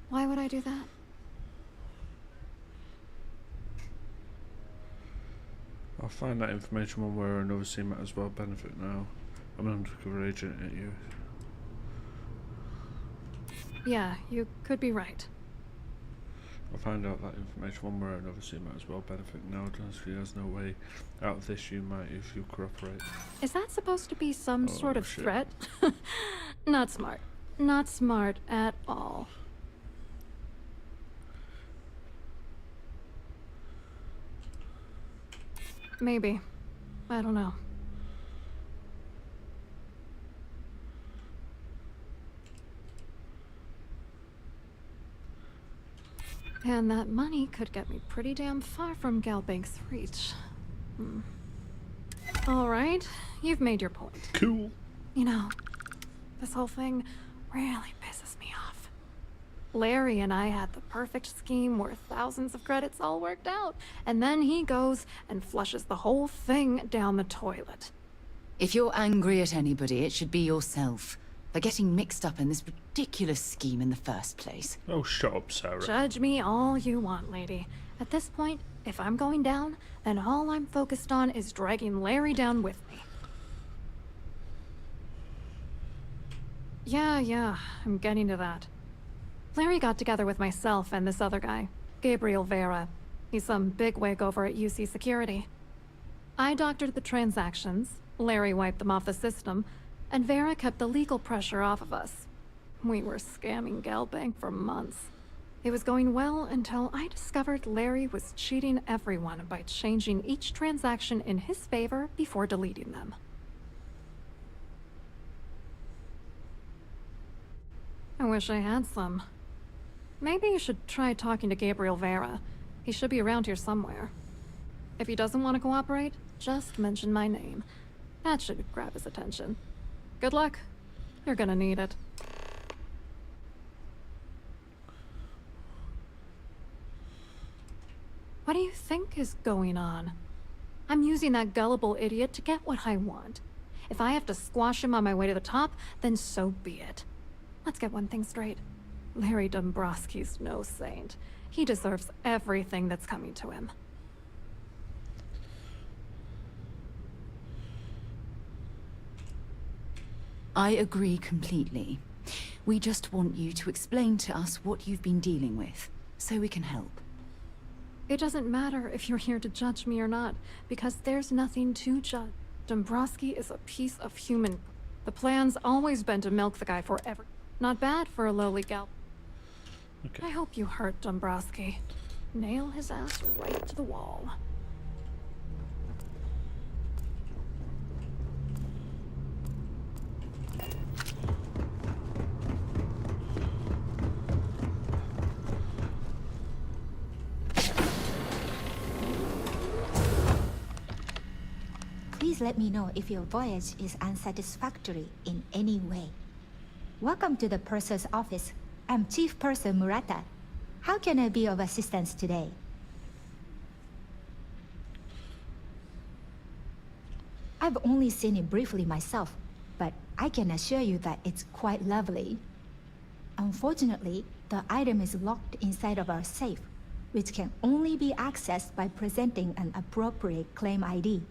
Why would I do that? I'll find that information one way or another, see might as well benefit now. I'm an undercover agent at you. Yeah, you could be right. I'll find out that information one way or another, so you might as well benefit now. There's no way out of this, you might if you cooperate. Is that supposed to be some sort of shit. threat? Not smart. Not smart at all. Maybe. I don't know. And that money could get me pretty damn far from Galbank's reach. Alright, you've made your point. Cool. You know, this whole thing really pisses me off. Larry and I had the perfect scheme worth thousands of credits all worked out, and then he goes and flushes the whole thing down the toilet. If you're angry at anybody, it should be yourself for getting mixed up in this ridiculous scheme in the first place. Oh, shut up, Sarah. Judge me all you want, lady. At this point, if I'm going down, then all I'm focused on is dragging Larry down with me. Yeah, I'm getting to that. Larry got together with myself and this other guy, Gabriel Vera. He's some bigwig over at UC Security. I doctored the transactions, Larry wiped them off the system, and Vera kept the legal pressure off of us. We were scamming Galbank for months. It was going well until I discovered Larry was cheating everyone by changing each transaction in his favor before deleting them. I wish I had some. Maybe you should try talking to Gabriel Vera. He should be around here somewhere. If he doesn't want to cooperate, just mention my name. That should grab his attention. Good luck. You're gonna need it. What do you think is going on? I'm using that gullible idiot to get what I want. If I have to squash him on my way to the top, then so be it. Let's get one thing straight. Larry Dombrowski's no saint. He deserves everything that's coming to him. I agree completely. We just want you to explain to us what you've been dealing with, so we can help. It doesn't matter if you're here to judge me or not, because there's nothing to judge. Dombrowski is a piece of human. The plan's always been to milk the guy forever. Not bad for a lowly gal. Okay. I hope you hurt Dombrowski. Nail his ass right to the wall. Please let me know if your voyage is unsatisfactory in any way. Welcome to the Purser's office. I'm Chief Purser Murata. How can I be of assistance today? I've only seen it briefly myself, but I can assure you that it's quite lovely. Unfortunately, the item is locked inside of our safe, which can only be accessed by presenting an appropriate claim ID.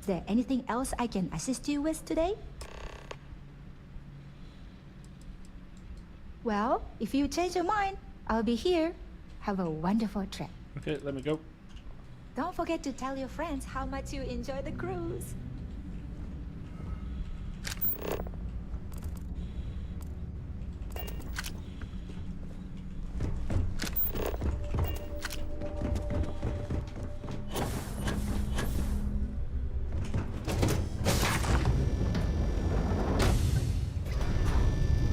Is there anything else I can assist you with today? Well, if you change your mind, I'll be here. Have a wonderful trip. Okay, let me go. Don't forget to tell your friends how much you enjoy the cruise.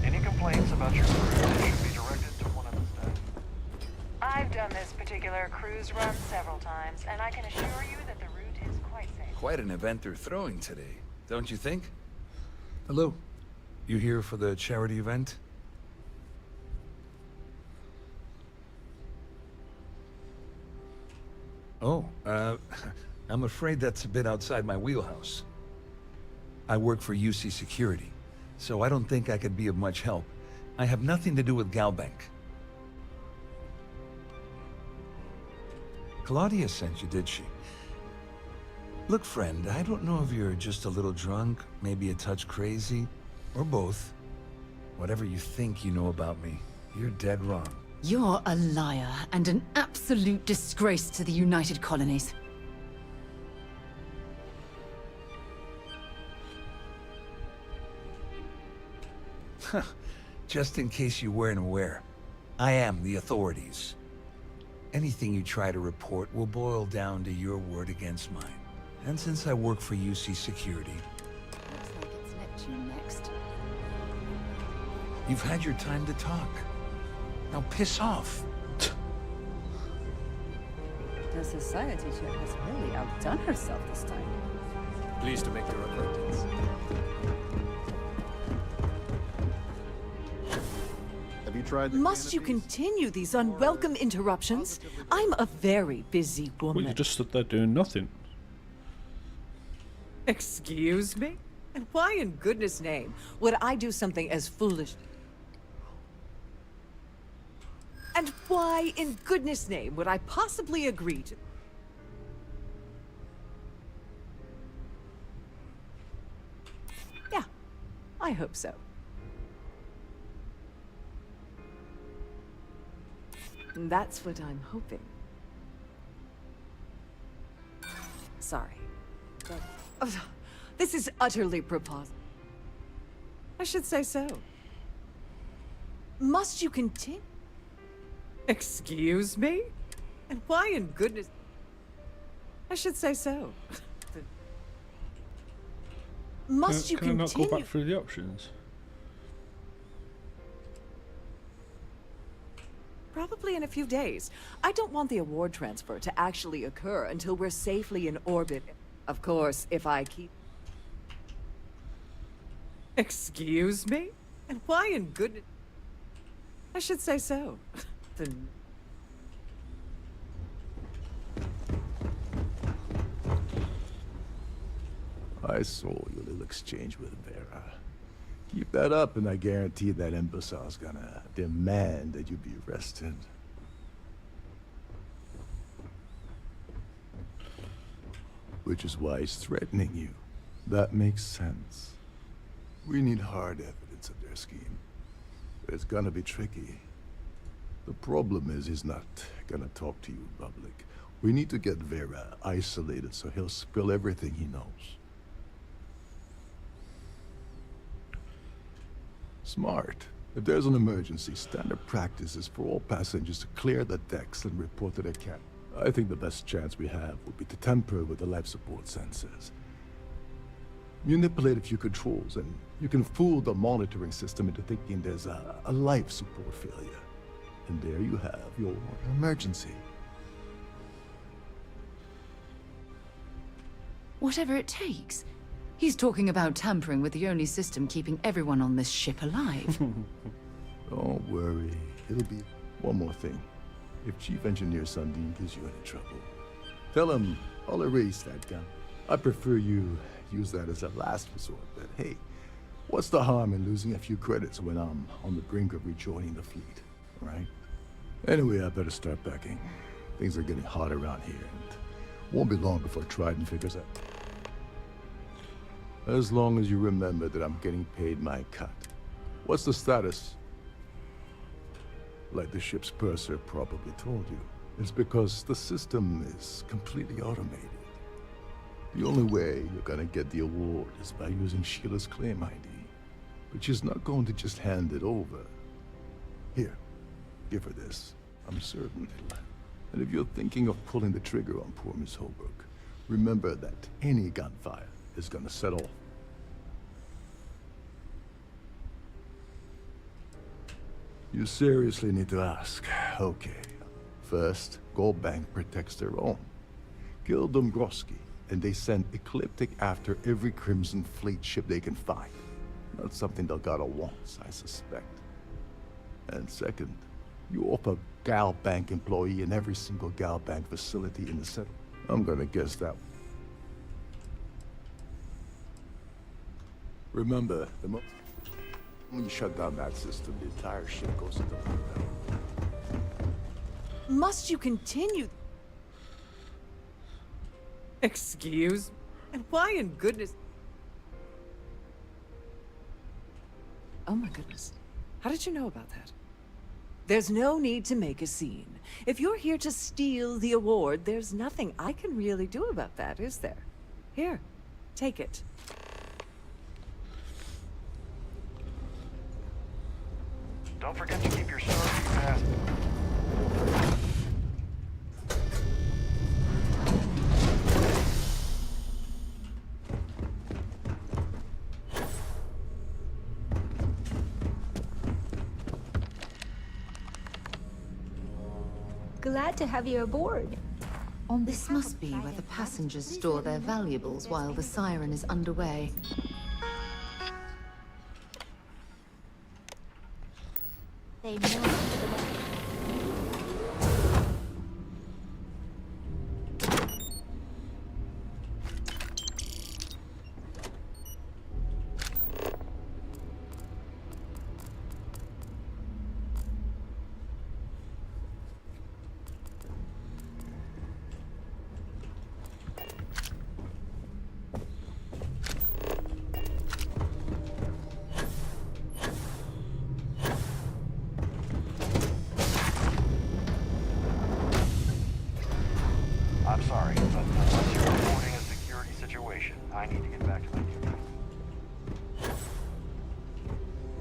Any complaints about your cruise should be directed to one of the staff. I've done this particular cruise run several times, and I can assure you that the route is quite safe. Quite an event they're throwing today, don't you think? Hello. You here for the charity event? Oh, I'm afraid that's a bit outside my wheelhouse. I work for UC Security, so I don't think I could be of much help. I have nothing to do with Galbank. Claudia sent you, did she? Look, friend, I don't know if you're just a little drunk, maybe a touch crazy, or both. Whatever you think you know about me, you're dead wrong. You're a liar and an absolute disgrace to the United Colonies. Just in case you weren't aware, I am the authorities. Anything you try to report will boil down to your word against mine. And since I work for UC Security... Looks like it's Neptune next. You've had your time to talk. Now piss off. The society chair has really outdone herself this time. Pleased to make your acquaintance. Have you tried the Must you continue these unwelcome interruptions? I'm a very busy Well, woman. you just stood there doing nothing. Excuse me? And why in goodness name would I do something as foolish? And why in goodness name would I possibly agree to... Yeah, I hope so. That's what I'm hoping. Sorry. But, this is utterly preposterous. I should say so. Must you continue? Excuse me? And why in goodness... I should say so. Must you Can I not continue? go back through the options? Probably in a few days. I don't want the award transfer to actually occur until we're safely in orbit. Of course, if I keep... Excuse me? And why in goodness... I should say so. I saw your little exchange with Vera. Keep that up and I guarantee that imbecile's gonna demand that you be arrested. Which is why he's threatening you. That makes sense. We need hard evidence of their scheme. But it's gonna be tricky. The problem is he's not gonna talk to you in public. We need to get Vera isolated so he'll spill everything he knows. Smart. If there's an emergency, standard practice is for all passengers to clear the decks and report to their captain. I think the best chance we have would be to tamper with the life support sensors. Manipulate a few controls, and you can fool the monitoring system into thinking there's a life support failure. And there you have your emergency. Whatever it takes. He's talking about tampering with the only system keeping everyone on this ship alive. Don't worry. It'll be... One more thing. If Chief Engineer Sundin gives you any trouble, tell him I'll erase that gun. I prefer you use that as a last resort, but hey, what's the harm in losing a few credits when I'm on the brink of rejoining the fleet, right? Anyway, I better start packing. Things are getting hot around here, and won't be long before Trident figures out. As long as you remember that I'm getting paid my cut. What's the status? Like the ship's purser probably told you. It's because the system is completely automated. The only way you're gonna get the award is by using Sheila's claim ID. But she's not going to just hand it over. Here, give her this. I'm certain it'll... And if you're thinking of pulling the trigger on poor Miss Holbrook, remember that any gunfire is gonna set off. You seriously need to ask. Okay. First, Gold Bank protects their own. Kill Dombrowski, and they send Ecliptic after every Crimson Fleet ship they can find. Not something Delgado wants, I suspect. And second, you offer Gal Bank employee in every single Gal Bank facility in the settlement. I'm gonna guess that. Remember, the moment when you shut down that system, the entire ship goes into lockdown. Must you continue? Excuse? And why in goodness? Oh my goodness. How did you know about that? There's no need to make a scene. If you're here to steal the award, there's nothing I can really do about that, is there? Here, take it. Don't forget to keep your Starfleet pass. Glad to have you aboard. This must be where the passengers store their valuables while the siren is underway. They know. I'm sorry, but unless you're reporting a security situation, I need to get back to my duty.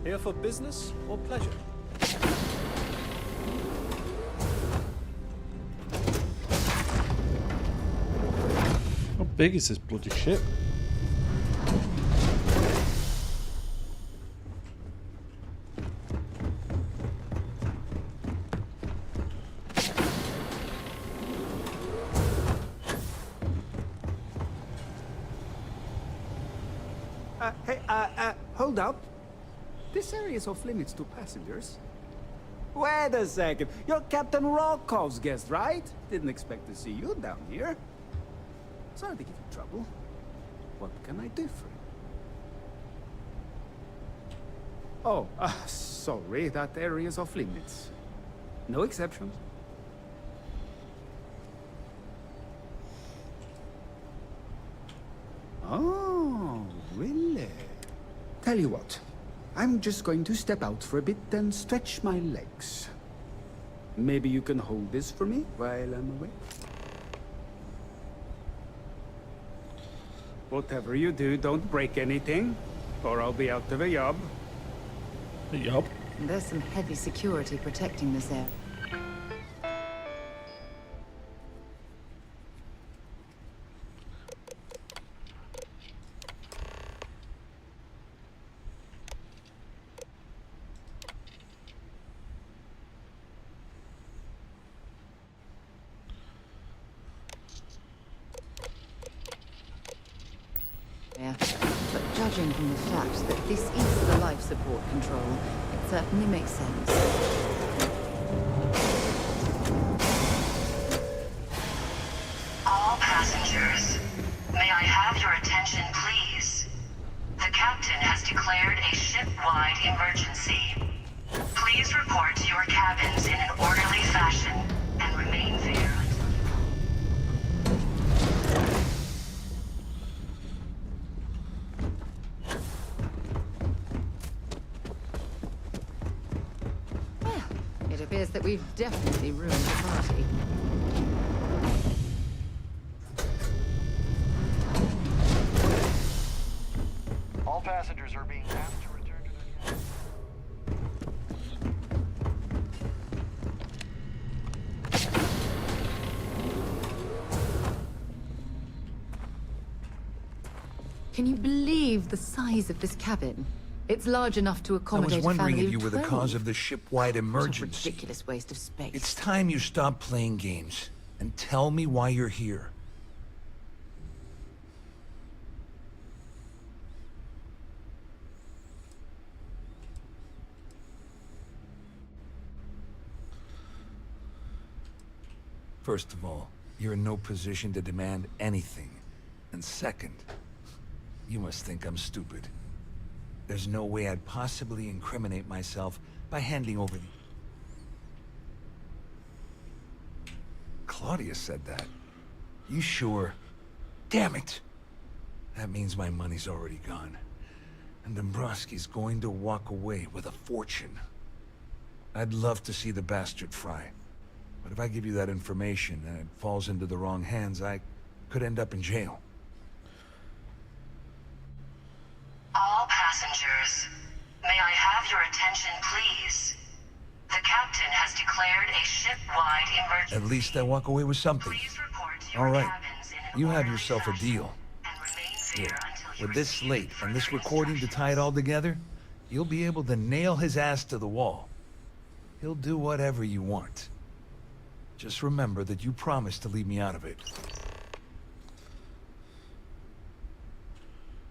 Here for business or pleasure? How big is this bloody ship? Hold up. This area is off limits to passengers. Wait a second. You're Captain Rokov's guest, right? Didn't expect to see you down here. Sorry to give you trouble. What can I do for you? Oh, sorry, that area is off limits. No exceptions. Oh, really? Tell you what, I'm just going to step out for a bit and stretch my legs. Maybe you can hold this for me while I'm away? Whatever you do, don't break anything, or I'll be out of a job. A job? There's some heavy security protecting this area. But judging from the fact that this is the life support control, it certainly makes sense. All passengers, may I have your attention, please? The captain has declared a ship-wide emergency. Please report to your cabins in an orderly fashion and remain there. It appears that we've definitely ruined the party. All passengers are being asked to return to their cabins. Can you believe the size of this cabin? It's large enough to I accommodate was wondering a family if you of were the 12. cause of the ship-wide What a emergency. ridiculous waste of space. It's time you stop playing games and tell me why you're here. First of all, you're in no position to demand anything. And second, you must think I'm stupid. There's no way I'd possibly incriminate myself by handing over the... Claudia said that. You sure? Damn it! That means my money's already gone. And Dombrowski's going to walk away with a fortune. I'd love to see the bastard fry. But if I give you that information and it falls into the wrong hands, I could end up in jail. All passengers, may I have your attention, please? The captain has declared a ship-wide emergency. At least I walk away with something. All right, you have yourself a deal. Here, with this slate and this recording to tie it all together, you'll be able to nail his ass to the wall. He'll do whatever you want. Just remember that you promised to leave me out of it.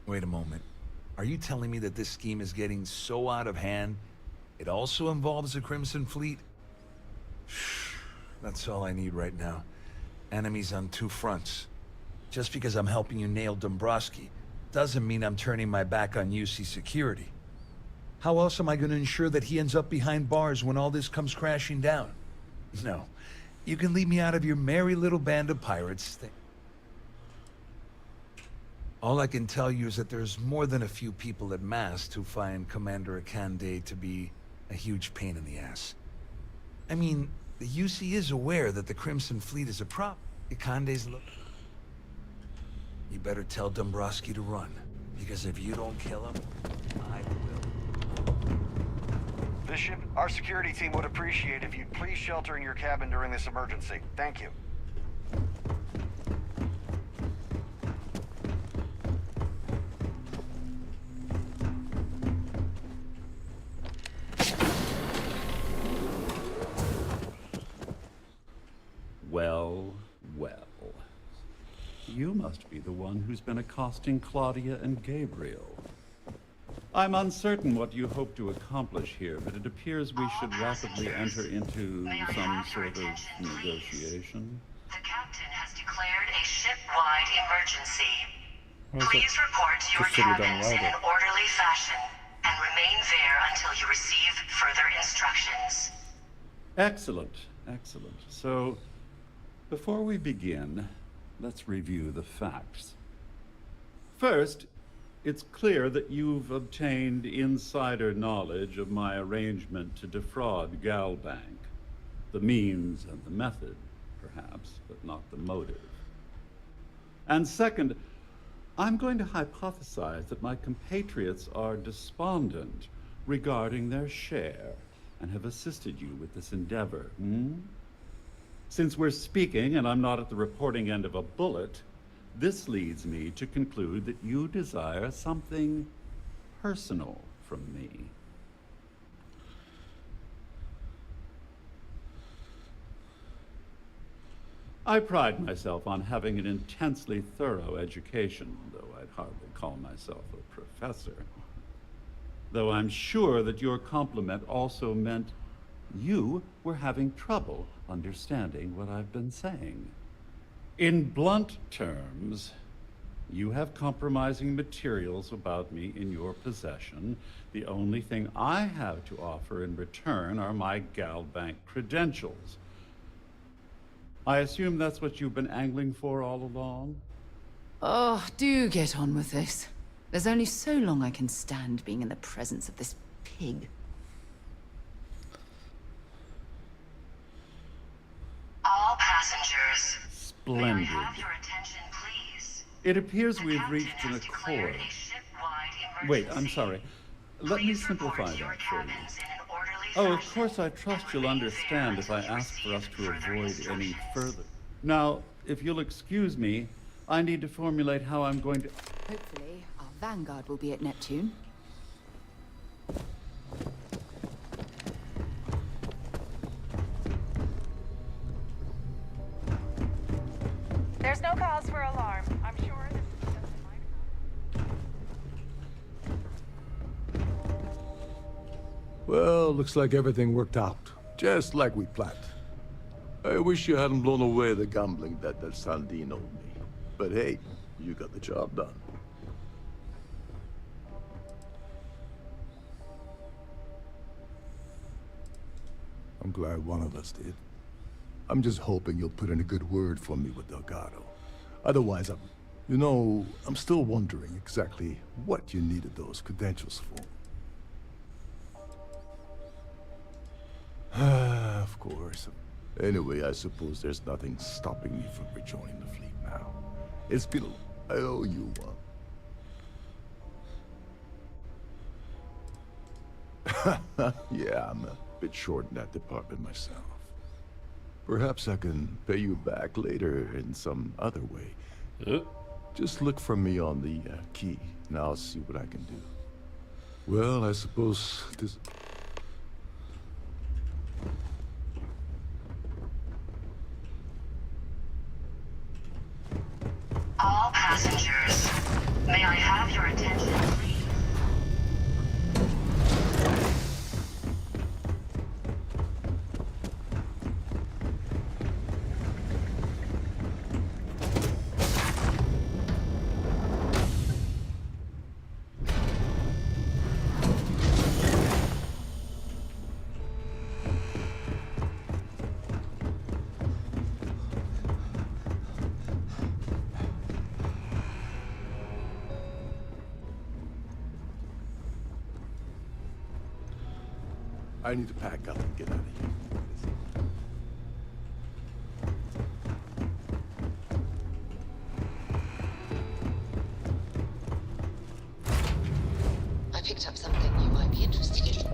Wait a moment. Are you telling me that this scheme is getting so out of hand, it also involves the Crimson Fleet? That's all I need right now. Enemies on two fronts. Just because I'm helping you nail Dombrowski doesn't mean I'm turning my back on UC security. How else am I going to ensure that he ends up behind bars when all this comes crashing down? No. You can leave me out of your merry little band of pirates. All I can tell you is that there's more than a few people at Mast who find Commander Akande to be a huge pain in the ass. I mean, the UC is aware that the Crimson Fleet is a prop. Akande's look. You better tell Dombrowski to run, because if you don't kill him, I will. Bishop, our security team would appreciate if you'd please shelter in your cabin during this emergency. Thank you. Well, well. You must be the one who's been accosting Claudia and Gabriel. I'm uncertain what you hope to accomplish here, but it appears we should rapidly enter into some sort of negotiation. The captain has declared a ship-wide emergency. Please report to your Just fiddle down cabins in louder. an orderly fashion and remain there until you receive further instructions. Excellent, excellent. So, before we begin, let's review the facts. First, it's clear that you've obtained insider knowledge of my arrangement to defraud Galbank. The means and the method, perhaps, but not the motive. And second, I'm going to hypothesize that my compatriots are despondent regarding their share and have assisted you with this endeavor. Since we're speaking and I'm not at the reporting end of a bullet, this leads me to conclude that you desire something personal from me. I pride myself on having an intensely thorough education, though I'd hardly call myself a professor. Though I'm sure that your compliment also meant you were having trouble understanding what I've been saying. In blunt terms, you have compromising materials about me in your possession. The only thing I have to offer in return are my Galbank credentials. I assume that's what you've been angling for all along? Oh, do get on with this. There's only so long I can stand being in the presence of this pig. All passengers. Splendid. May I have your attention, please? It appears The we've captain reached an has declared accord. a ship-wide Wait, emergency. I'm sorry. Let me Please simplify report to your that for you. cabins in an orderly Oh, of fashion course, I trust and you'll remain understand there if I until you ask for us receive to further avoid any instructions. further. Now, if you'll excuse me, I need to formulate how I'm going to... Hopefully, our vanguard will be at Neptune. There's no cause for alarm. I'm sure this is just a minor... Well, looks like everything worked out. Just like we planned. I wish you hadn't blown away the gambling debt that Sandine owed me. But hey, you got the job done. I'm glad one of us did. I'm just hoping you'll put in a good word for me with Delgado. Otherwise, I'm still wondering exactly what you needed those credentials for. Of course. Anyway, I suppose there's nothing stopping me from rejoining the fleet now. It's been I owe you one. Yeah, I'm a bit short in that department myself. Perhaps I can pay you back later in some other way. Just look for me on the key, and I'll see what I can do. Well, I suppose this... All passengers, may I have your attention, please? I need to pack up and get out of here. I picked up something you might be interested in.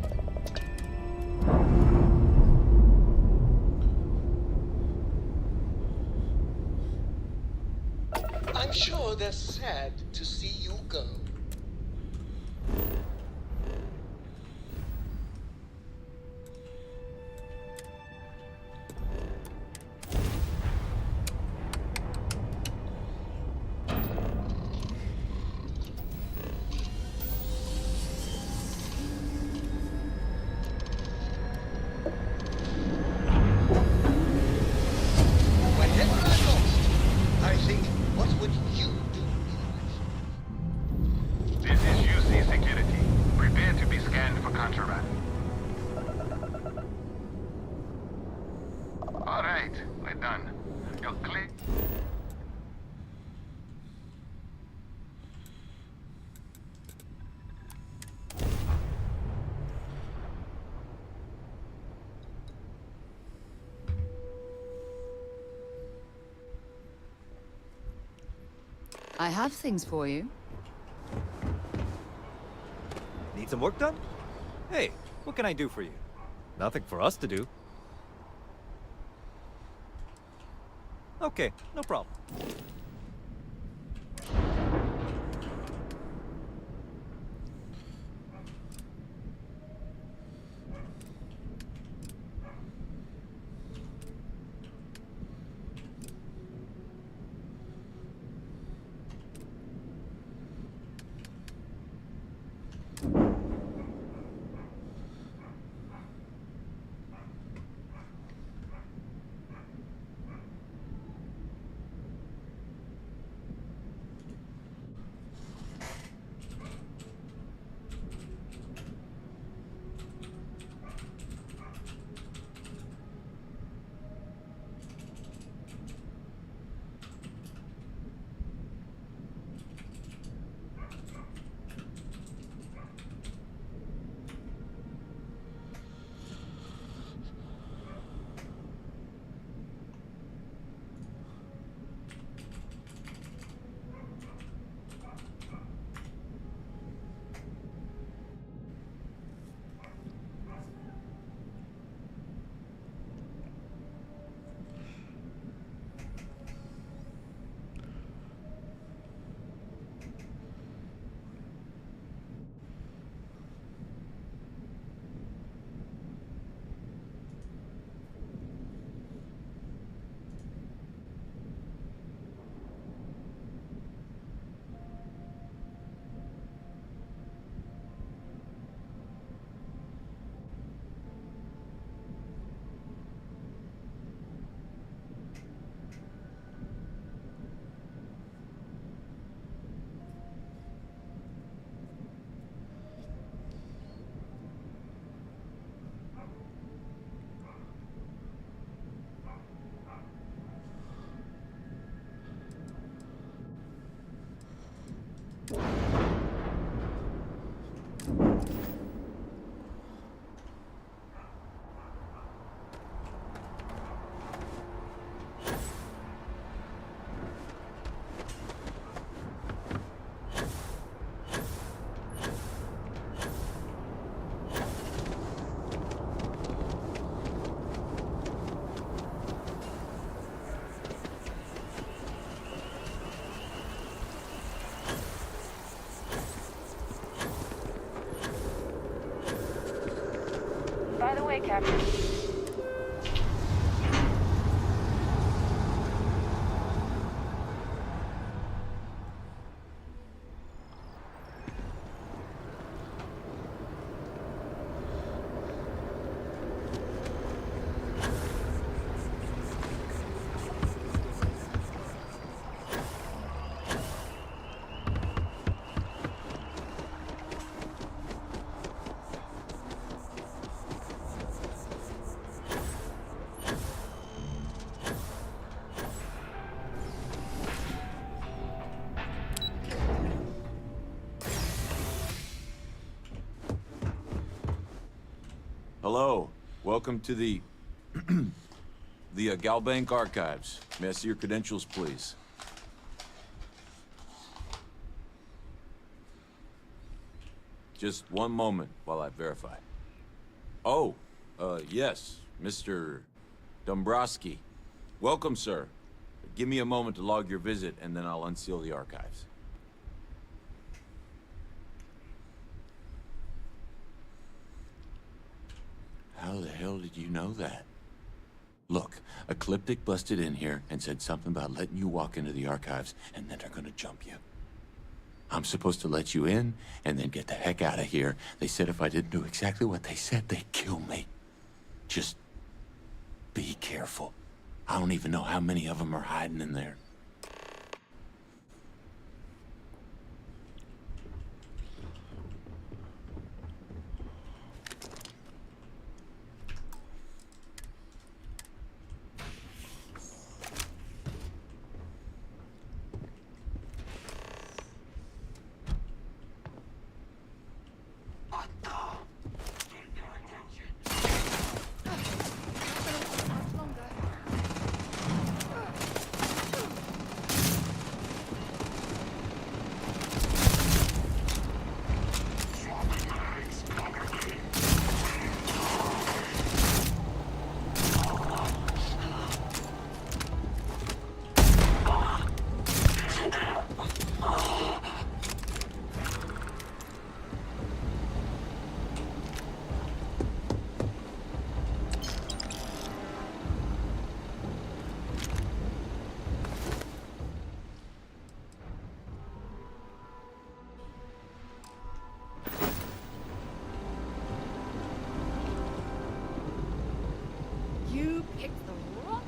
I'm sure they're sad to see you go. Whenever I'm lost, I think, what would you do in life? I have things for you. Need some work done? Hey, what can I do for you? Nothing for us to do. Okay, no problem. By the way, Captain. Hello. Welcome to the Galbank Archives. May I see your credentials, please? Just one moment while I verify. Oh, yes, Mr. Dombrowski. Welcome, sir. Give me a moment to log your visit, and then I'll unseal the archives. How the hell did you know that? Look, Ecliptic busted in here and said something about letting you walk into the archives, and then they're gonna jump you. I'm supposed to let you in, and then get the heck out of here. They said if I didn't do exactly what they said, they'd kill me. Just be careful. I don't even know how many of them are hiding in there. You picked the wrong...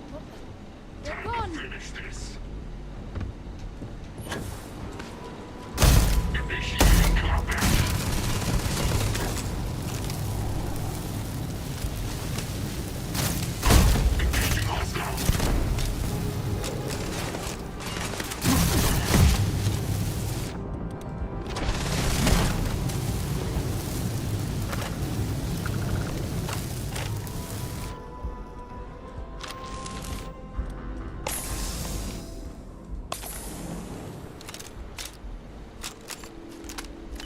They're gone! Finish this.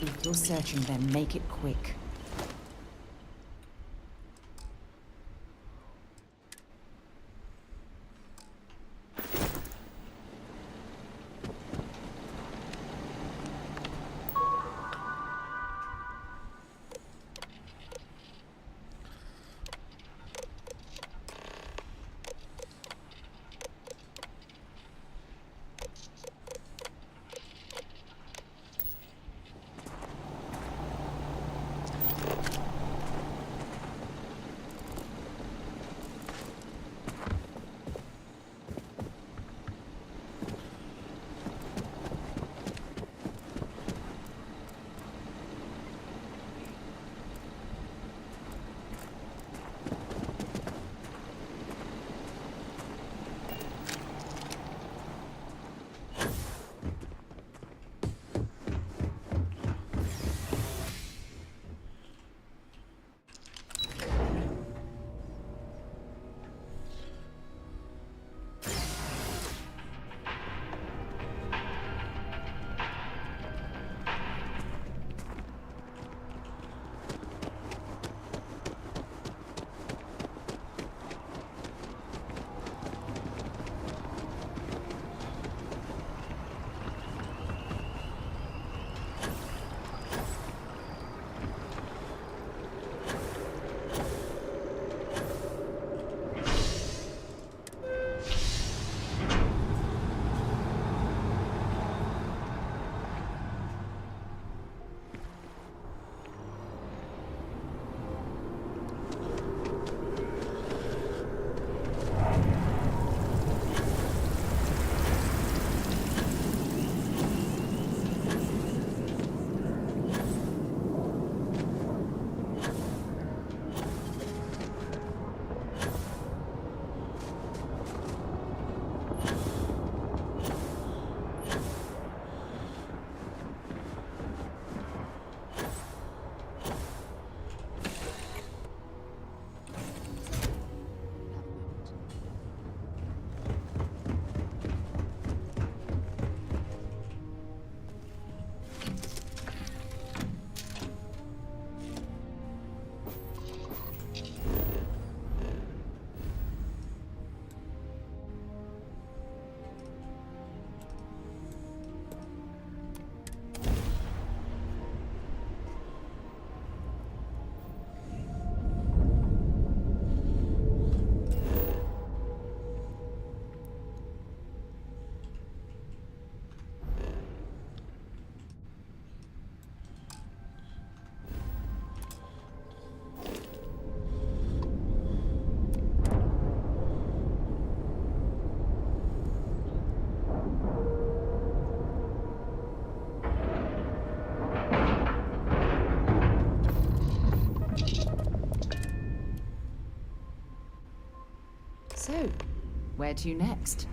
If you're searching them, make it quick. So, where to next?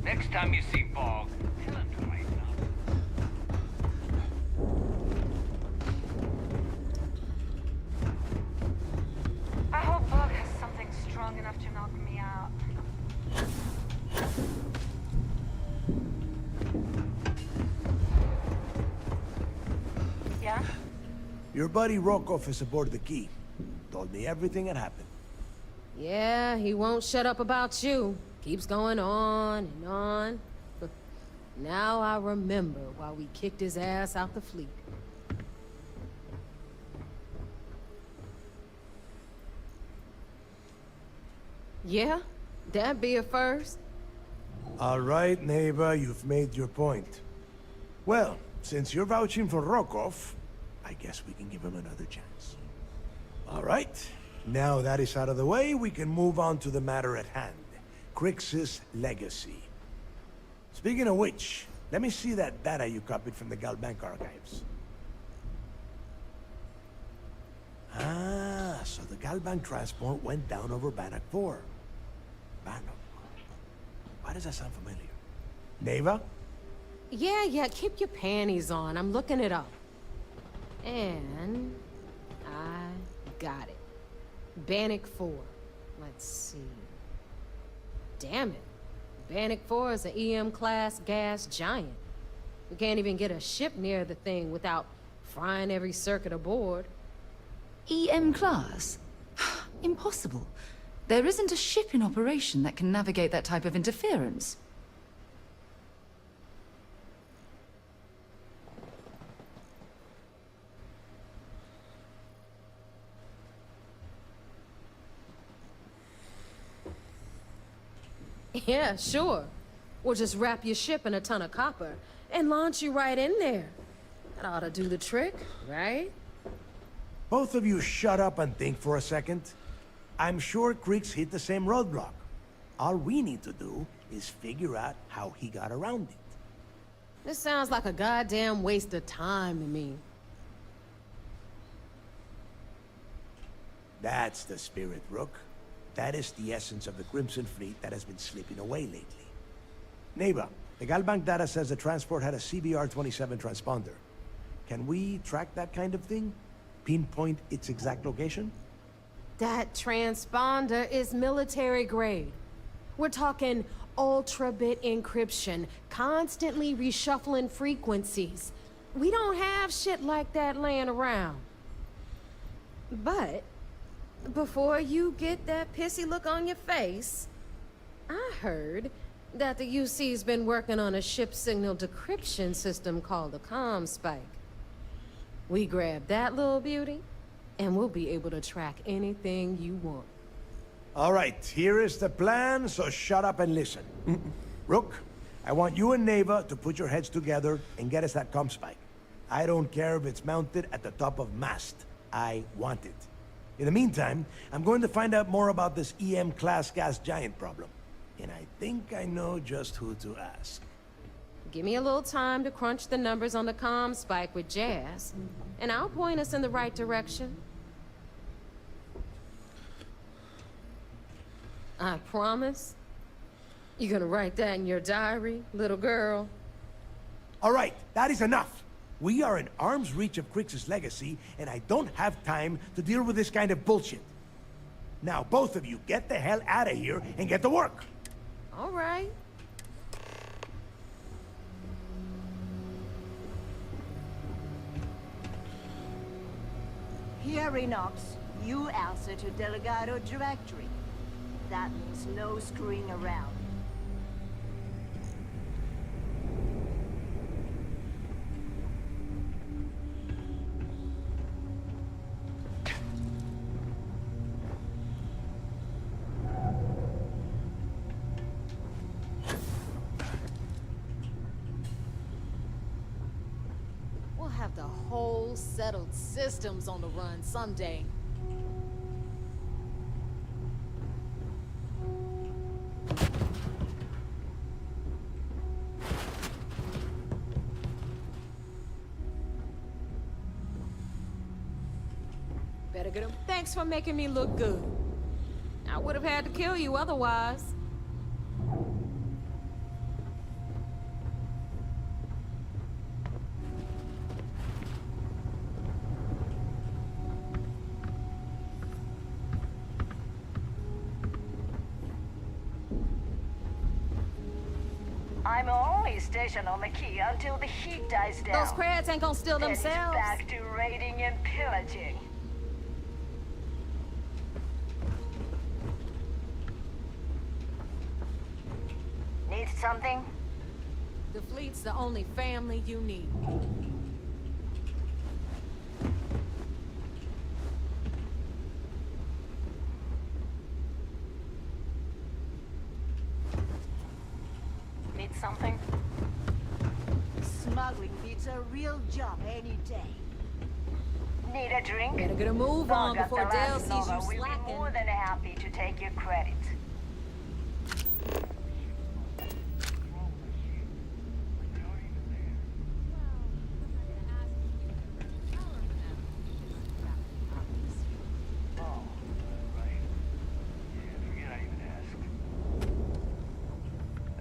Next time you see Bog, tell him to lighten up. I hope Bog has something strong enough enough to knock me out. Yeah? Your buddy Rokov is aboard the Key. Told me everything that happened. Yeah, he won't shut up about you. Keeps going on and on. Now I remember why we kicked his ass out the fleet. Yeah? That'd be a first. All right, neighbor, you've made your point. Well, since you're vouching for Rokov, I guess we can give him another chance. All right. Now that is out of the way, we can move on to the matter at hand. Crix's legacy. Speaking of which, let me see that data you copied from the Galbank archives. Ah, so the Galbank transport went down over Bannock 4. Bannock. Why does that sound familiar? Neva? Yeah, keep your panties on. I'm looking it up. And I got it. Bannock 4. Let's see. Damn it. Bannock 4 is an EM-class gas giant. We can't even get a ship near the thing without frying every circuit aboard. EM class? Impossible. There isn't a ship in operation that can navigate that type of interference. Yeah, sure. We'll just wrap your ship in a ton of copper and launch you right in there. That ought to do the trick, right? Both of you shut up and think for a second. I'm sure Crix hit the same roadblock. All we need to do is figure out how he got around it. This sounds like a goddamn waste of time to me. That's the spirit, Rook. That is the essence of the Crimson Fleet that has been slipping away lately. Neighbor, the Galbank data says the transport had a CBR-27 transponder. Can we track that kind of thing? Pinpoint its exact location? That transponder is military grade. We're talking ultra-bit encryption, constantly reshuffling frequencies. We don't have shit like that laying around. But before you get that pissy look on your face, I heard that the UC's been working on a ship signal decryption system called the ComSpike. We grab that little beauty, and we'll be able to track anything you want. All right, here is the plan, so shut up and listen. Rook, I want you and Neva to put your heads together and get us that ComSpike. I don't care if it's mounted at the top of mast. I want it. In the meantime, I'm going to find out more about this EM-class gas giant problem. And I think I know just who to ask. Give me a little time to crunch the numbers on the ComSpike with Jazz, and I'll point us in the right direction. I promise. You gonna write that in your diary, little girl? All right, that is enough. We are in arm's reach of Crix's legacy, and I don't have time to deal with this kind of bullshit. Now, both of you, get the hell out of here and get to work. All right. Here, Enox, you answer to Delegado Directory. That means no screwing around. We'll have the whole settled systems on the run someday. Better get him. Thanks for making me look good. I would have had to kill you otherwise. I'm only stationed on the key until the heat dies down. Those crabs ain't gonna steal Then themselves. it's back to raiding and pillaging. Need something? The fleet's the only family you need. Need something? Smuggling beats a real job any day. Need a drink? Better get a move on Dog before at the Dale last sees number. you We'll be slacking. more than happy to take your credit.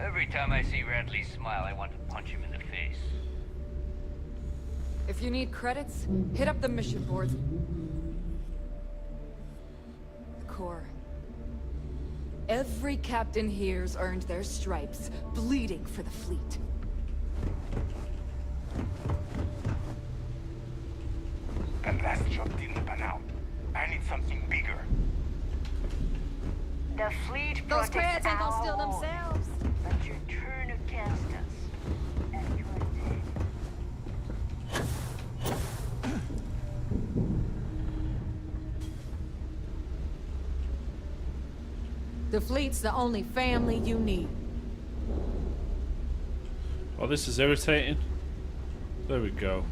Every time I see Radley smile, I want to punch him in the face. If you need credits, hit up the mission board. The Corps. Every captain here's earned their stripes, bleeding for the fleet. That last job didn't pan out. I need something bigger. The fleet Those protects crabs ain't gonna our steal own, themselves. but you turn against us, and you're dead. The fleet's the only family you need. Oh, this is irritating. There we go.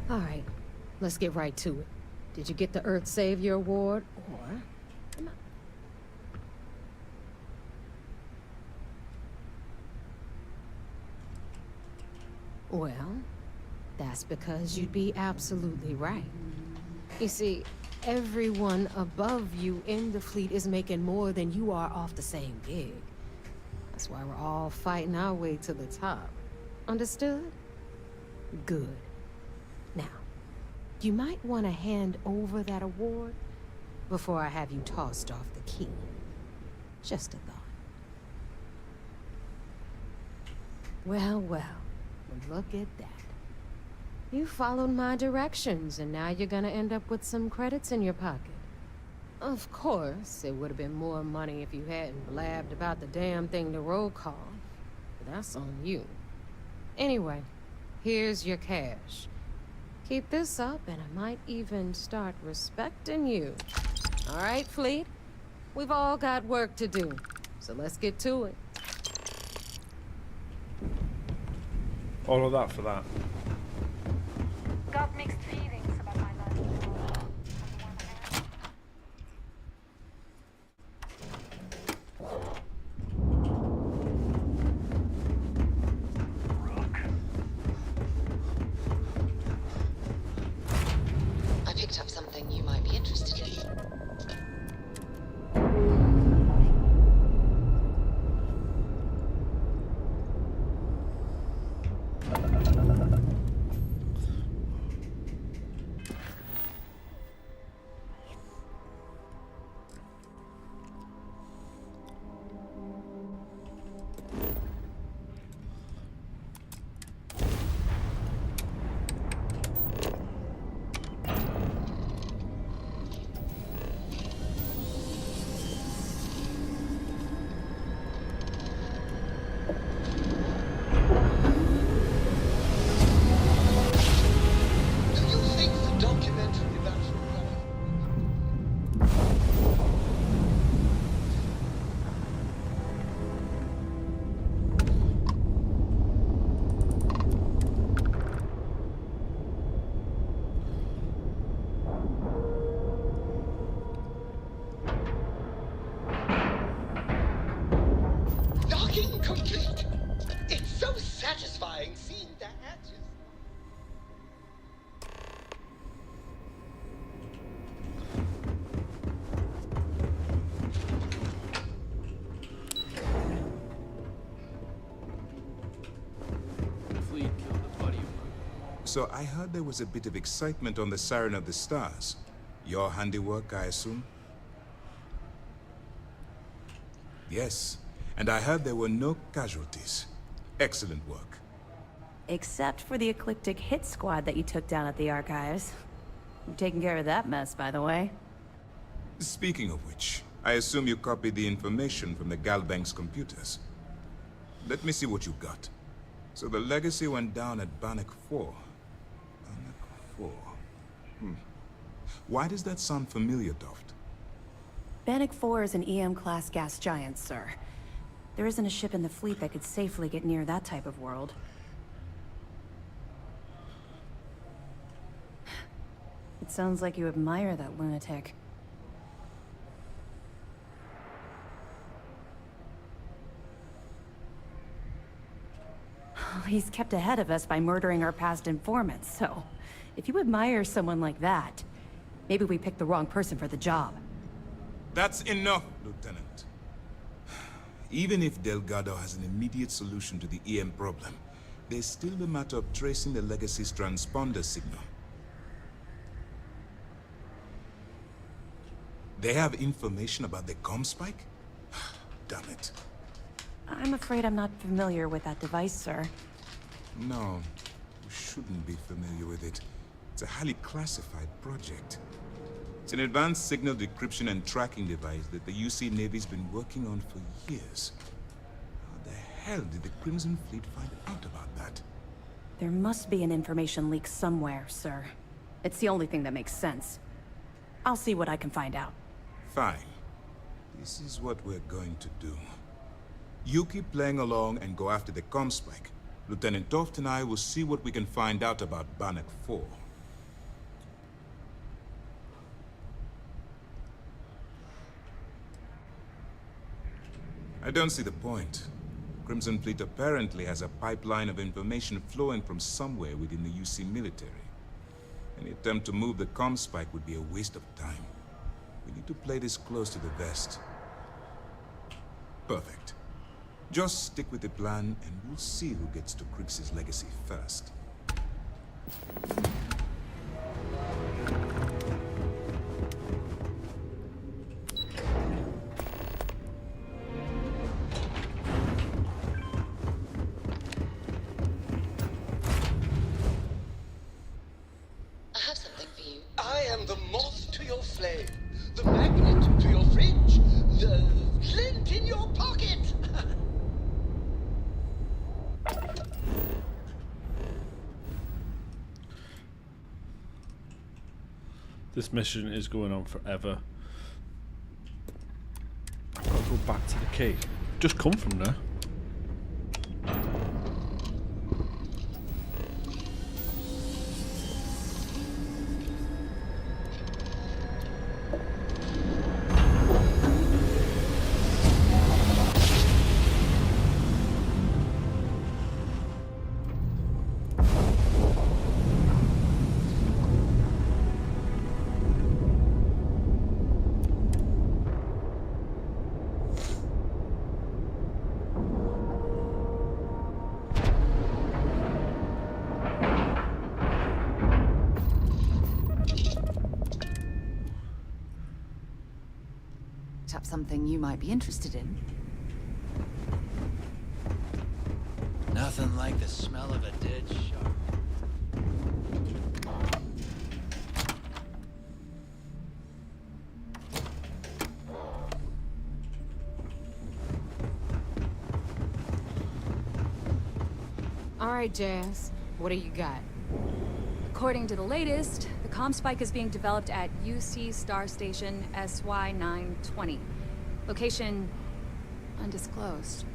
All right, let's get right to it. Did you get the Earth Savior Award, or... Well, that's because you'd be absolutely right. You see, everyone above you in the fleet is making more than you are off the same gig. That's why we're all fighting our way to the top. Understood? Good. Now, you might want to hand over that award before I have you tossed off the key. Just a thought. Well, look at that. You followed my directions, and now you're gonna end up with some credits in your pocket. Of course, it would have been more money if you hadn't blabbed about the damn thing to roll call. But that's on you. Anyway, here's your cash. Keep this up, and I might even start respecting you. All right, Fleet? We've all got work to do, so let's get to it. All of that for that. Got mixed feelings about my life. I picked up something you might be interested in. Docking complete. It's so satisfying seeing the hatches. So I heard there was a bit of excitement on the Siren of the Stars. Your handiwork, I assume? Yes, and I heard there were no casualties. Excellent work. Except for the eclectic hit squad that you took down at the archives. You've taken care of that mess, by the way. Speaking of which, I assume you copied the information from the Galbank's computers. Let me see what you got. So the legacy went down at Bannock 4. Bannock 4. Why does that sound familiar, Toft? Bannock 4 is an EM-class gas giant, sir. There isn't a ship in the fleet that could safely get near that type of world. It sounds like you admire that lunatic. He's kept ahead of us by murdering our past informants, so if you admire someone like that, maybe we picked the wrong person for the job. That's enough, Lieutenant. Even if Delgado has an immediate solution to the EM problem, there's still the matter of tracing the Legacy's transponder signal. They have information about the comm spike? Damn it. I'm afraid I'm not familiar with that device, sir. No, you shouldn't be familiar with it. It's a highly classified project. It's an advanced signal decryption and tracking device that the UC Navy's been working on for years. How the hell did the Crimson Fleet find out about that? There must be an information leak somewhere, sir. It's the only thing that makes sense. I'll see what I can find out. Fine. This is what we're going to do. You keep playing along and go after the comm spike. Lieutenant Toft and I will see what we can find out about Bannock 4. I don't see the point. Crimson Fleet apparently has a pipeline of information flowing from somewhere within the UC military. Any attempt to move the comm spike would be a waste of time. We need to play this close to the vest. Perfect. Just stick with the plan, and we'll see who gets to Crix's legacy first. I have something for you. I am the moth to your flame, the magnet to your fridge, the flint in your pocket. This mission is going on forever. I've got to go back to the key. Just come from there. Something you might be interested in. Nothing like the smell of a dead shark. All right, Jazz. What do you got? According to the latest, the comm spike is being developed at UC Star Station SY-920. Location undisclosed.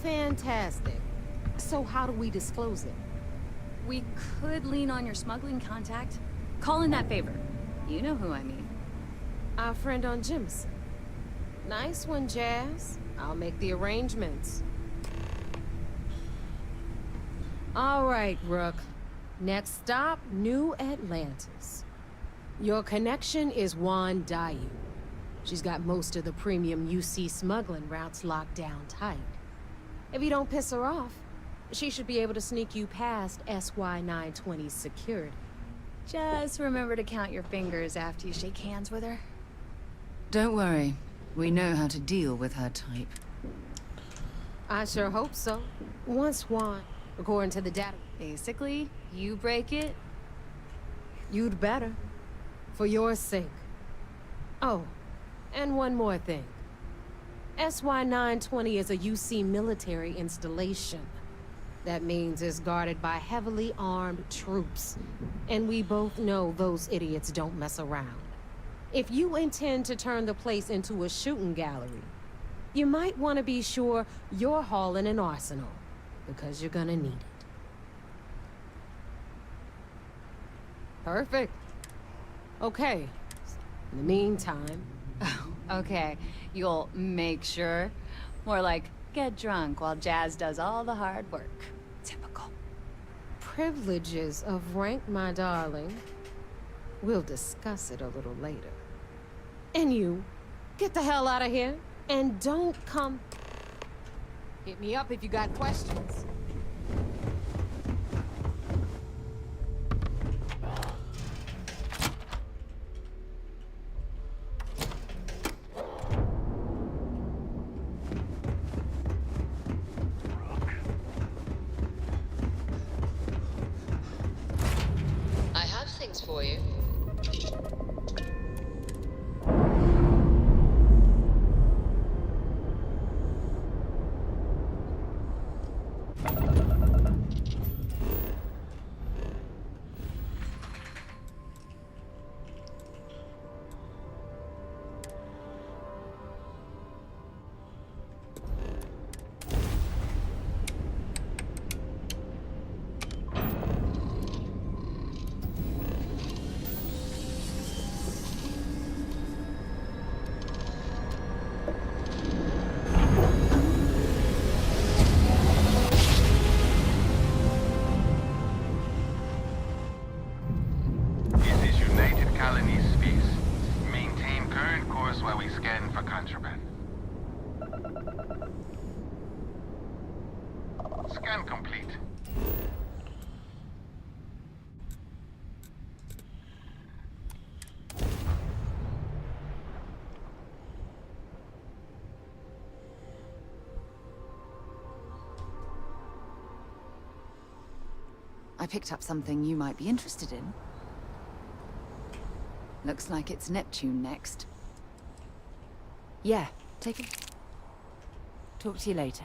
Fantastic. So how do we disclose it? We could lean on your smuggling contact. Call in that favor. You know who I mean. Our friend on Jimson. Nice one, Jazz. I'll make the arrangements. All right, Rook. Next stop, New Atlantis. Your connection is Juan Dayu. She's got most of the premium UC smuggling routes locked down tight. If you don't piss her off, she should be able to sneak you past SY-920's security. Just remember to count your fingers after you shake hands with her. Don't worry. We know how to deal with her type. I sure hope so. Once one, according to the data. Basically, you break it. You'd better. For your sake. Oh, and one more thing. SY-920 is a UC military installation. That means it's guarded by heavily armed troops. And we both know those idiots don't mess around. If you intend to turn the place into a shooting gallery, you might want to be sure you're hauling an arsenal, because you're gonna need it. Perfect. Okay. In the meantime... Okay, you'll make sure. More like, get drunk while Jazz does all the hard work. Typical. Privileges of rank, my darling. We'll discuss it a little later. And you, get the hell out of here, and don't come... Hit me up if you got questions. I have things for you. While we scan for contraband. Scan complete. I picked up something you might be interested in. Looks like it's Neptune next. Yeah, take it. Talk to you later.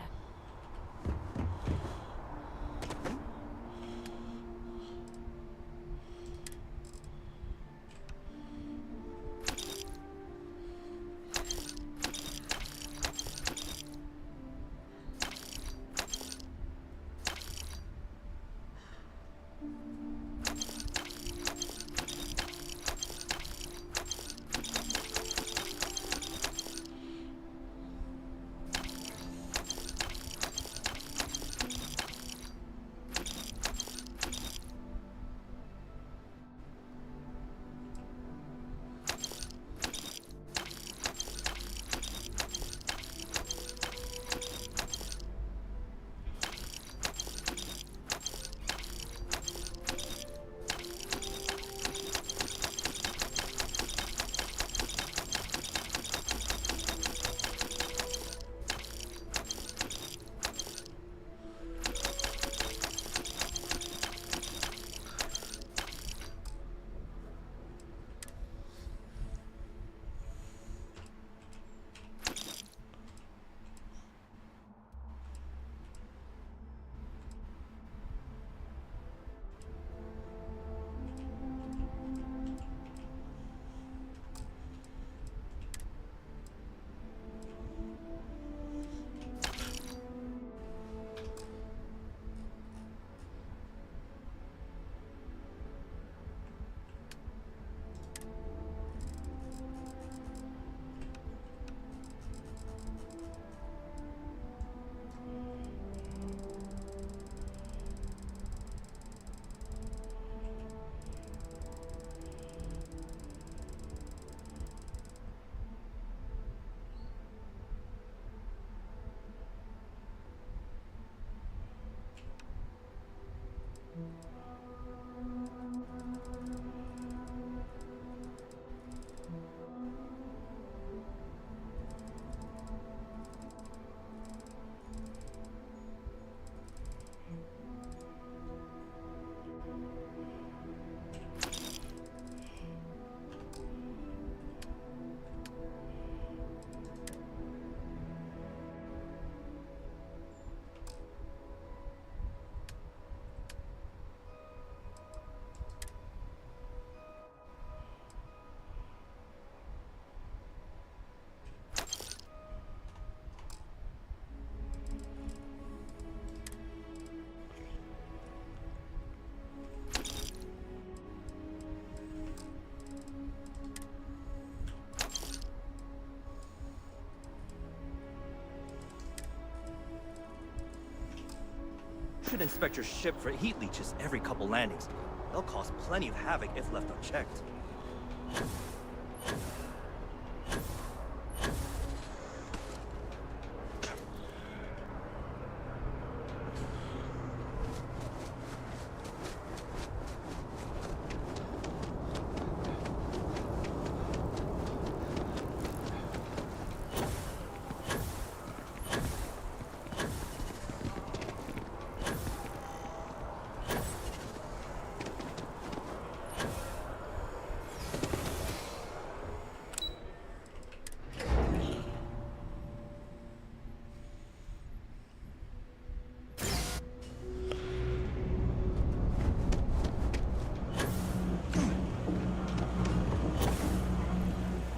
should inspect your ship for heat leeches every couple landings. They'll cause plenty of havoc if left unchecked.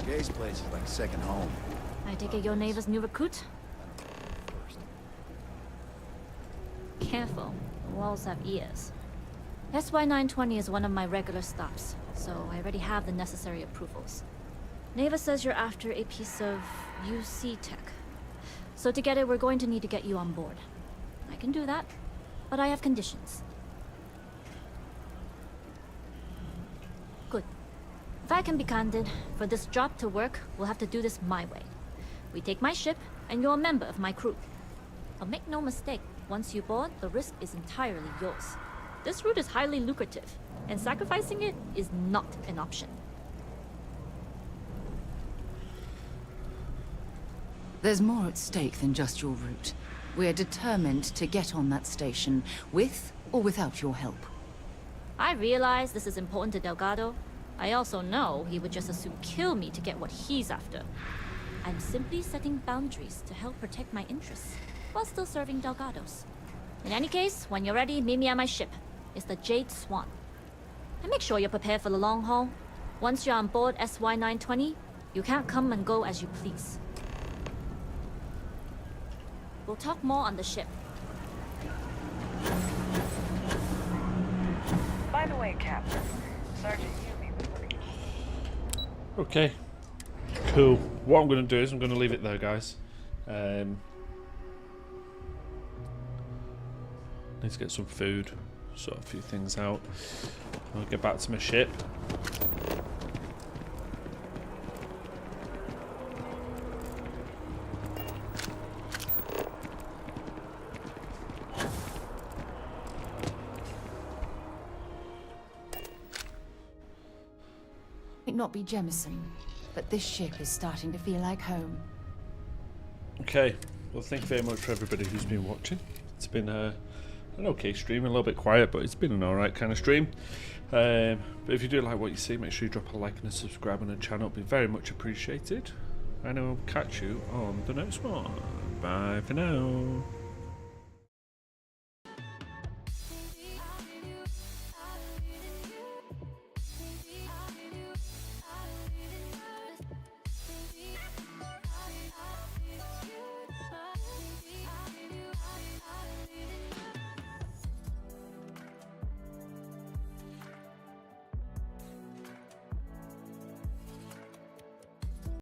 This place is like second home. I take it your neighbor's new recruit? Careful, the walls have ears. SY-920 is one of my regular stops, so I already have the necessary approvals. Neva says you're after a piece of UC tech. So to get it, we're going to need to get you on board. I can do that, but I have conditions. Good. If I can be candid, for this job to work, we'll have to do this my way. We take my ship, and you're a member of my crew. But make no mistake, once you board, the risk is entirely yours. This route is highly lucrative, and sacrificing it is not an option. There's more at stake than just your route. We're determined to get on that station, with or without your help. I realize this is important to Delgado. I also know he would just as soon kill me to get what he's after. I'm simply setting boundaries to help protect my interests, while still serving Delgado's. In any case, when you're ready, meet me at my ship. It's the Jade Swan. And make sure you're prepared for the long haul. Once you're on board SY-920, you can't come and go as you please. We'll talk more on the ship. By the way, Captain, Sergeant Yumi was looking. Okay. Cool. What I'm going to do is I'm going to leave it there, guys. Need to get some food, sort a few things out. I'll get back to my ship. Might not be Jemison, but this ship is starting to feel like home. Okay. Well, thank you very much for everybody who's been watching. It's been an okay stream, a little bit quiet, but it's been an alright kind of stream. But if you do like what you see, make sure you drop a like and a subscribe on the channel. It'll be very much appreciated. And I'll catch you on the next one. Bye for now.